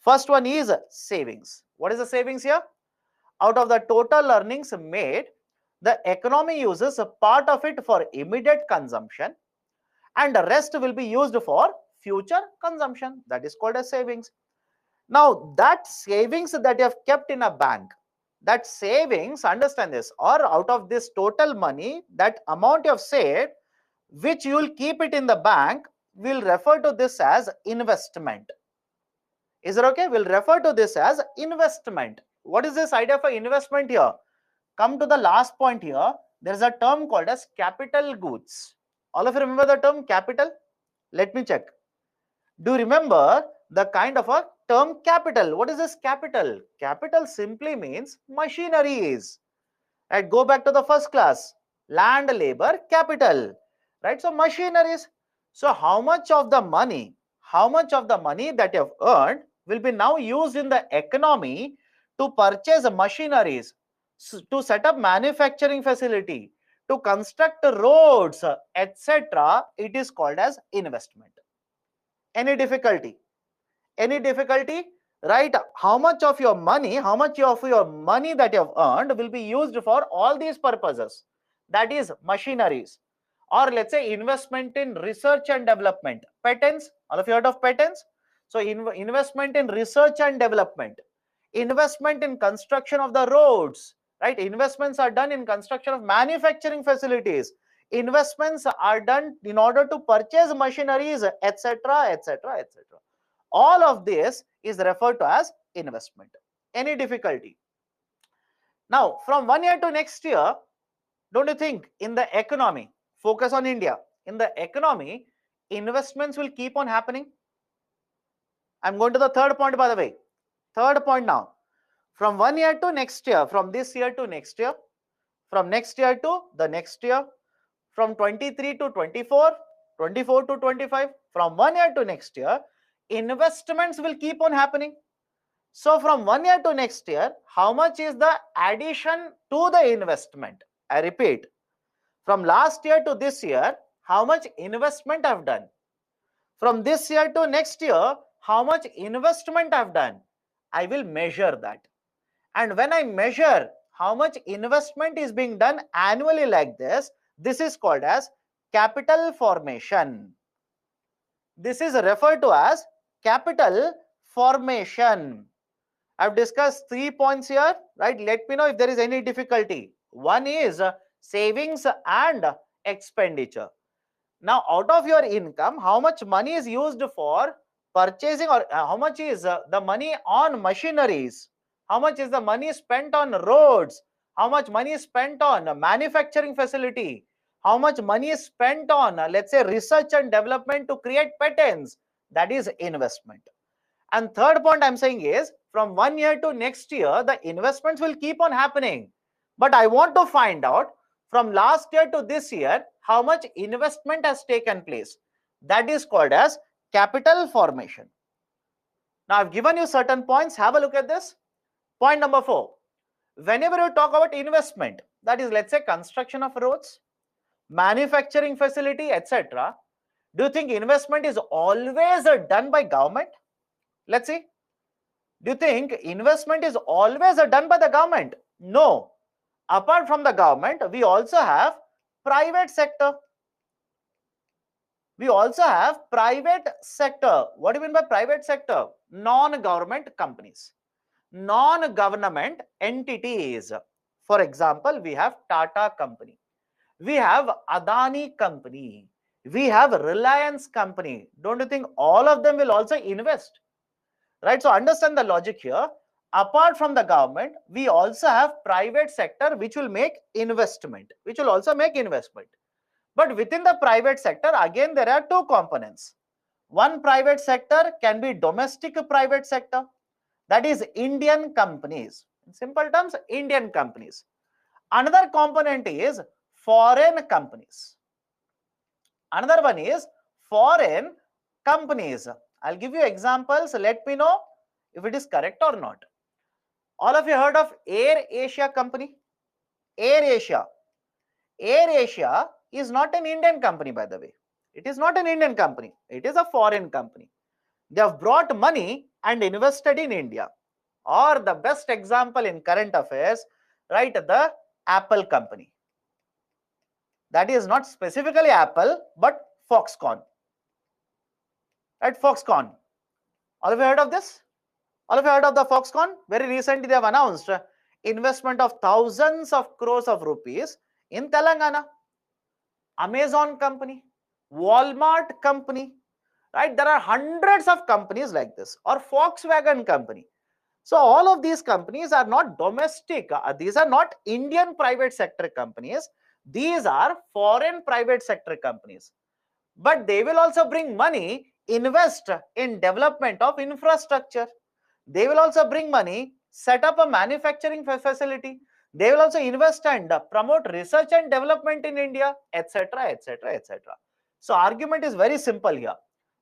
First one is savings. What is the savings here? Out of the total earnings made, the economy uses a part of it for immediate consumption and the rest will be used for future consumption. That is called as savings. Now, that savings that you have kept in a bank, that savings, understand this, or out of this total money, that amount you have saved, which you will keep it in the bank, we'll refer to this as investment. Is it okay? We'll refer to this as investment. What is this idea for investment here? Come to the last point here. There is a term called as capital goods. All of you remember the term capital? Let me check. Do you remember the kind of a term capital? What is this capital? Capital simply means machineries. Right? Go back to the first class. Land, labor, capital. Right? So machineries. So how much of the money that you have earned will be now used in the economy to purchase machineries, to set up manufacturing facility, to construct roads, etc. It is called as investment. Any difficulty? Any difficulty? Right? How much of your money that you have earned will be used for all these purposes? That is machineries. Or let's say investment in research and development. Patents, all of you heard of patents? So investment in research and development. Investment in construction of the roads. Right? Investments are done in construction of manufacturing facilities. Investments are done in order to purchase machineries, etc., etc., etc. All of this is referred to as investment. Any difficulty? Now, from 1 year to next year, don't you think in the economy, focus on India, in the economy, investments will keep on happening? I'm going to the third point, by the way. Third point now. From 1 year to next year, from this year to next year, from next year to the next year, from 23 to 24, 24 to 25, from 1 year to next year, investments will keep on happening. So from 1 year to next year, how much is the addition to the investment? I repeat, from last year to this year, how much investment I've done? From this year to next year, how much investment I've done? I will measure that. And when I measure how much investment is being done annually like this is called as capital formation. This is referred to as capital formation. I've discussed 3 points here, right? Let me know if there is any difficulty. One is savings and expenditure. Now, out of your income, how much money is used for purchasing, or how much is the money on machineries? How much is the money spent on roads? How much money is spent on manufacturing facility? How much money is spent on, let's say, research and development to create patents? That is investment. And third point I'm saying is, from 1 year to next year, the investments will keep on happening. But I want to find out from last year to this year how much investment has taken place. That is called as capital formation. Now I've given you certain points. Have a look at this. Point number 4. Whenever you talk about investment, that is, let's say, construction of roads, manufacturing facility, etc., do you think investment is always done by government? Let's see. Do you think investment is always done by the government? No. Apart from the government, we also have private sector. We also have private sector. What do you mean by private sector? Non-government companies, non-government entities. For example, we have Tata company, we have Adani company, we have Reliance company. Don't you think all of them will also invest? Right? So understand the logic here. Apart from the government, we also have private sector which will make investment, which will also make investment. But within the private sector, again, there are two components. One private sector can be domestic private sector, that is Indian companies. In simple terms, Indian companies. Another component is foreign companies. Another one is foreign companies. I'll give you examples. Let me know if it is correct or not. All of you heard of Air Asia company? Air Asia. Air Asia is not an Indian company, by the way. It is not an Indian company. It is a foreign company. They have brought money and invested in India. Or the best example in current affairs, right, the Apple company. That is not specifically Apple, but Foxconn. Right, Foxconn. All of you heard of this? All of you heard of the Foxconn? Very recently they have announced investment of thousands of crores of rupees in Telangana. Amazon company, Walmart company, right? There are hundreds of companies like this, or Volkswagen company. So all of these companies are not domestic. These are not Indian private sector companies. These are foreign private sector companies. But they will also bring money, invest in development of infrastructure. They will also bring money, set up a manufacturing facility. They will also invest and promote research and development in India, etc., etc., etc. So argument is very simple here.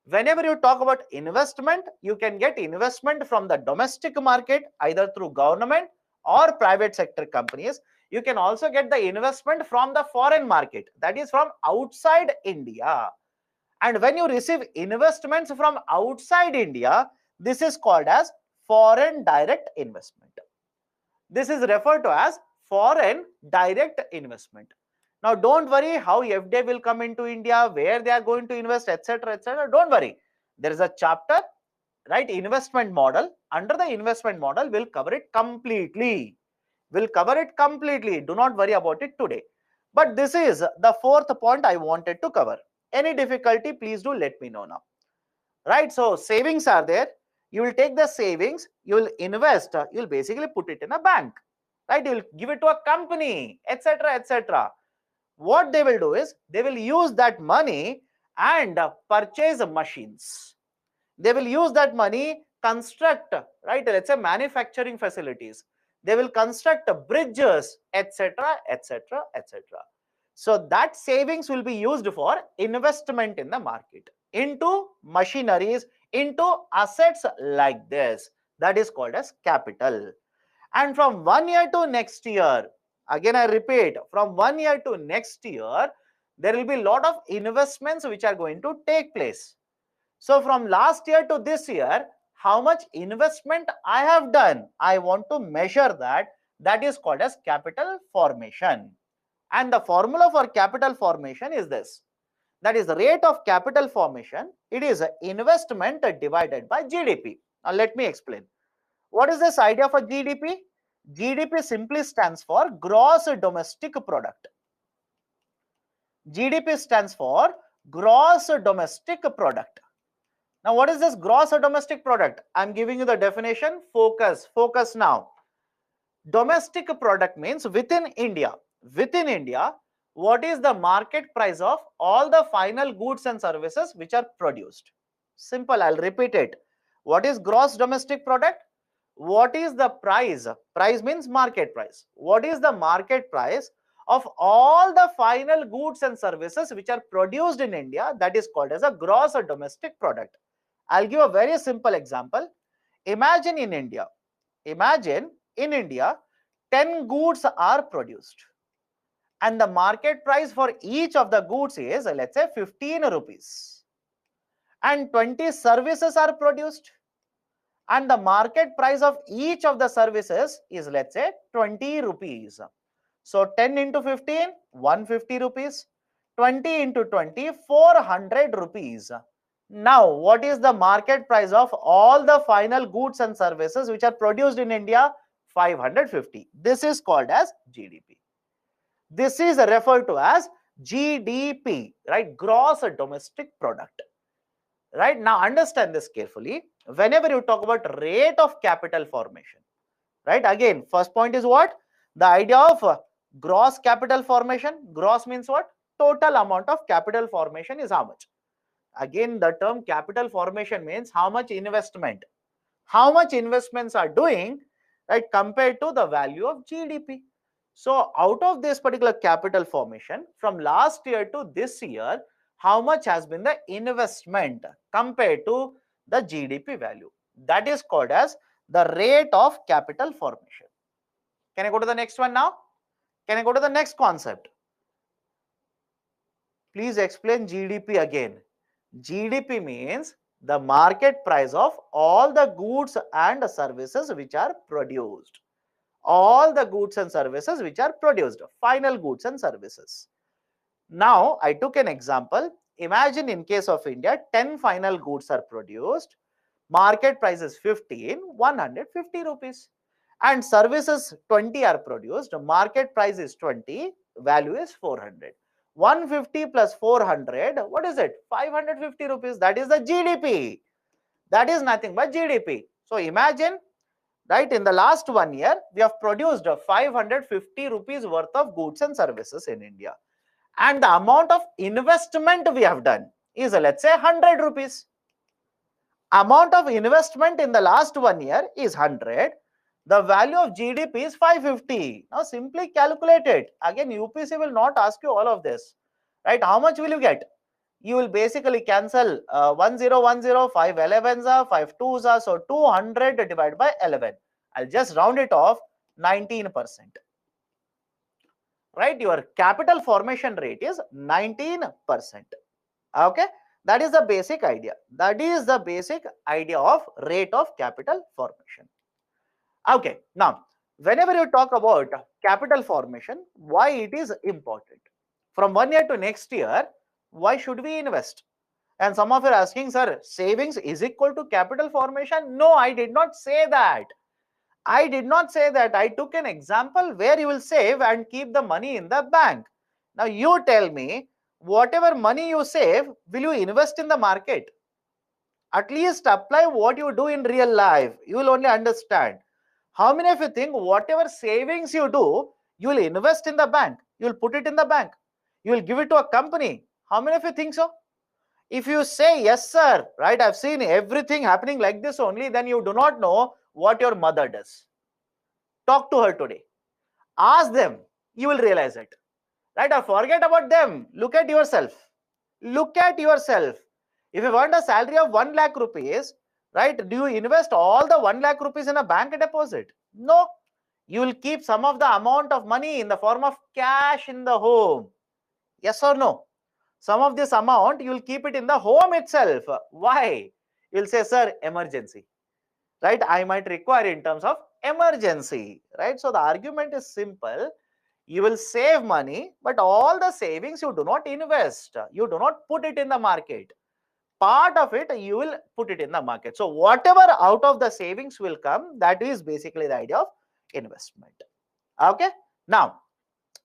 Whenever you talk about investment, you can get investment from the domestic market, either through government or private sector companies. You can also get the investment from the foreign market, that is from outside India. And when you receive investments from outside India, this is called as foreign direct investment. This is referred to as foreign direct investment. Now, don't worry how FDI will come into India, where they are going to invest, etc., etc. Don't worry. There is a chapter, right? Investment model. Under the investment model, we'll cover it completely. We'll cover it completely. Do not worry about it today. But this is the fourth point I wanted to cover. Any difficulty, please do let me know now. Right? So savings are there. You will take the savings, you will invest, you will basically put it in a bank. Right? You will give it to a company, etc., etc. What they will do is they will use that money and purchase machines. They will use that money, construct, right, let's say manufacturing facilities. They will construct bridges, etc., etc., etc. So that savings will be used for investment in the market, into machineries, into assets like this. That is called as capital. And from 1 year to next year, again I repeat, from 1 year to next year, there will be a lot of investments which are going to take place. So from last year to this year, how much investment I have done, I want to measure that. That is called as capital formation. And the formula for capital formation is this. That is the rate of capital formation. It is investment divided by GDP. Now let me explain. What is this idea for GDP? GDP simply stands for gross domestic product. GDP stands for gross domestic product. Now, what is this gross domestic product? I'm giving you the definition. Focus now. Domestic product means within India. Within India, what is the market price of all the final goods and services which are produced? Simple, I'll repeat it. What is gross domestic product? what is the price? Price means market price. What is the market price of all the final goods and services which are produced in India? That is called as a gross domestic product. I'll give a very simple example. Imagine in India, imagine in India, 10 goods are produced and the market price for each of the goods is, let's say, 15 rupees, and 20 services are produced and the market price of each of the services is, let's say, 20 rupees. So 10 into 15, 150 rupees. 20 into 20, 400 rupees. Now, what is the market price of all the final goods and services which are produced in India? 550. This is called as GDP. This is referred to as GDP, right? Gross domestic product. Right? Now, understand this carefully. Whenever you talk about rate of capital formation, right? Again, first point is what? The idea of gross capital formation. Gross means what? Total amount of capital formation is how much? Again, the term capital formation means how much investment. How much investments are doing, right, compared to the value of GDP. So out of this particular capital formation, from last year to this year, how much has been the investment compared to the GDP value? That is called as the rate of capital formation. Can I go to the next one now? Can I go to the next concept? Please explain GDP again. GDP means the market price of all the goods and services which are produced. All the goods and services which are produced, final goods and services. Now, I took an example. Imagine in case of India, 10 final goods are produced. Market price is 15, 150 rupees. And services 20 are produced. Market price is 20, value is 400. 150 plus 400, what is it? 550 rupees. That is the GDP. That is nothing but GDP. So imagine, right, in the last 1 year, we have produced 550 rupees worth of goods and services in India. And the amount of investment we have done is, let's say, 100 rupees. Amount of investment in the last 1 year is 100. The value of GDP is 550. Now simply calculate it. Again, UPC will not ask you all of this, right? How much will you get? You will basically cancel 1010, 5 11s are, 5 2s are, so 200 divided by 11. I'll just round it off, 19%. Right? Your capital formation rate is 19%. Okay? That is the basic idea. That is the basic idea of rate of capital formation. Okay, now, whenever you talk about capital formation, why it is important? From 1 year to next year, why should we invest? And some of you are asking, sir, savings is equal to capital formation? No, I did not say that. I did not say that. I took an example where you will save and keep the money in the bank. Now, you tell me, whatever money you save, will you invest in the market? At least apply what you do in real life. You will only understand. How many of you think whatever savings you do, you will invest in the bank? You will put it in the bank. You will give it to a company. How many of you think so? If you say, yes, sir, right, I've seen everything happening like this only, then you do not know what your mother does. Talk to her today. Ask them. You will realize it. Right? Or forget about them. Look at yourself. Look at yourself. If you want a salary of 1 lakh rupees, right, do you invest all the 1 lakh rupees in a bank deposit? No. You will keep some of the amount of money in the form of cash in the home. Yes or no? Some of this amount, you will keep it in the home itself. Why? You will say, sir, emergency. Right? I might require in terms of emergency. Right? So the argument is simple. You will save money, but all the savings you do not invest. You do not put it in the market. Part of it you will put it in the market. So whatever out of the savings will come, that is basically the idea of investment. Okay. Now,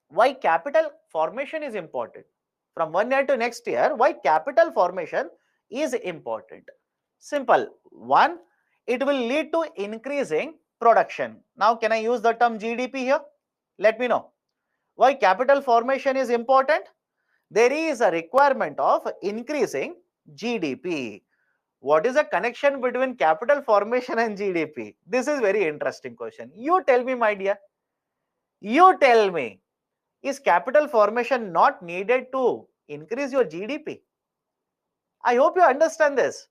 why capital formation is important? From 1 year to next year, why capital formation is important? Simple. One, it will lead to increasing production. Now, can I use the term GDP here? Let me know. Why capital formation is important? There is a requirement of increasing GDP. What is the connection between capital formation and GDP? This is very interesting question. You tell me, my dear. You tell me. Is capital formation not needed to increase your GDP? I hope you understand this.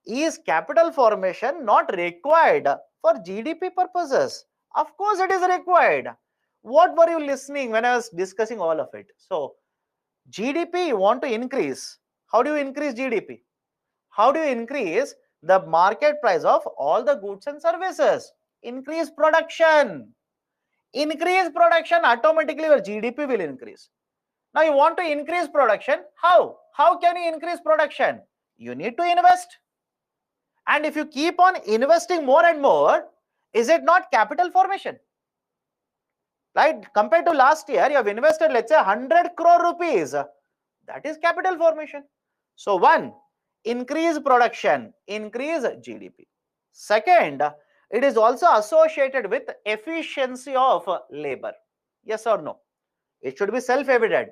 Is capital formation not required for GDP purposes? Of course, it is required. What were you listening when I was discussing all of it? So, GDP you want to increase. How do you increase GDP? How do you increase the market price of all the goods and services? Increase production. Increase production, automatically your GDP will increase. Now you want to increase production. How? How can you increase production? You need to invest. And if you keep on investing more and more, is it not capital formation? Right? Compared to last year, you have invested, let's say, 100 crore rupees. That is capital formation. So, one, increase production, increase GDP. Second, it is also associated with efficiency of labor. Yes or no? It should be self-evident.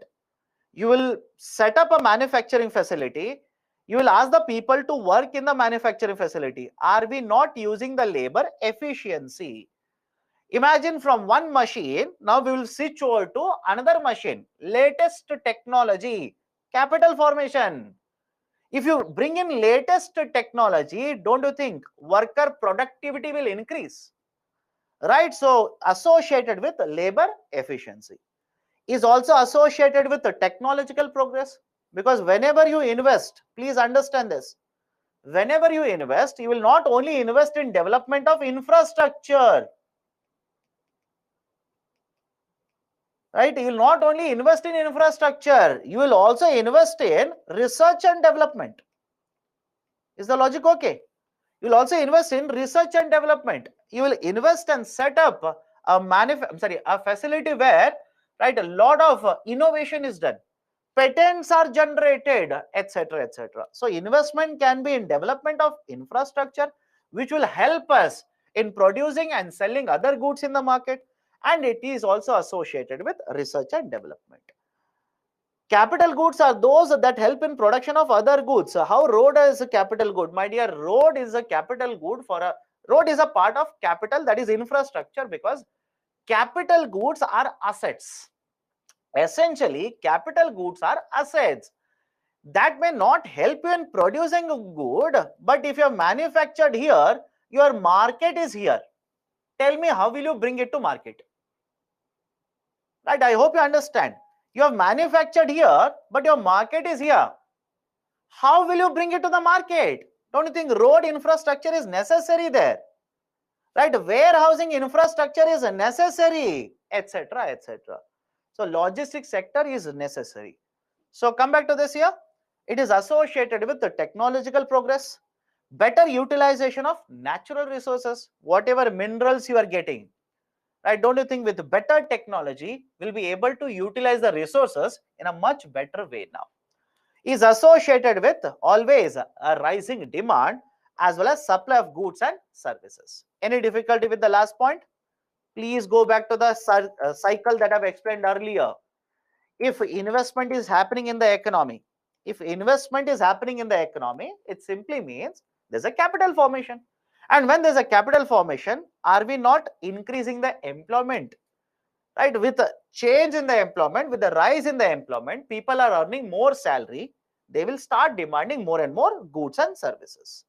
You will set up a manufacturing facility. You will ask the people to work in the manufacturing facility. Are we not using the labor efficiency? Imagine from one machine, now we will switch over to another machine. Latest technology, capital formation. If you bring in latest technology, don't you think worker productivity will increase? Right? So, associated with labor efficiency is also associated with the technological progress, because whenever you invest, please understand this, whenever you invest, you will not only invest in development of infrastructure, right? You will not only invest in infrastructure, you will also invest in research and development. Is the logic okay? You will also invest in research and development. You will invest and set up a facility where, right, a lot of innovation is done, patents are generated, etc., etc. So investment can be in development of infrastructure, which will help us in producing and selling other goods in the market, and it is also associated with research and development. Capital goods are those that help in production of other goods. How road is a capital good? My dear, road is a capital good for a road is a part of capital, that is infrastructure, because capital goods are assets. Essentially, capital goods are assets that may not help you in producing a good, but if you have manufactured here, your market is here. Tell me, how will you bring it to market? Right? I hope you understand. You have manufactured here, but your market is here. How will you bring it to the market? Don't you think road infrastructure is necessary there? Right? Warehousing infrastructure is necessary, etc., etc. So logistics sector is necessary. So come back to this here. It is associated with the technological progress, better utilization of natural resources, whatever minerals you are getting. Right? Don't you think with better technology, we'll be able to utilize the resources in a much better way now? Is associated with always a rising demand as well as supply of goods and services. Any difficulty with the last point? Please go back to the cycle that I've explained earlier. If investment is happening in the economy, it simply means there's a capital formation. And when there's a capital formation, are we not increasing the employment? Right? With a change in the employment, with the rise in the employment, people are earning more salary. They will start demanding more and more goods and services.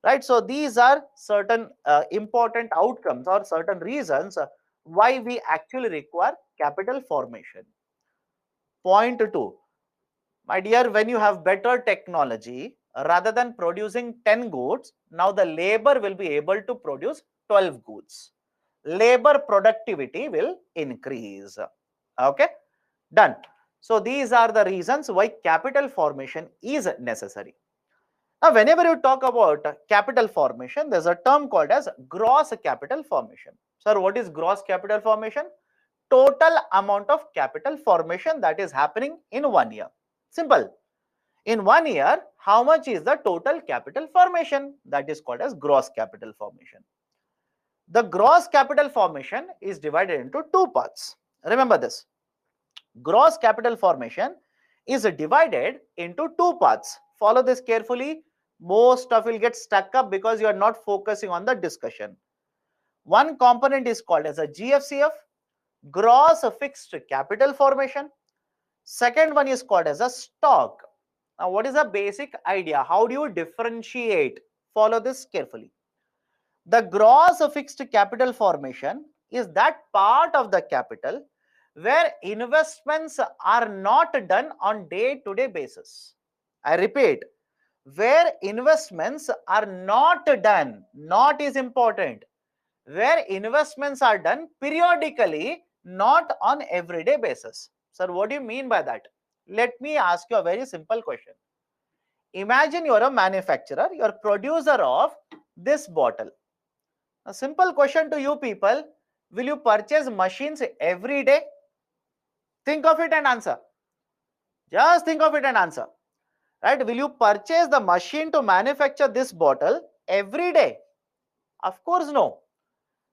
Right? So these are certain important outcomes or certain reasons why we actually require capital formation. Point 2. My dear, when you have better technology, rather than producing 10 goods, now the labor will be able to produce 12 goods. Labor productivity will increase. Okay, done. So these are the reasons why capital formation is necessary. Now, whenever you talk about capital formation, there's a term called as gross capital formation. Sir, what is gross capital formation? Total amount of capital formation that is happening in 1 year. Simple. In 1 year, how much is the total capital formation? That is called as gross capital formation. The gross capital formation is divided into two parts. Remember this. Gross capital formation is divided into two parts. Follow this carefully. Most of you will get stuck up because you are not focusing on the discussion. One component is called as a GFCF, gross fixed capital formation. Second one is called as a stock. Now, what is the basic idea? How do you differentiate? Follow this carefully. The gross fixed capital formation is that part of the capital where investments are not done on day-to-day basis. I repeat, where investments are not done, not is important, where investments are done periodically, not on everyday basis. Sir, what do you mean by that? Let me ask you a very simple question. Imagine you're a manufacturer, you're a producer of this bottle. A simple question to you people, will you purchase machines every day? Think of it and answer. Just think of it and answer. Right? Will you purchase the machine to manufacture this bottle every day? Of course, no.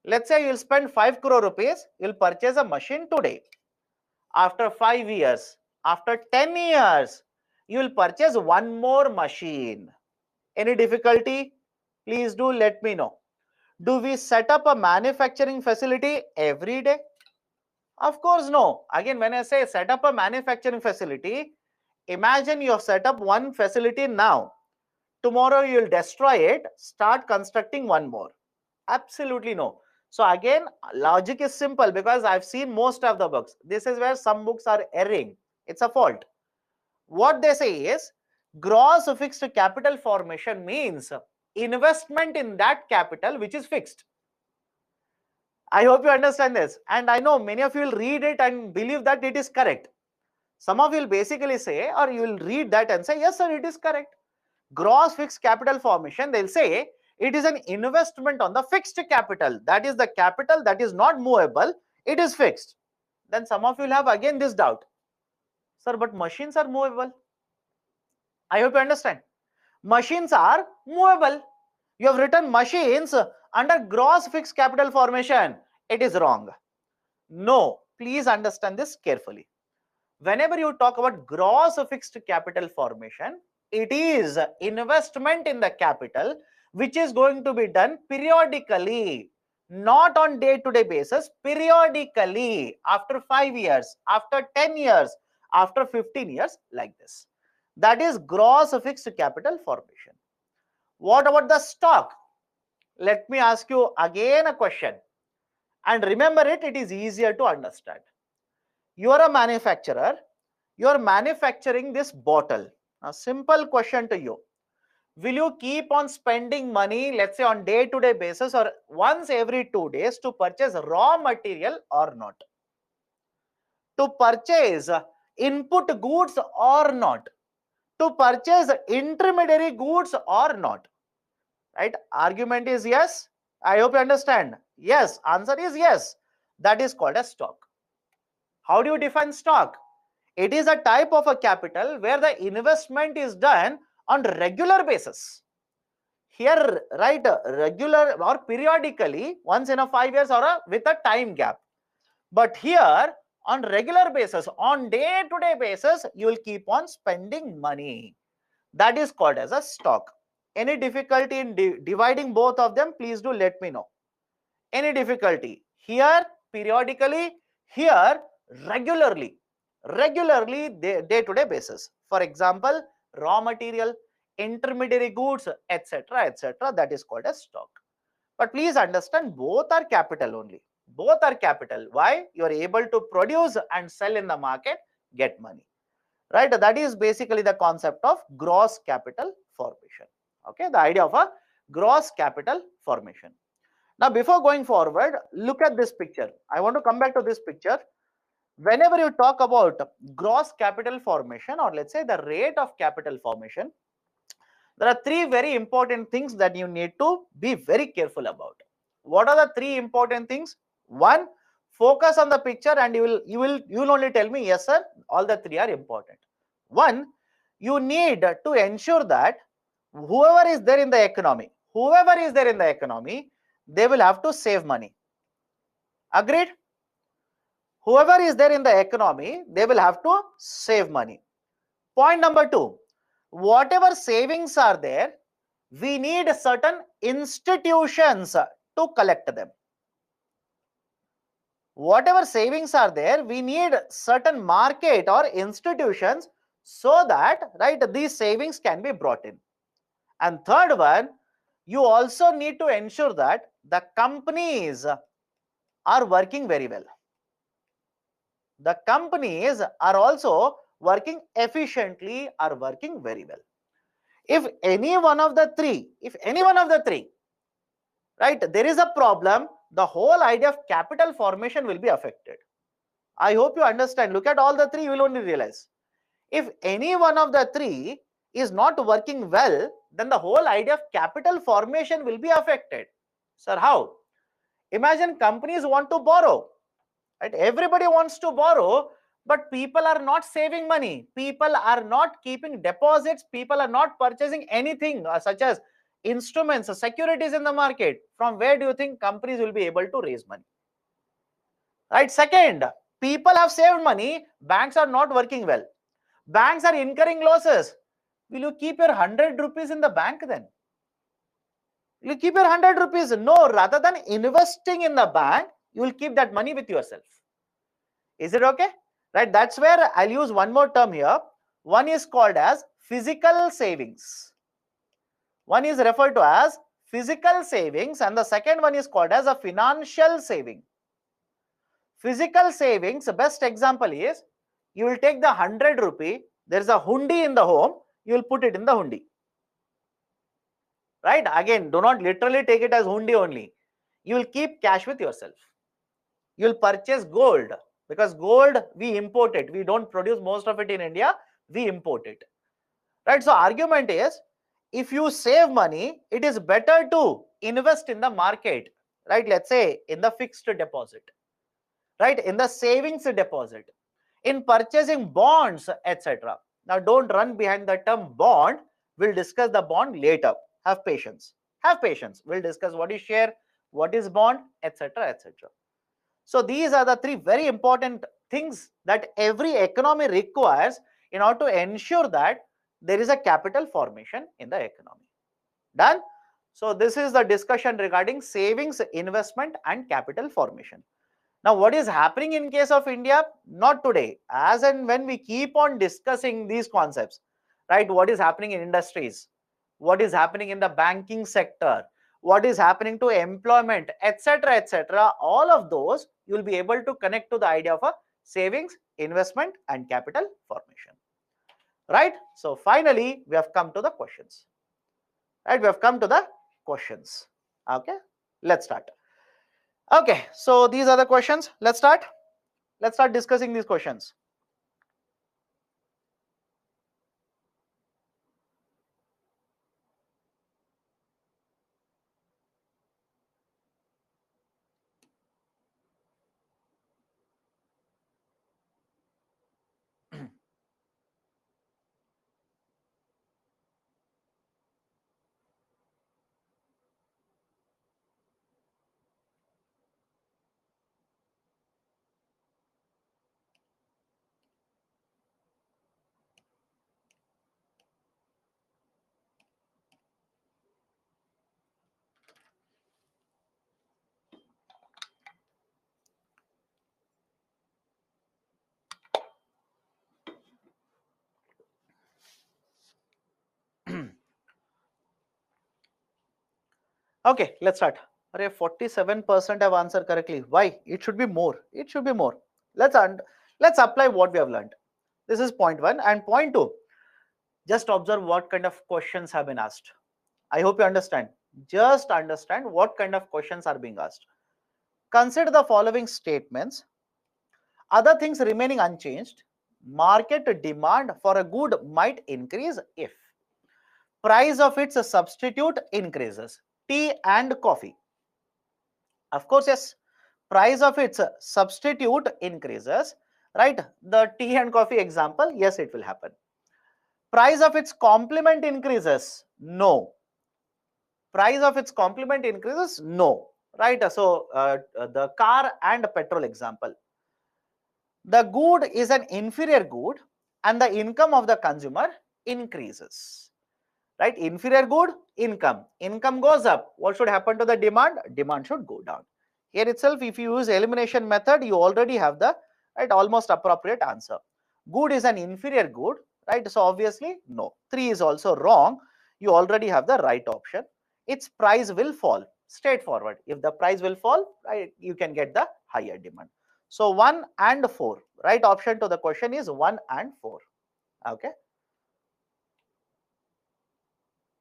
Let's say you'll spend 5 crore rupees, you'll purchase a machine today. After 5 years, after 10 years, you will purchase one more machine. Any difficulty? Please do let me know. Do we set up a manufacturing facility every day? Of course, no. Again, when I say set up a manufacturing facility, imagine you have set up one facility now. Tomorrow you will destroy it, start constructing one more. Absolutely no. So again, logic is simple because I've seen most of the books. This is where some books are erring. It's a fault. What they say is gross fixed capital formation means investment in that capital which is fixed. I hope you understand this. And I know many of you will read it and believe that it is correct. Some of you will basically say, or you will read that and say, yes, sir, it is correct. Gross fixed capital formation, they'll say it is an investment on the fixed capital. That is the capital that is not movable. It is fixed. Then some of you will have again this doubt. Sir, but machines are movable. I hope you understand. Machines are movable. You have written machines under gross fixed capital formation. It is wrong. No, please understand this carefully. Whenever you talk about gross fixed capital formation, it is investment in the capital which is going to be done periodically, not on day-to-day basis, periodically, after 5 years, after 10 years, after 15 years, like this. That is gross fixed capital formation. What about the stock? Let me ask you again a question. And remember it, it is easier to understand. You are a manufacturer. You are manufacturing this bottle. A simple question to you. Will you keep on spending money, let's say on day-to-day basis or once every 2 days to purchase raw material or not? To purchase input goods or not? To purchase intermediary goods or not? Right? Argument is yes. I hope you understand. Yes. Answer is yes. That is called a stock. How do you define stock? It is a type of a capital where the investment is done on regular basis. Here, right, regular or periodically, once in a 5 years or with a time gap. But here, on regular basis, on day-to-day basis, you will keep on spending money. That is called as a stock. Any difficulty in dividing both of them, please do let me know. Any difficulty? Here, periodically, here, regularly day-to-day basis. For example, raw material, intermediary goods, etc., that is called as stock. But please understand, both are capital only. Both are capital. Why? You are able to produce and sell in the market, get money. Right? That is basically the concept of gross capital formation. Okay, the idea of a gross capital formation. Now, before going forward, look at this picture. I want to come back to this picture. Whenever you talk about gross capital formation, or let's say the rate of capital formation, there are three very important things that you need to be very careful about. What are the three important things? One, focus on the picture and you will only tell me yes sir, all the three are important. One, you need to ensure that whoever is there in the economy, they will have to save money. Agreed? Whoever is there in the economy, they will have to save money. Point number two, whatever savings are there, we need certain institutions to collect them. Whatever savings are there, we need certain market or institutions so that, right, these savings can be brought in. And third one, you also need to ensure that the companies are working very well. The companies are also working efficiently, are working very well. If any one of the three, right, there is a problem, the whole idea of capital formation will be affected. I hope you understand. Look at all the three, you will only realize. If any one of the three is not working well, then the whole idea of capital formation will be affected. Sir, how? Imagine companies want to borrow, right? Everybody wants to borrow, but people are not saving money. People are not keeping deposits. People are not purchasing anything such as instruments, securities in the market. From where do you think companies will be able to raise money? Right? Second, people have saved money. Banks are not working well. Banks are incurring losses. Will you keep your 100 rupees in the bank then? Will you keep your 100 rupees? No, rather than investing in the bank, you will keep that money with yourself. Is it okay? Right, that's where I'll use one more term here. One is called as physical savings. One is referred to as physical savings, and the second one is called as a financial saving. Physical savings, the best example is, you will take the 100 rupee, there is a hundi in the home, you will put it in the hundi. Right? Again, do not literally take it as hundi only. You will keep cash with yourself. You will purchase gold, because gold we import it. We don't produce most of it in India, we import it. Right? So argument is, if you save money, it is better to invest in the market. Right? Let's say in the fixed deposit. Right? In the savings deposit. In purchasing bonds, etc. Now, don't run behind the term bond. We'll discuss the bond later. Have patience. Have patience. We'll discuss what is share, what is bond, etc. etc. So these are the three very important things that every economy requires in order to ensure that there is a capital formation in the economy. Done? So this is the discussion regarding savings, investment and capital formation. Now, what is happening in case of India? Not today. As and when we keep on discussing these concepts, right? What is happening in industries? What is happening in the banking sector? What is happening to employment, etc., etc. All of those you will be able to connect to the idea of a savings, investment, and capital formation. Right? So finally, we have come to the questions. Right? We have come to the questions. Okay. Let's start. Okay, so these are the questions. Let's start. Let's start discussing these questions. Okay, let's start. 47% have answered correctly. Why? It should be more. It should be more. Let's apply what we have learned. This is point one. And point two, just observe what kind of questions have been asked. I hope you understand. Just understand what kind of questions are being asked. Consider the following statements. Other things remaining unchanged, market demand for a good might increase if price of its substitute increases, tea and coffee. Of course, yes, price of its substitute increases, right? The tea and coffee example, yes, it will happen. Price of its complement increases, no. Price of its complement increases, no, right? So the car and petrol example. The good is an inferior good and the income of the consumer increases. right? Inferior good, income. Income goes up. What should happen to the demand? Demand should go down. Here itself, if you use elimination method, you already have the right almost appropriate answer. Good is an inferior good, right? So obviously, no. 3 is also wrong. You already have the right option. Its price will fall. Straightforward. If the price will fall, right, you can get the higher demand. So 1 and 4. Right option to the question is 1 and 4. Okay.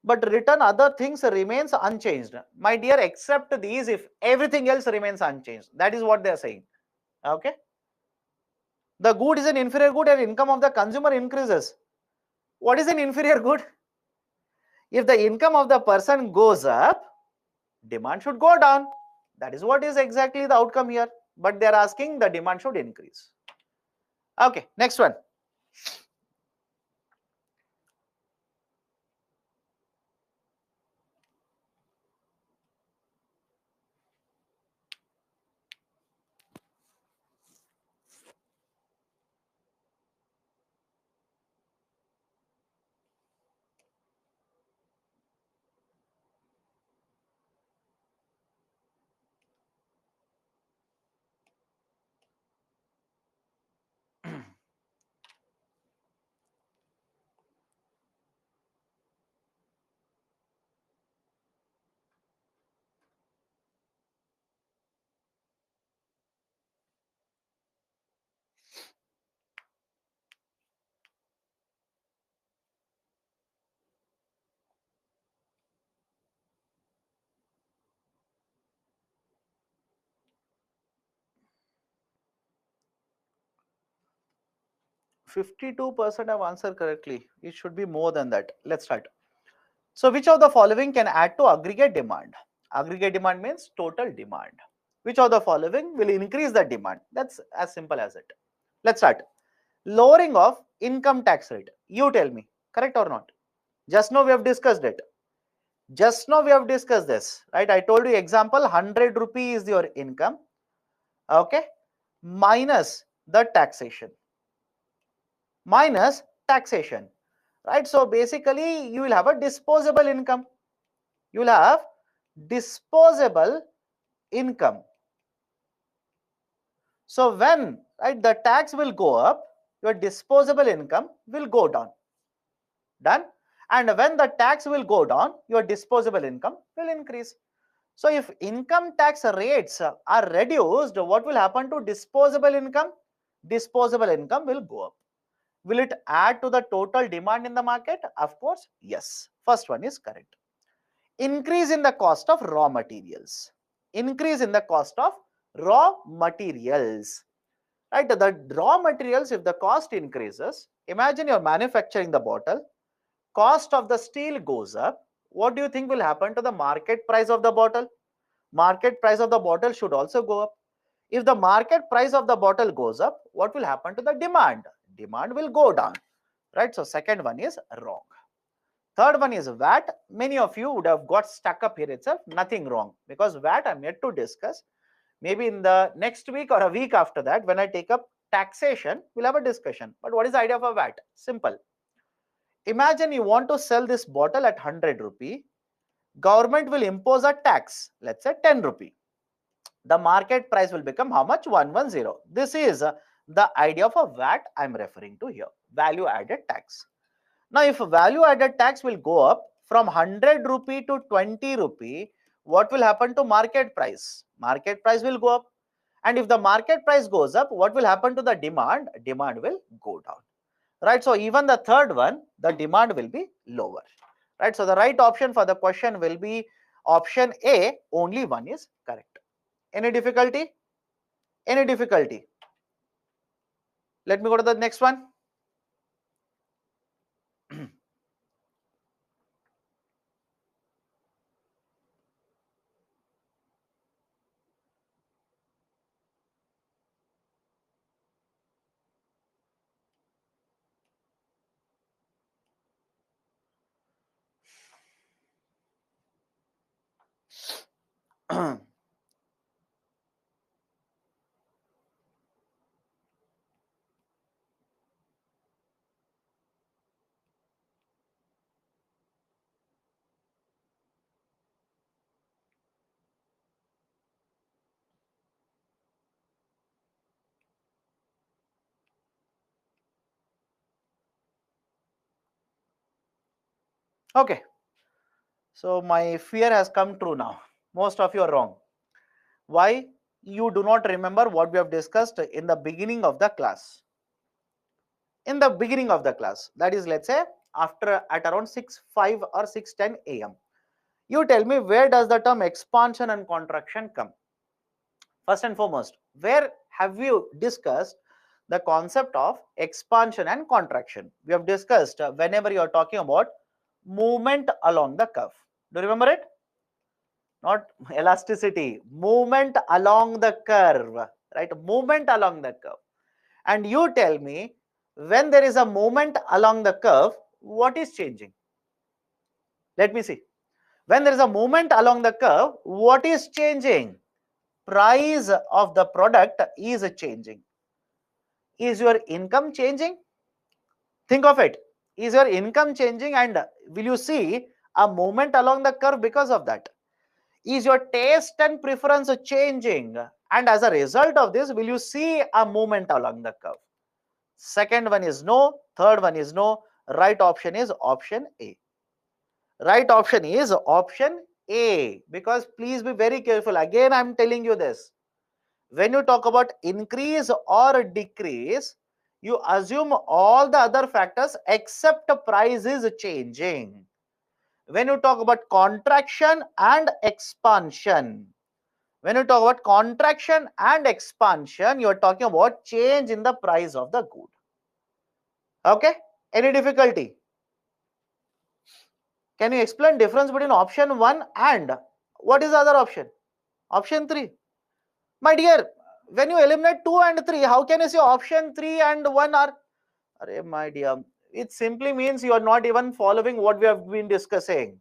But written other things remains unchanged. My dear, except these, if everything else remains unchanged. That is what they are saying. Okay. The good is an inferior good and income of the consumer increases. What is an inferior good? If the income of the person goes up, demand should go down. That is what is exactly the outcome here. But they are asking the demand should increase. Okay, next one. 52% have answered correctly. It should be more than that. Let's start. So which of the following can add to aggregate demand? Aggregate demand means total demand. Which of the following will increase the demand? That's as simple as it. Let's start. Lowering of income tax rate. You tell me, correct or not? Just now we have discussed it. Just now we have discussed this, right? I told you example 100 rupee is your income, okay, minus the taxation. Minus taxation, right? So basically you will have a disposable income. You will have disposable income. So when, right, the tax will go up, your disposable income will go down. Done. And when the tax will go down, your disposable income will increase. So if income tax rates are reduced, what will happen to disposable income? Disposable income will go up. Will it add to the total demand in the market? Of course, yes. First one is correct. Increase in the cost of raw materials. Increase in the cost of raw materials. Right? The raw materials, if the cost increases, imagine you're manufacturing the bottle, cost of the steel goes up. What do you think will happen to the market price of the bottle? Market price of the bottle should also go up. If the market price of the bottle goes up, what will happen to the demand? Demand will go down, right? So second one is wrong. Third one is VAT. Many of you would have got stuck up here itself. Nothing wrong, because VAT I'm yet to discuss. Maybe in the next week or a week after that, when I take up taxation, we'll have a discussion. But what is the idea of a VAT? Simple. Imagine you want to sell this bottle at 100 rupee. Government will impose a tax, let's say 10 rupee. The market price will become how much? 110. This is the idea of a VAT I'm referring to here, value added tax. Now, if value added tax will go up from 100 rupee to 20 rupee, what will happen to market price? Market price will go up. And if the market price goes up, what will happen to the demand? Demand will go down. Right? So even the third one, the demand will be lower. Right? So the right option for the question will be option A, only one is correct. Any difficulty? Any difficulty? Let me go to the next one. Okay, so my fear has come true now. Most of you are wrong. Why? You do not remember what we have discussed in the beginning of the class. In the beginning of the class, that is, let's say after at around 6:05 or 6:10 a.m. You tell me, where does the term expansion and contraction come? First and foremost, where have you discussed the concept of expansion and contraction? We have discussed whenever you are talking about movement along the curve. Do you remember it? Not elasticity, movement along the curve, right? Movement along the curve. And you tell me, when there is a movement along the curve, what is changing? Let me see. When there is a movement along the curve, what is changing? Price of the product is changing. Is your income changing? Think of it. Is your income changing, and will you see a movement along the curve because of that? Is your taste and preference changing? And as a result of this, will you see a movement along the curve? Second one is no. Third one is no. Right option is option A. Right option is option A. Because please be very careful. Again, I am telling you this. When you talk about increase or decrease, you assume all the other factors except price is changing. When you talk about contraction and expansion, when you talk about contraction and expansion, you are talking about change in the price of the good. Okay? Any difficulty? Can you explain difference between option 1 and what is the other option? Option 3. My dear, when you eliminate 2 and 3, how can you say option 3 and 1 are? Arey, my dear, it simply means you are not even following what we have been discussing.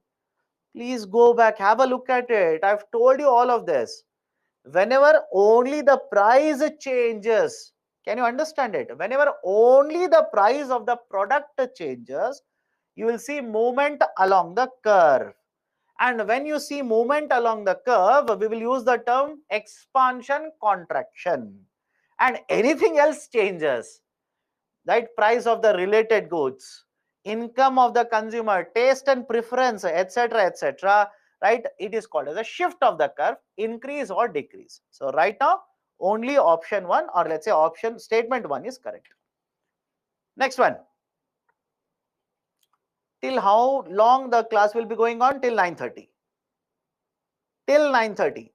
Please go back, have a look at it. I've told you all of this. Whenever only the price changes, can you understand it? Whenever only the price of the product changes, you will see movement along the curve. And when you see movement along the curve, we will use the term expansion contraction. And anything else changes, right? Price of the related goods, income of the consumer, taste and preference, etc., etc., right? It is called as a shift of the curve, increase or decrease. So right now, only option 1, or let's say option statement 1 is correct. Next one. Till how long the class will be going on? Till 9:30. Till 9:30.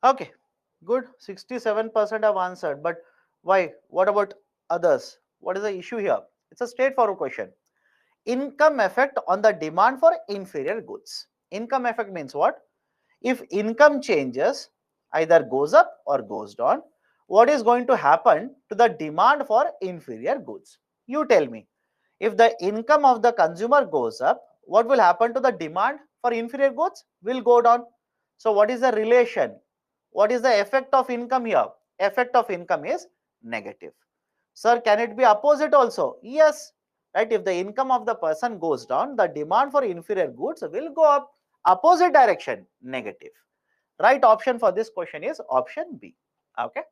Okay, good. 67% have answered. But why? What about others? What is the issue here? It's a straightforward question. Income effect on the demand for inferior goods. Income effect means what? If income changes, either goes up or goes down, what is going to happen to the demand for inferior goods? You tell me. If the income of the consumer goes up, what will happen to the demand for inferior goods? Will go down. So what is the relation? What is the effect of income here? Effect of income is negative. Sir, can it be opposite also? Yes. Right? If the income of the person goes down, the demand for inferior goods will go up. Opposite direction, negative. Right option for this question is option B. Okay.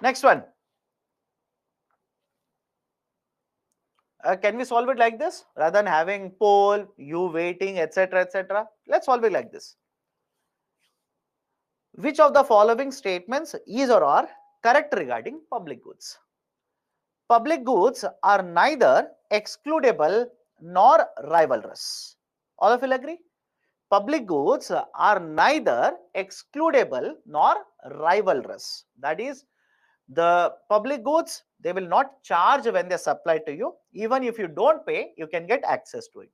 Next one. Can we solve it like this rather than having poll, you waiting, etc., etc.? Let's solve it like this. Which of the following statements is or are correct regarding public goods? Public goods are neither excludable nor rivalrous. All of you agree? Public goods are neither excludable nor rivalrous. That is, the public goods, they will not charge when they supply to you. Even if you don't pay, you can get access to it.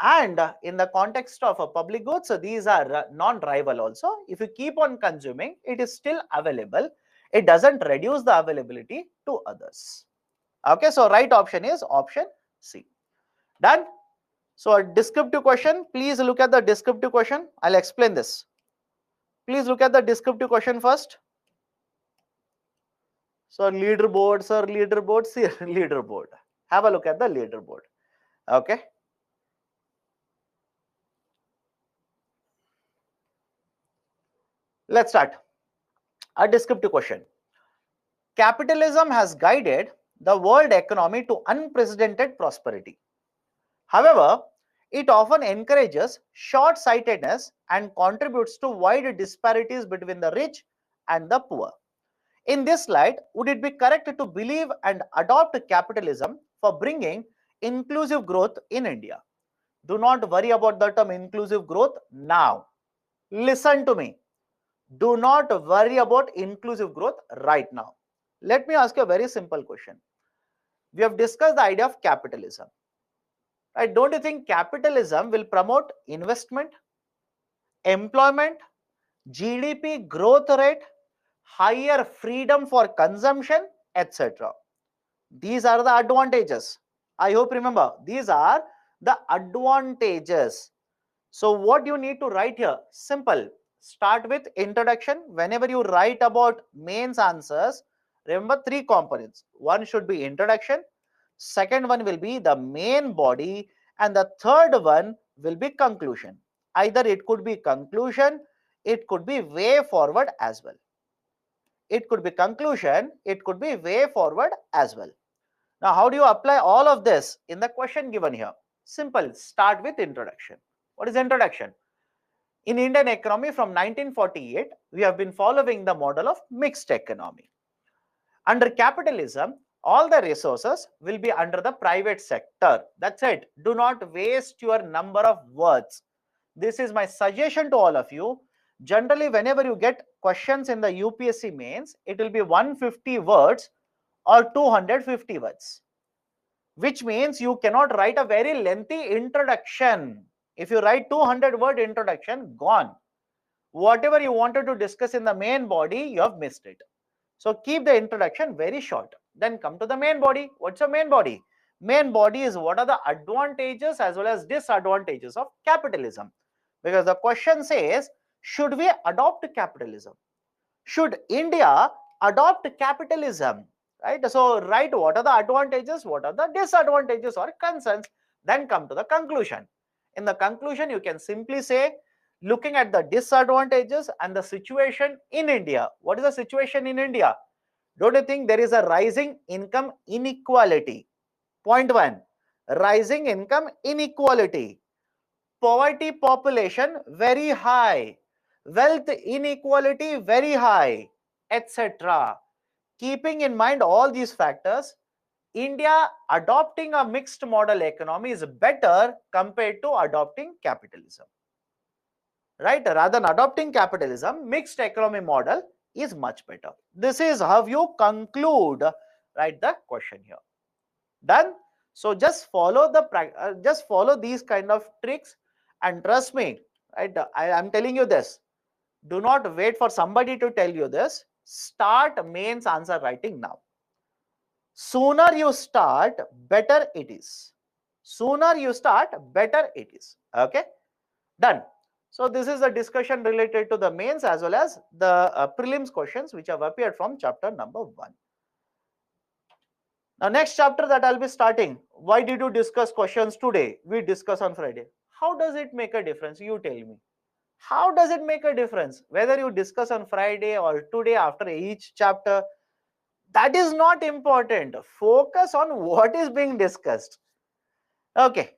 And in the context of public goods, these are non-rival also. If you keep on consuming, it is still available. It doesn't reduce the availability to others. Okay, so right option is option C. Done. So a descriptive question, please look at the descriptive question. I'll explain this. Please look at the descriptive question first. So leaderboard, sir, leaderboard, see leaderboard. Have a look at the leaderboard. Okay. Let's start. A descriptive question. Capitalism has guided the world economy to unprecedented prosperity. However, it often encourages short-sightedness and contributes to wide disparities between the rich and the poor. In this light, would it be correct to believe and adopt capitalism for bringing inclusive growth in India? Do not worry about the term inclusive growth now. Listen to me. Do not worry about inclusive growth right now. Let me ask you a very simple question. We have discussed the idea of capitalism. Right? Don't you think capitalism will promote investment, employment, GDP growth rate, higher freedom for consumption, etc.? These are the advantages. I hope remember, these are the advantages. So what you need to write here, simple. Start with introduction. Whenever you write about mains answers, remember three components. One should be introduction, second one will be the main body, and the third one will be conclusion. Either it could be conclusion, it could be way forward as well. It could be conclusion, it could be way forward as well. Now, how do you apply all of this in the question given here? Simple. Start with introduction. What is introduction? In Indian economy from 1948, we have been following the model of mixed economy. Under capitalism, all the resources will be under the private sector. That's it. Do not waste your number of words. This is my suggestion to all of you. Generally, whenever you get questions in the UPSC mains, it will be 150 words or 250 words, which means you cannot write a very lengthy introduction. If you write 200-word introduction, gone. Whatever you wanted to discuss in the main body, you have missed it. So keep the introduction very short. Then come to the main body. What's the main body? Main body is what are the advantages as well as disadvantages of capitalism. Because the question says, should we adopt capitalism? Should India adopt capitalism? Right? So write what are the advantages, what are the disadvantages or concerns, then come to the conclusion. In the conclusion, you can simply say, looking at the disadvantages and the situation in India. What is the situation in India? Don't you think there is a rising income inequality? Point one, rising income inequality. Poverty population very high. Wealth inequality very high, etc. Keeping in mind all these factors, India adopting a mixed model economy is better compared to adopting capitalism. Right? Rather than adopting capitalism, mixed economy model is much better. This is how you conclude, right, the question here. Done? So just follow these kind of tricks, and trust me, right? I am telling you this. Do not wait for somebody to tell you this. Start mains answer writing now. Sooner you start, better it is. Sooner you start, better it is. Okay? Done. So this is a discussion related to the mains as well as the prelims questions which have appeared from chapter number 1. Now next chapter that I'll be starting. Why did you discuss questions today? We discuss on Friday. How does it make a difference? You tell me. How does it make a difference? Whether you discuss on Friday or today after each chapter, that is not important. Focus on what is being discussed. Okay.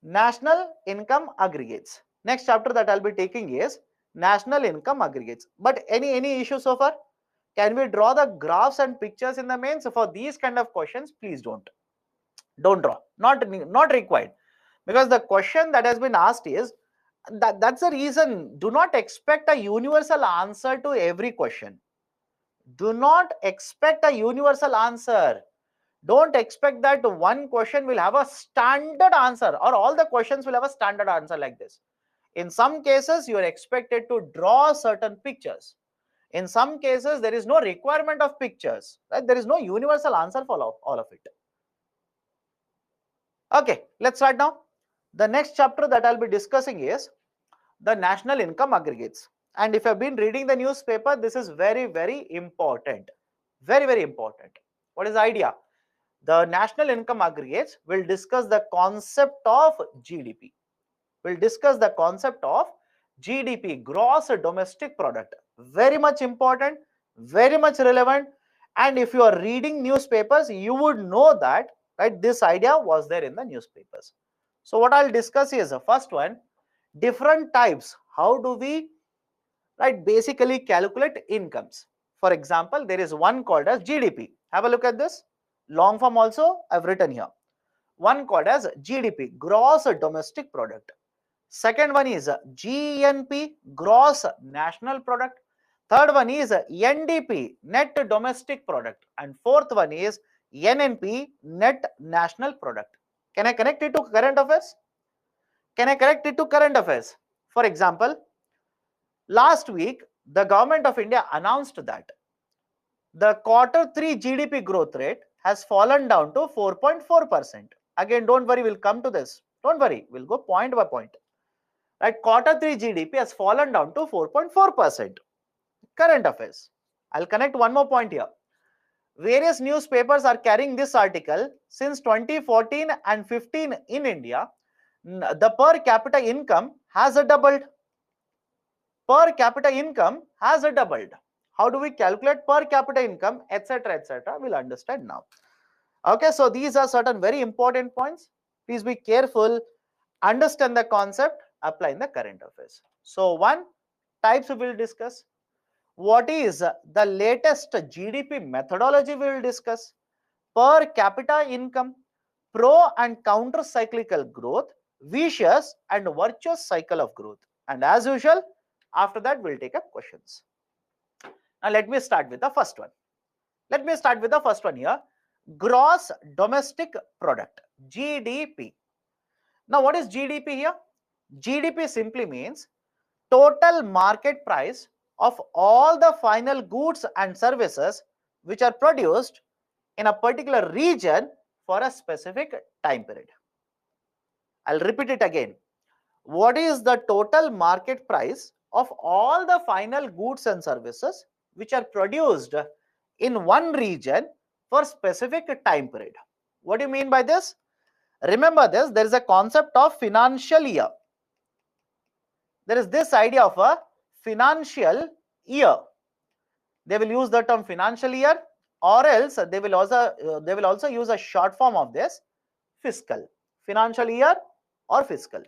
National income aggregates. Next chapter that I'll be taking is national income aggregates. But any issue so far? Can we draw the graphs and pictures in the mains? So for these kind of questions, please don't draw. Not required. Because the question that has been asked is, that's the reason. Do not expect a universal answer to every question. Do not expect a universal answer. Don't expect that one question will have a standard answer or all the questions will have a standard answer like this. In some cases, you are expected to draw certain pictures. In some cases, there is no requirement of pictures, right? There is no universal answer for all of it. Okay, let's start now. The next chapter that I'll be discussing is the national income aggregates. And if you've been reading the newspaper, this is very, very important. Very, very important. What is the idea? The national income aggregates will discuss the concept of GDP. We'll discuss the concept of GDP, gross domestic product. Very much important, very much relevant. And if you are reading newspapers, you would know that, right, this idea was there in the newspapers. So what I'll discuss is the first one, different types. How do we, right, basically calculate incomes? For example, there is one called as GDP. Have a look at this. Long form also I've written here. One called as GDP, gross domestic product. Second one is GNP, gross national product. Third one is NDP, net domestic product. And fourth one is NNP, net national product. Can I connect it to current affairs? Can I connect it to current affairs? For example, last week, the government of India announced that the Q3 GDP growth rate has fallen down to 4.4%. Again, don't worry, we'll come to this. Don't worry, we'll go point by point. Right, Q3 GDP has fallen down to 4.4%. Current affairs. I'll connect one more point here. Various newspapers are carrying this article since 2014 and 15 in India. The per capita income has doubled. Per capita income has doubled. How do we calculate per capita income, etc., etc.? We'll understand now. Okay, so these are certain very important points. Please be careful, understand the concept, apply in the current affairs. So one, types we will discuss. What is the latest GDP methodology we will discuss. Per capita income, pro and counter cyclical growth, vicious and virtuous cycle of growth. And as usual, after that we'll take up questions. Now let me start with the first one. Let me start with the first one here. Gross domestic product, GDP. Now what is GDP here? GDP simply means total market price of all the final goods and services which are produced in a particular region for a specific time period. I'll repeat it again. What is the total market price of all the final goods and services which are produced in one region for specific time period? What do you mean by this? Remember this, there is a concept of financial year. There is this idea of a financial year. They will use the term financial year, or else they will also use a short form of this, fiscal. Financial year or fiscal.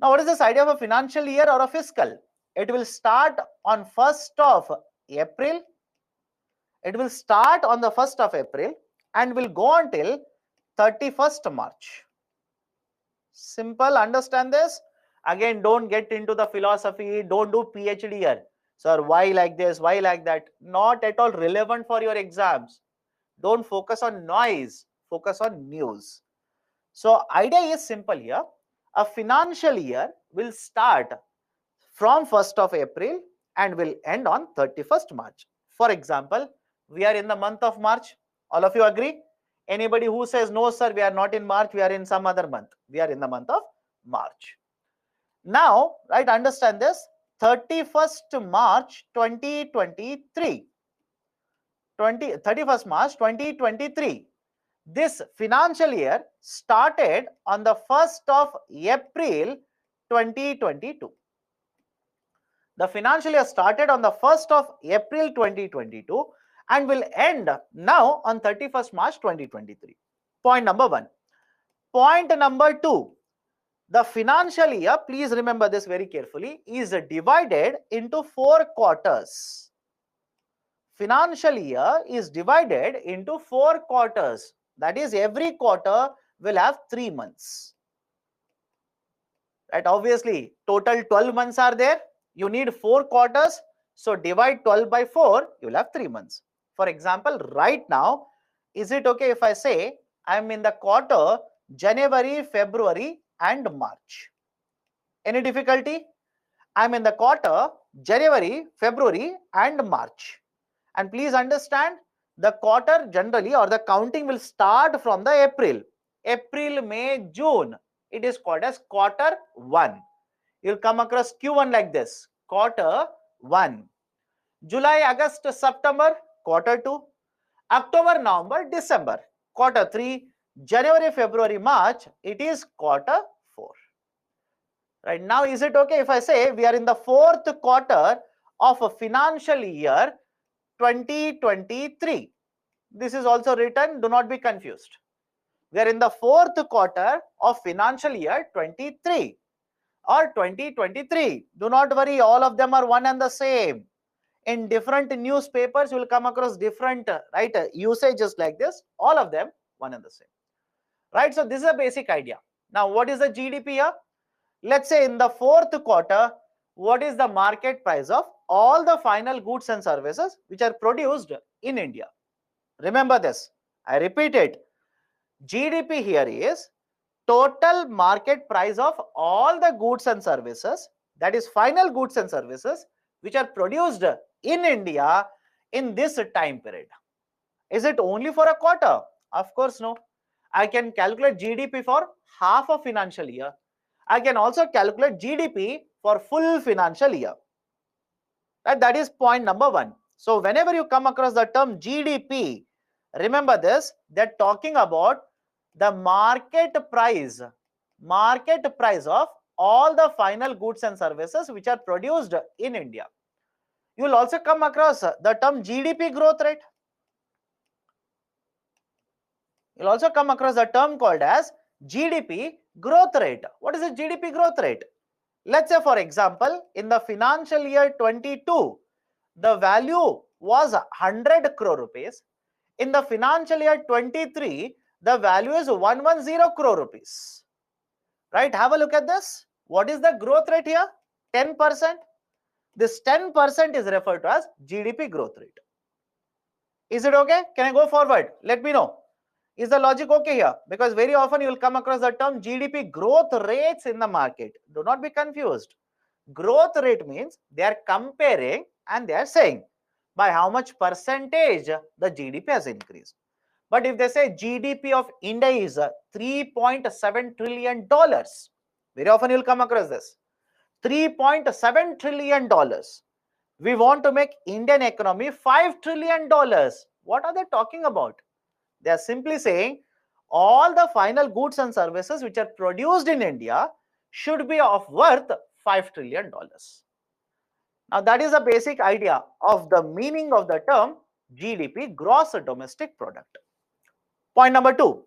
Now what is this idea of a financial year or a fiscal? It will start on 1st of April. It will start on the 1st of April and will go until 31st March. Simple, understand this? Again, don't get into the philosophy, don't do PhD here. Sir, why like this, why like that? Not at all relevant for your exams. Don't focus on noise, focus on news. So idea is simple here. A financial year will start from 1st of April and will end on 31st March. For example, we are in the month of March. All of you agree? Anybody who says, no sir, we are not in March, we are in some other month. We are in the month of March. Now, right, understand this. 31st March 2023. 31st March 2023. This financial year started on the 1st of April 2022. The financial year started on the 1st of April 2022 and will end now on 31st March 2023. Point number one. Point number two. The financial year, please remember this very carefully, is divided into 4 quarters. Financial year is divided into 4 quarters. That is, every quarter will have 3 months. Right? Obviously, total 12 months are there. You need 4 quarters. So divide 12 by 4, you will have 3 months. For example, right now, Is it okay if I say I am in the quarter January, February and March? Any difficulty? I am in the quarter January, February and March. And please understand, the quarter generally or the counting will start from the April. April, May, June. It is called as quarter 1. You'll come across Q1 like this, quarter 1. July, August, September, quarter 2. October, November, December, quarter 3. January, February, March, it is quarter 4. Right now, is it okay if I say we are in the 4th quarter of a financial year 2023? This is also written, do not be confused. We are in the 4th quarter of financial year 23 or 2023. Do not worry, all of them are one and the same. In different newspapers, you will come across different usages like this. All of them one and the same. Right? So this is a basic idea. Now, what is the GDP here? Let's say in the 4th quarter, what is the market price of all the final goods and services which are produced in India? Remember this. I repeat it. GDP here is total market price of all the goods and services, that is final goods and services which are produced in India in this time period. Is it only for a quarter? Of course no. I can calculate GDP for half a financial year. I can also calculate GDP for full financial year. That is point number 1. So whenever you come across the term GDP, remember this, they're talking about the market price of all the final goods and services which are produced in India. You will also come across the term GDP growth rate. You'll also come across a term called as GDP growth rate. What is the GDP growth rate? Let's say, for example, in the financial year 22, the value was 100 crore rupees. In the financial year 23, the value is 110 crore rupees. Right? Have a look at this. What is the growth rate here? 10%. This 10% is referred to as GDP growth rate. Is it okay? Can I go forward? Let me know. Is the logic okay here? Because very often you will come across the term GDP growth rates in the market. Do not be confused. Growth rate means they are comparing and they are saying by how much percentage the GDP has increased. But if they say GDP of India is $3.7 trillion, very often you will come across this. $3.7 trillion. We want to make Indian economy $5 trillion. What are they talking about? They are simply saying all the final goods and services which are produced in India should be of worth $5 trillion. Now that is the basic idea of the meaning of the term GDP, gross domestic product. Point number 2,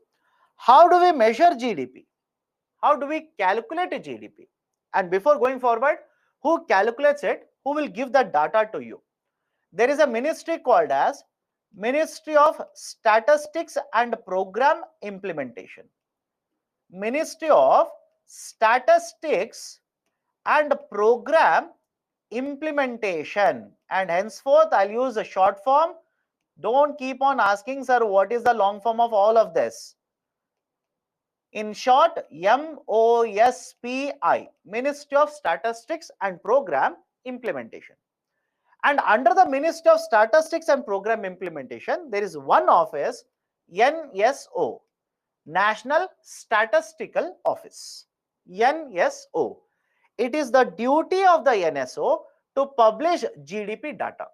how do we measure GDP? How do we calculate a GDP? And before going forward, who calculates it? Who will give the data to you? There is a ministry called as Ministry of Statistics and Program Implementation. Ministry of Statistics and Program Implementation. And henceforth, I'll use a short form. Don't keep on asking, sir, what is the long form of all of this? In short, MOSPI, Ministry of Statistics and Program Implementation. And under the Ministry of Statistics and Program Implementation, there is one office, NSO, National Statistical Office. NSO. It is the duty of the NSO to publish GDP data.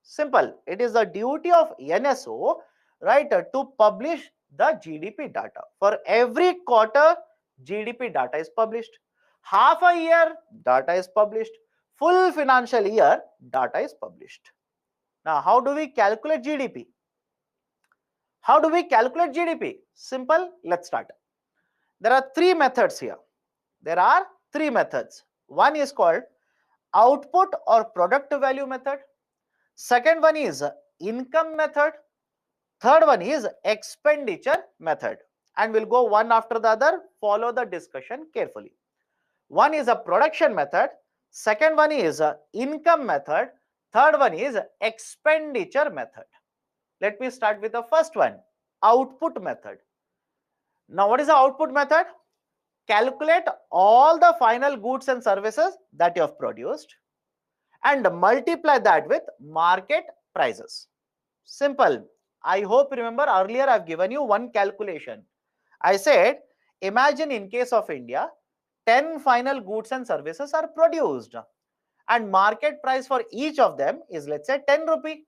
Simple. It is the duty of NSO, right, to publish the GDP data. For every quarter, GDP data is published. Half a year, data is published. Full financial year, data is published. Now, how do we calculate GDP? How do we calculate GDP? Simple. Let's start. There are 3 methods here. There are 3 methods. One is called output or product value method. Second one is income method. Third one is expenditure method. And we'll go one after the other. Follow the discussion carefully. One is a production method. Second one is income method. Third one is expenditure method. Let me start with the first one. output method. Now, what is the output method? Calculate all the final goods and services that you have produced and multiply that with market prices. Simple. I hope you remember earlier I've given you one calculation. I said, imagine in case of India, 10 final goods and services are produced and market price for each of them is, let's say, 10 rupee.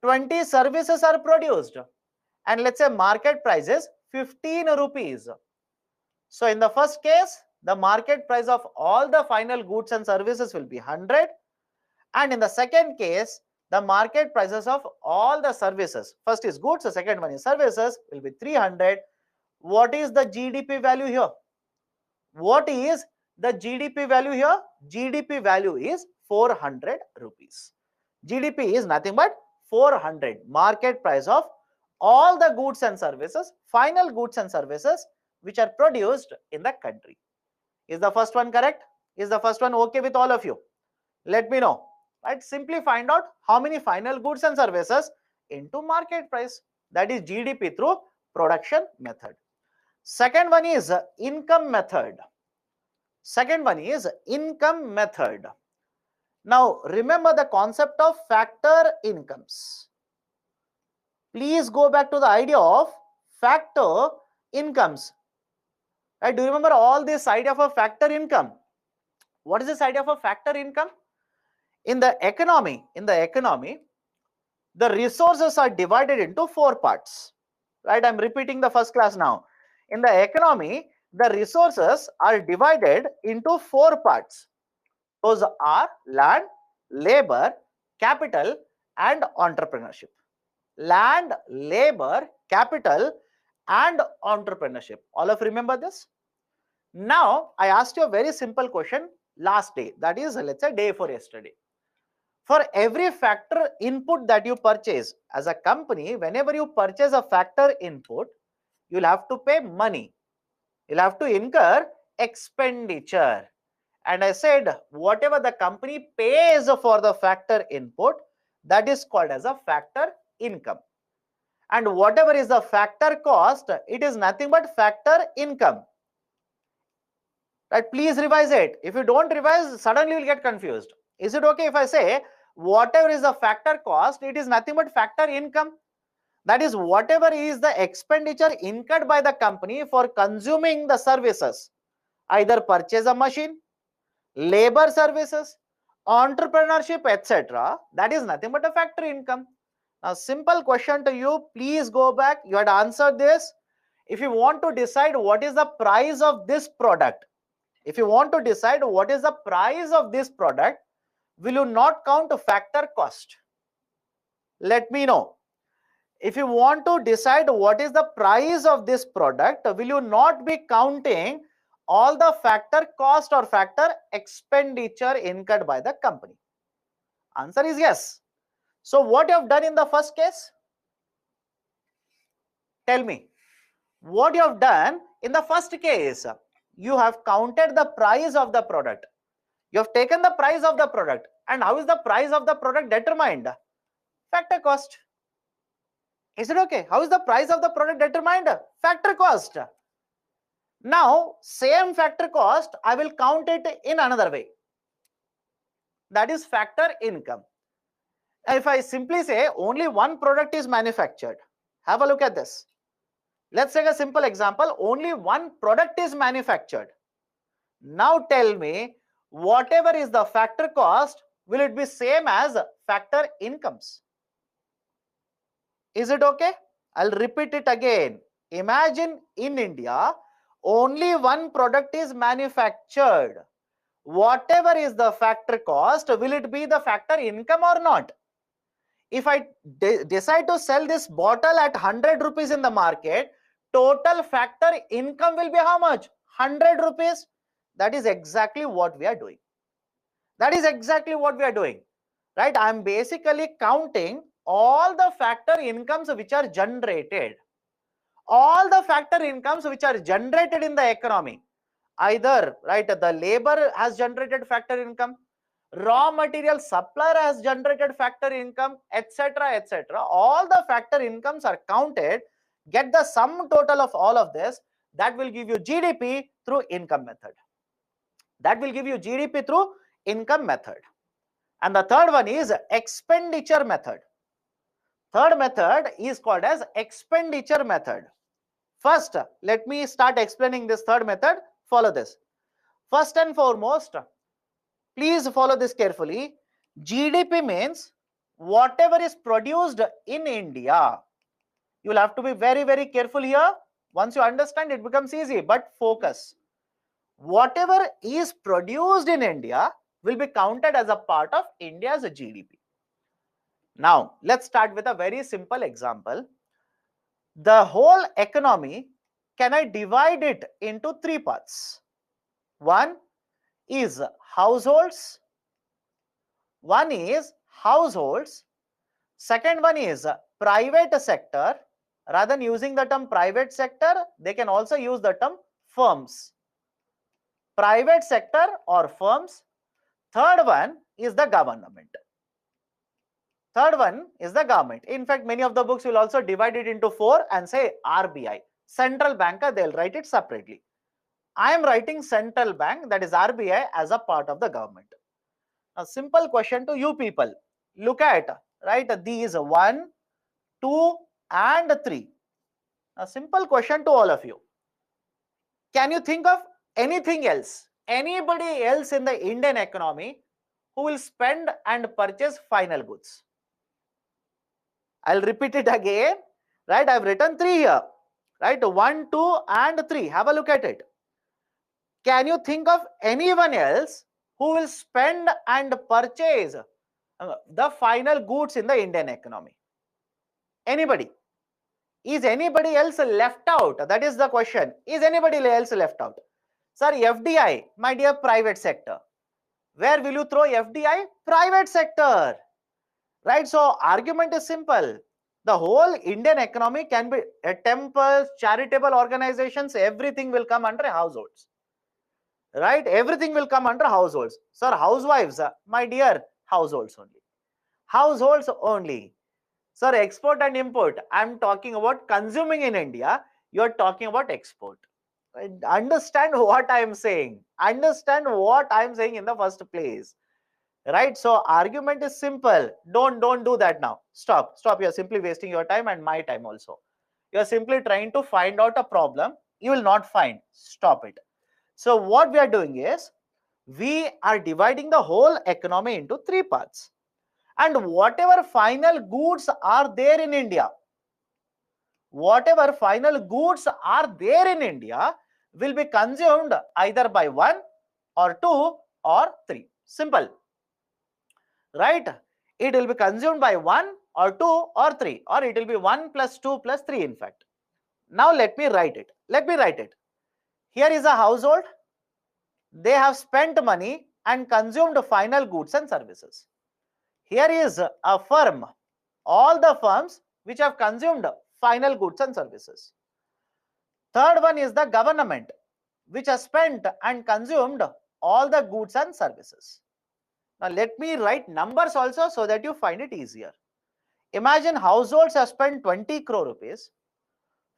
20 services are produced and let's say market price is 15 rupees. So in the first case, the market price of all the final goods and services will be 100, and in the second case, the market prices of all the services, first is goods, the second one is services, will be 300. What is the GDP value here? What is the GDP value here? GDP value is 400 rupees. GDP is nothing but 400, market price of all the goods and services, final goods and services which are produced in the country. Is the first one correct? Is the first one okay with all of you? Let me know. Right? Simply find out how many final goods and services into market price. That is GDP through production method. Second one is income method. Second one is income method. Now remember the concept of factor incomes. Please go back to the idea of factor incomes. Right? Do you remember all this idea of a factor income? What is this idea of a factor income? In the economy, the resources are divided into 4 parts. Right? I'm repeating the first class now. In the economy, the resources are divided into 4 parts. Those are land, labor, capital, and entrepreneurship. Land, labor, capital, and entrepreneurship. All of you remember this? Now, I asked you a very simple question last day. That is, let's say, day before yesterday. For every factor input that you purchase as a company, whenever you purchase a factor input, you'll have to pay money. You'll have to incur expenditure. And I said, whatever the company pays for the factor input, that is called as a factor income. And whatever is the factor cost, it is nothing but factor income. Right? Please revise it. If you don't revise, suddenly you'll get confused. Is it okay if I say, whatever is the factor cost, it is nothing but factor income? That is, whatever is the expenditure incurred by the company for consuming the services, either purchase a machine, labor services, entrepreneurship, etc. That is nothing but a factor income. Now, simple question to you, please go back. You had answered this. If you want to decide what is the price of this product, if you want to decide what is the price of this product, will you not count a factor cost? Let me know. If you want to decide what is the price of this product, will you not be counting all the factor cost or factor expenditure incurred by the company? Answer is yes. So what you have done in the first case? Tell me. What you have done in the first case? You have counted the price of the product. You have taken the price of the product. And how is the price of the product determined? Factor cost. Is it okay? How is the price of the product determined? Factor cost. Now, same factor cost, I will count it in another way. That is factor income. If I simply say only one product is manufactured, have a look at this. Let's take a simple example. Only one product is manufactured. Now tell me, whatever is the factor cost, will it be same as factor incomes? Is it okay? I'll repeat it again. Imagine in India, only one product is manufactured. Whatever is the factor cost, will it be the factor income or not? If I decide to sell this bottle at 100 rupees in the market, total factor income will be how much? 100 rupees. That is exactly what we are doing. That is exactly what we are doing. Right? I am basically counting all the factor incomes which are generated. All the factor incomes which are generated in the economy. Either, right, the labor has generated factor income, raw material supplier has generated factor income, etc., etc. All the factor incomes are counted get the sum total of all of this. That will give you GDP through income method. That will give you GDP through income method. And the third one is expenditure method. Third method is called as expenditure method. First, let me start explaining this third method. Follow this. First and foremost, please follow this carefully. GDP means whatever is produced in India. You will have to be very, very careful here. Once you understand, it becomes easy, but focus. Whatever is produced in India will be counted as a part of India's GDP. Now, let's start with a very simple example. The whole economy, can I divide it into three parts? One is households. One is households. Second one is private sector. Rather than using the term private sector, they can also use the term firms. Private sector or firms. Third one is the government. Third one is the government. In fact, many of the books will also divide it into four and say RBI. Central bank, they'll write it separately. I am writing central bank, that is RBI, as a part of the government. A simple question to you people. Look at, right, these 1, 2 and 3. A simple question to all of you. Can you think of anything else, anybody else in the Indian economy who will spend and purchase final goods? I'll repeat it again, right? I've written 3 here, right? 1, 2 and 3. Have a look at it. Can you think of anyone else who will spend and purchase the final goods in the Indian economy? Anybody? Is anybody else left out? That is the question. Is anybody else left out? Sir, FDI, my dear, private sector. Where will you throw FDI? Private sector. Right? So, argument is simple. The whole Indian economy can be temples, charitable organizations, everything will come under households. Right? Everything will come under households. Sir, housewives, my dear, households only. Households only. Sir, export and import. I'm talking about consuming in India. You're talking about export. Understand what I am saying. Understand what I am saying in the first place. Right? So, argument is simple. Don't do that now. Stop. You're simply wasting your time and my time also. You're simply trying to find out a problem. You will not find. Stop it. So, what we are doing is, we are dividing the whole economy into 3 parts. And whatever final goods are there in India, whatever final goods are there in India will be consumed either by 1 or 2 or 3. Simple. Right? It will be consumed by 1 or 2 or 3, or it will be 1 plus 2 plus 3 in fact. Now let me write it. Here is a household. They have spent money and consumed final goods and services. Here is a firm, all the firms which have consumed final goods and services. Third one is the government, which has spent and consumed all the goods and services. Now let me write numbers also so that you find it easier. Imagine households have spent 20 crore rupees,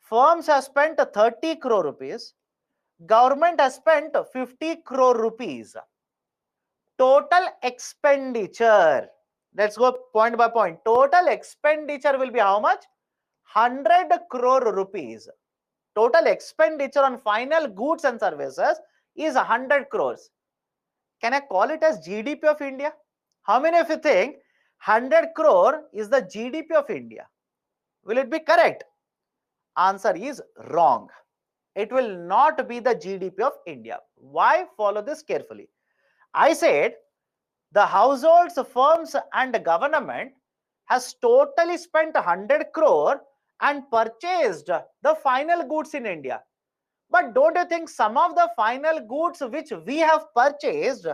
firms have spent 30 crore rupees, government has spent 50 crore rupees. Total expenditure. Let's go point by point. Total expenditure will be how much? 100 crore rupees. Total expenditure on final goods and services is 100 crores. Can I call it as GDP of India? How many of you think 100 crore is the GDP of India? Will it be correct? Answer is wrong. It will not be the GDP of India. Why? Follow this carefully. I said the households, firms and the government has totally spent 100 crore and purchased the final goods in India. But don't you think some of the final goods which we have purchased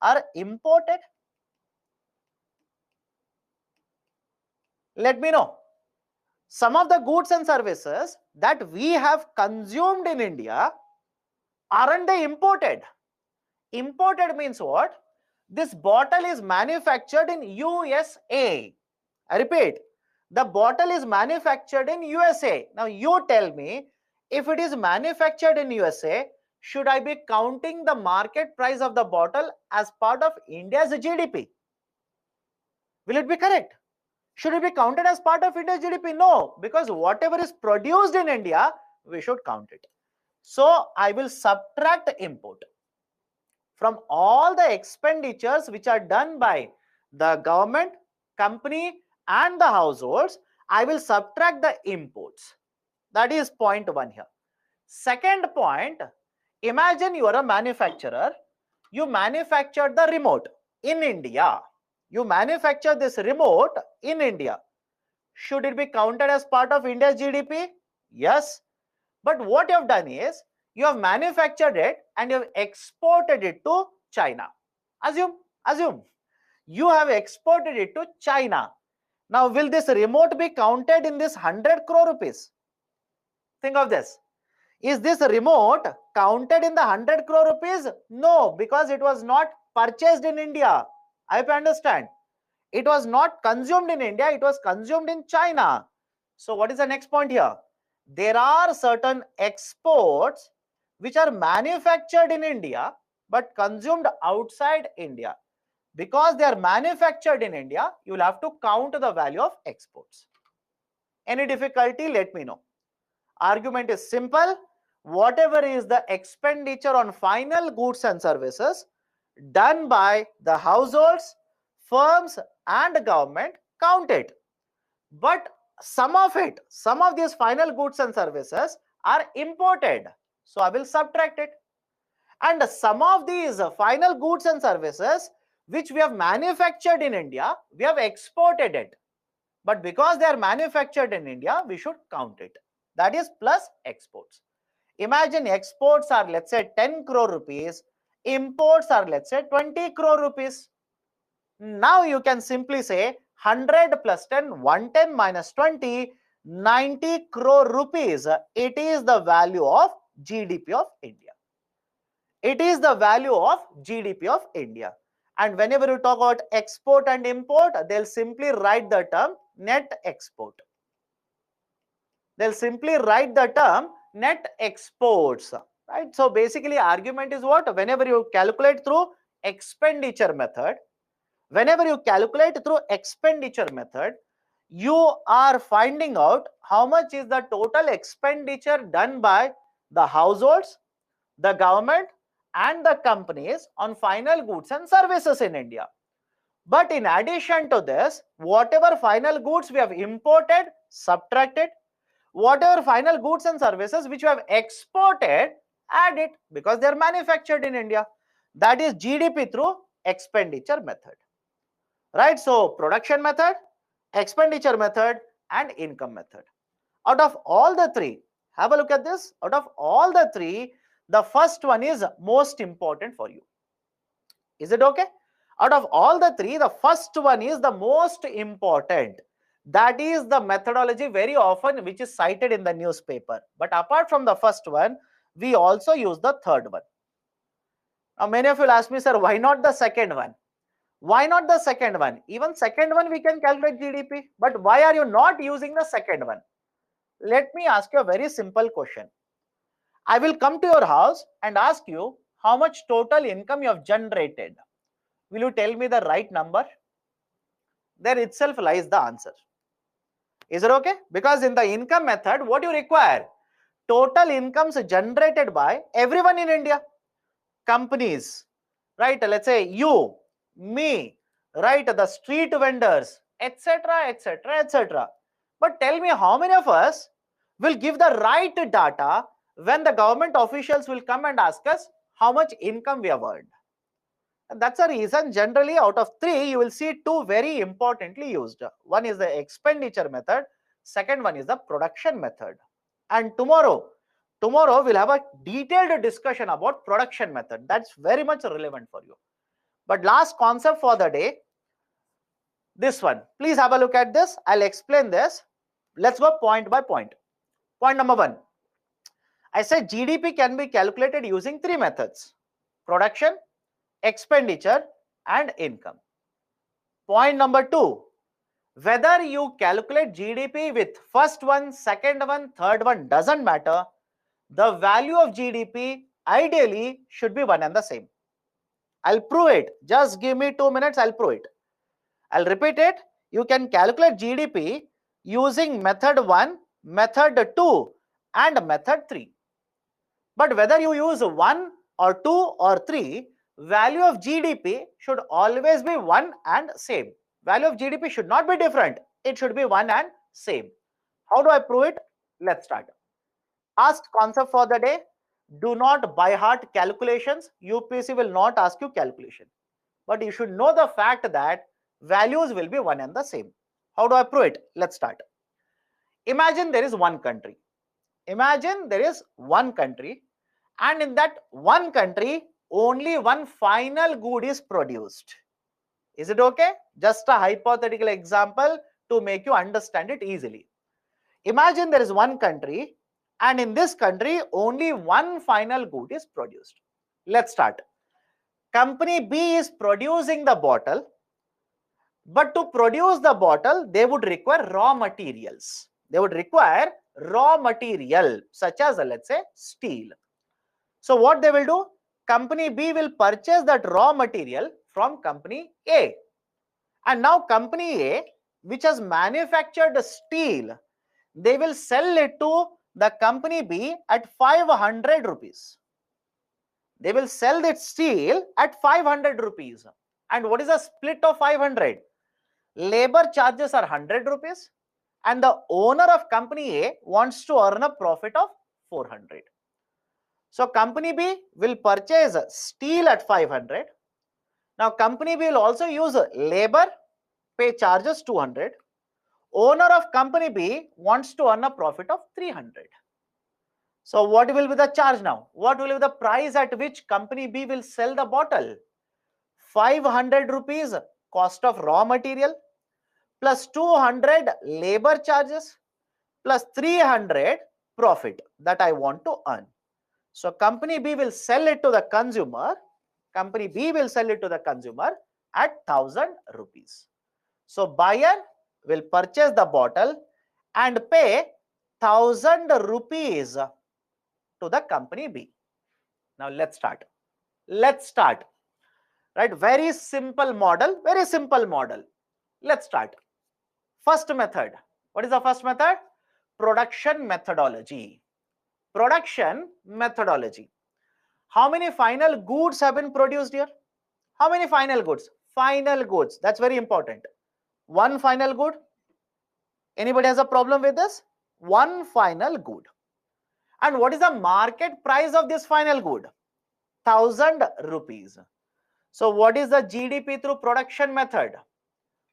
are imported? Let me know. Some of the goods and services that we have consumed in India, aren't they imported? Imported means what? This bottle is manufactured in USA. I repeat, The bottle is manufactured in USA. Now you tell me, if it is manufactured in USA, should I be counting the market price of the bottle as part of India's GDP? Will it be correct? Should it be counted as part of India's GDP? No, because whatever is produced in India, we should count it. So I will subtract import from all the expenditures which are done by the government, company and the households. I will subtract the imports. That is point 1 here. Second point, imagine you are a manufacturer. You manufactured the remote in India. You manufacture this remote in India. Should it be counted as part of India's GDP? Yes. But what you have done is, you have manufactured it and you have exported it to China. Assume you have exported it to China. Now, will this remote be counted in this 100 crore rupees? Think of this. Is this remote counted in the 100 crore rupees? No, because it was not purchased in India. I hope you understand. It was not consumed in India, it was consumed in China. So what is the next point here? There are certain exports which are manufactured in India but consumed outside India. Because they are manufactured in India, you will have to count the value of exports. Any difficulty? Let me know. Argument is simple. Whatever is the expenditure on final goods and services done by the households, firms and government, count it. But some of these final goods and services are imported. So I will subtract it. And some of these final goods and services which we have manufactured in India, we have exported it. But because they are manufactured in India, we should count it. That is plus exports. Imagine exports are, let's say, 10 crore rupees. Imports are, let's say, 20 crore rupees. Now you can simply say 100 plus 10, 110 minus 20, 90 crore rupees. It is the value of GDP of India. It is the value of GDP of India. And whenever you talk about export and import, they'll simply write the term net export. They'll simply write the term net exports. Right? So basically, argument is what? Whenever you calculate through expenditure method, you are finding out how much is the total expenditure done by the households, the government and the companies on final goods and services in India. But in addition to this, whatever final goods we have imported, subtracted. Whatever final goods and services which we have exported, add it, because they are manufactured in India. That is GDP through expenditure method. Right? So production method, expenditure method and income method. Out of all the three, have a look at this. Out of all the three, the first one is most important for you. Is it okay? Out of all the three, the first one is the most important. That is the methodology very often which is cited in the newspaper. But apart from the first one, we also use the third one. Now many of you will ask me, sir, why not the second one? Why not the second one? Even second one we can calculate GDP. But why are you not using the second one? Let me ask you a very simple question. I will come to your house and ask you how much total income you have generated. Will you tell me the right number? There itself lies the answer. Is it okay? Because in the income method, what you require? Total incomes generated by everyone in India. Companies, right? Let's say you, me, right? The street vendors, etc., etc., etc. But tell me, how many of us will give the right data when the government officials will come and ask us how much income we have earned? And that's the reason generally out of three, you will see two very importantly used. One is the expenditure method. Second one is the production method. And tomorrow we'll have a detailed discussion about production method. That's very much relevant for you. But last concept for the day, this one. Please have a look at this. I'll explain this. Let's go point by point. Point number one. I said GDP can be calculated using three methods: production, expenditure and income. Point number two, Whether you calculate GDP with first one, second one, third one, doesn't matter. The value of GDP ideally should be one and the same. I'll prove it. Just give me 2 minutes, I'll prove it. I'll repeat it. You can calculate GDP using method 1, method 2 and method 3. But whether you use 1 or 2 or 3, value of GDP should always be one and same. Value of GDP should not be different. It should be one and same. How do I prove it? Let's start. Last concept for the day. Do not by heart calculations. UPSC will not ask you calculation. But you should know the fact that values will be one and the same. How do I prove it? Let's start. Imagine there is one country. Imagine there is one country, and in that one country, only one final good is produced. Is it okay? Just a hypothetical example to make you understand it easily. Imagine there is one country, and in this country, only one final good is produced. Let's start. Company B is producing the bottle, but to produce the bottle, they would require raw materials. They would require raw material such as, let's say, steel. So what they will do? Company B will purchase that raw material from company A. And now company A, which has manufactured steel, they will sell it to the company B at 500 rupees. They will sell that steel at 500 rupees. And what is the split of 500? Labor charges are 100 rupees and the owner of company A wants to earn a profit of 400. So company B will purchase steel at 500. Now company B will also use labor, pay charges 200. Owner of company B wants to earn a profit of 300. So what will be the charge now? What will be the price at which company B will sell the bottle? 500 rupees cost of raw material plus 200 labor charges plus 300 profit that I want to earn. So company B will sell it to the consumer. Company B will sell it to the consumer at 1000 rupees. So buyer will purchase the bottle and pay 1000 rupees to the company B. Now let's start. Let's start. Right? Very simple model. Very simple model. Let's start. First method. What is the first method? Production methodology. Production methodology. How many final goods have been produced here? How many final goods? Final goods. That's very important. One final good. Anybody has a problem with this? One final good. And what is the market price of this final good? 1000 rupees. So what is the GDP through production method?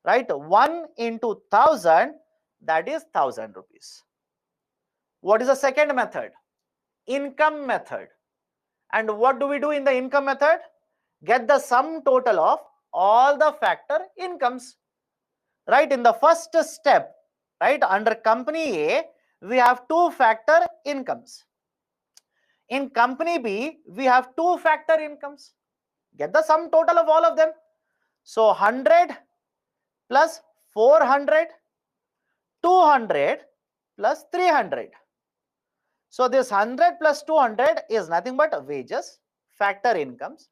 Right? 1 into 1000, that is 1000 rupees. What is the second method? Income method. And what do we do in the income method? Get the sum total of all the factor incomes. Right? In the first step, right, under company A, we have two factor incomes. In company B, we have two factor incomes. Get the sum total of all of them. So 100 plus 400, 200 plus 300. So this 100 plus 200 is nothing but wages, factor incomes.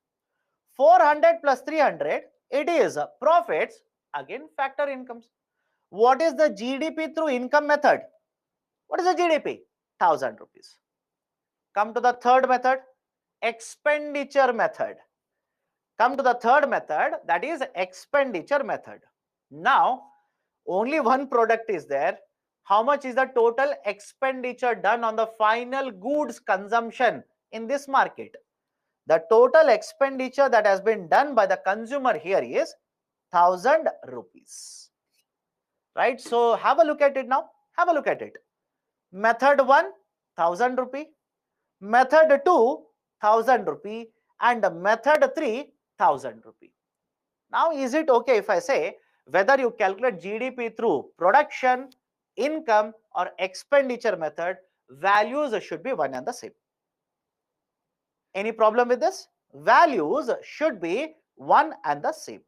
400 plus 300, it is profits, again factor incomes. What is the GDP through income method? What is the GDP? 1000 rupees. Come to the third method, expenditure method. Come to the third method, that is expenditure method. Now, only one product is there. How much is the total expenditure done on the final goods consumption in this market? The total expenditure that has been done by the consumer here is 1000 rupees. Right? So have a look at it now. Have a look at it. Method 1, 1000 rupee. Method 2, 1000 rupee. And method 3, 1000 rupee. Now, is it okay if I say whether you calculate GDP through production, income or expenditure method, values should be one and the same? Any problem with this? Values should be one and the same.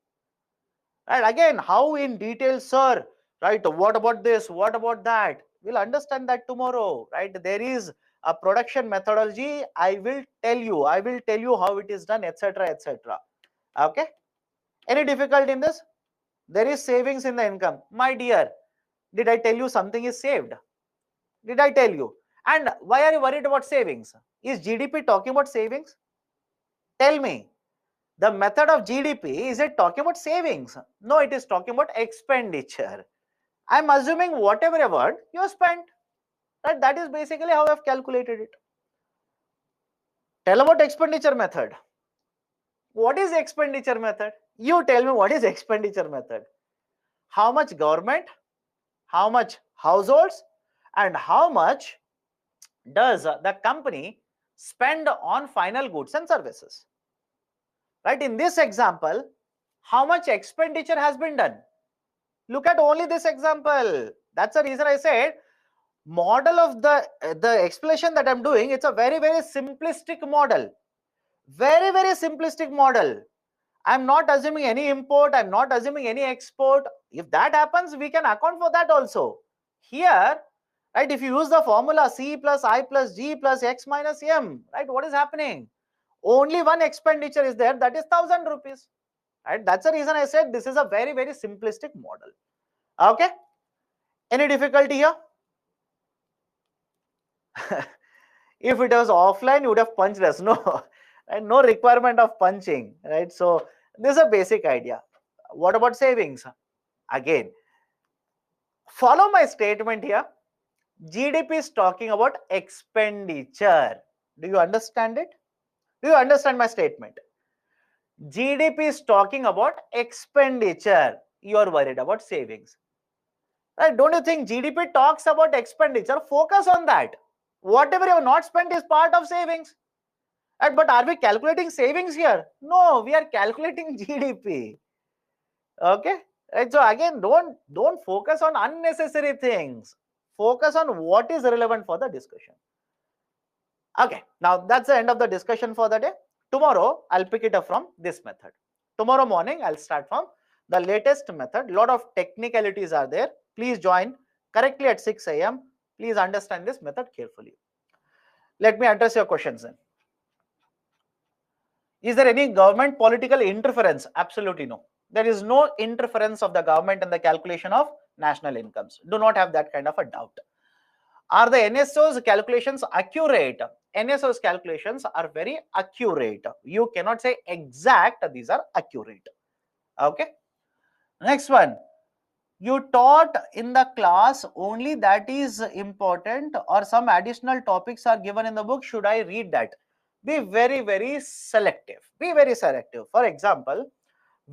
Right? Again, how in detail, sir? right? What about this? What about that? We'll understand that tomorrow, right? There is a production methodology. I will tell you. I will tell you how it is done, etc., etc. Okay. Any difficulty in this? There is savings in the income, my dear. Did I tell you something is saved? Did I tell you? And why are you worried about savings? Is GDP talking about savings? Tell me. The method of GDP, is it talking about savings? No, it is talking about expenditure. I'm assuming whatever word you spent, right? That is basically how I've calculated it. Tell about expenditure method. What is expenditure method? You tell me what is expenditure method. How much government, how much households, and how much does the company spend on final goods and services? Right? In this example, how much expenditure has been done? Look at only this example. That's the reason I said model of the explanation that I'm doing, it's a very, very simplistic model. Very, very simplistic model. I'm not assuming any import. I'm not assuming any export. If that happens, we can account for that also. Here, right, if you use the formula C plus I plus G plus X minus M, right, what is happening? Only one expenditure is there, that is 1,000 rupees. Right? That's the reason I said this is a very, very simplistic model. Okay? Any difficulty here? If it was offline, you would have punched us. No, and no requirement of punching, right? So this is a basic idea. What about savings? Again, follow my statement here. GDP is talking about expenditure. Do you understand it? Do you understand my statement? GDP is talking about expenditure. You are worried about savings. Right? Don't you think GDP talks about expenditure? Focus on that. Whatever you have not spent is part of savings. Right? But are we calculating savings here? No, we are calculating GDP. Okay? Right? So again, don't focus on unnecessary things. Focus on what is relevant for the discussion. Okay, now that's the end of the discussion for the day. Tomorrow, I'll pick it up from this method. Tomorrow morning, I'll start from the latest method. Lot of technicalities are there. Please join correctly at 6 a.m. Please understand this method carefully. Let me address your questions then. Is there any government political interference? Absolutely no. There is no interference of the government in the calculation of national incomes. Do not have that kind of a doubt. Are the NSO's calculations accurate? NSO's calculations are very accurate. You cannot say exact, these are accurate. Okay. Next one. You taught in the class only that is important, or some additional topics are given in the book. Should I read that? Be very, very selective. Be very selective. For example,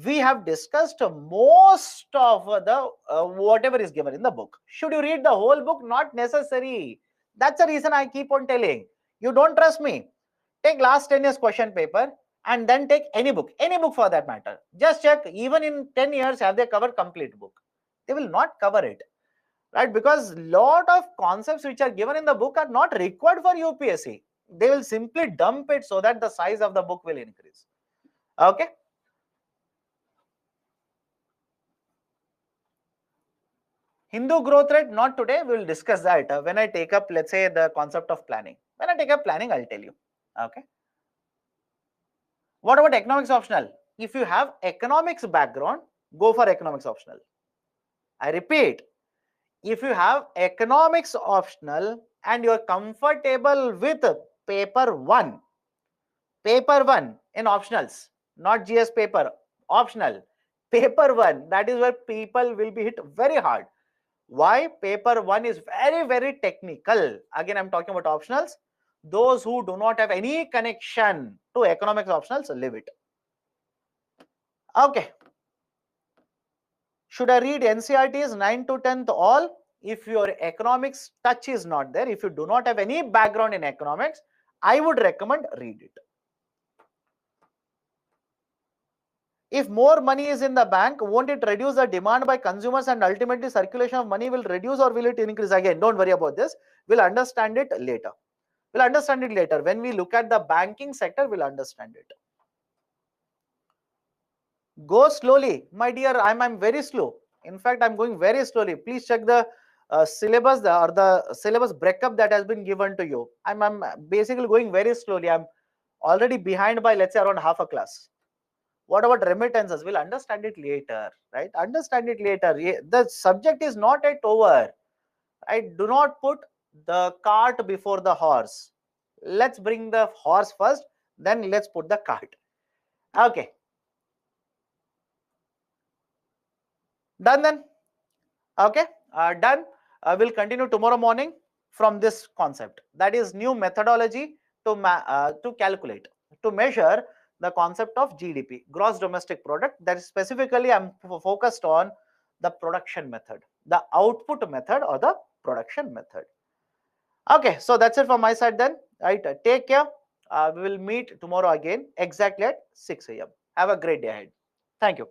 we have discussed most of the whatever is given in the book. Should you read the whole book? Not necessary. That's the reason I keep on telling. You don't trust me? Take last 10 years question paper and then take any book for that matter. Just check, even in 10 years, have they covered complete book? They will not cover it, right? Because lot of concepts which are given in the book are not required for UPSC. They will simply dump it so that the size of the book will increase. Okay. Hindu growth rate, not today. We will discuss that when I take up, let's say, the concept of planning. When I take up planning, I'll tell you. Okay. What about economics optional? If you have economics background, go for economics optional. I repeat, if you have economics optional and you're comfortable with paper 1 in optionals, not GS paper, optional, paper 1, that is where people will be hit very hard. Why? Paper 1 is very, very technical. Again, I'm talking about optionals. Those who do not have any connection to economics optionals, leave it. Okay. Should I read NCERT's 9 to 10th all? If your economics touch is not there, if you do not have any background in economics, I would recommend read it. If more money is in the bank, won't it reduce the demand by consumers and ultimately circulation of money will reduce, or will it increase? Again, don't worry about this. We'll understand it later. We'll understand it later. When we look at the banking sector, we'll understand it. Go slowly. My dear, I'm very slow. In fact, I'm going very slowly. Please check the syllabus or the syllabus breakup that has been given to you. I'm basically going very slowly. I'm already behind by, let's say, around half a class. What about remittances? We'll understand it later, right? Understand it later. The subject is not yet over. Right? Do not put the cart before the horse. Let's bring the horse first, then let's put the cart. Okay. Done then? Okay. Done. We'll continue tomorrow morning from this concept. That is new methodology to calculate, to measure the concept of GDP, gross domestic product. That is specifically I'm focused on the production method, the output method or the production method. Okay, so that's it from my side then. Right, take care. We will meet tomorrow again exactly at 6 a.m. Have a great day ahead. Thank you.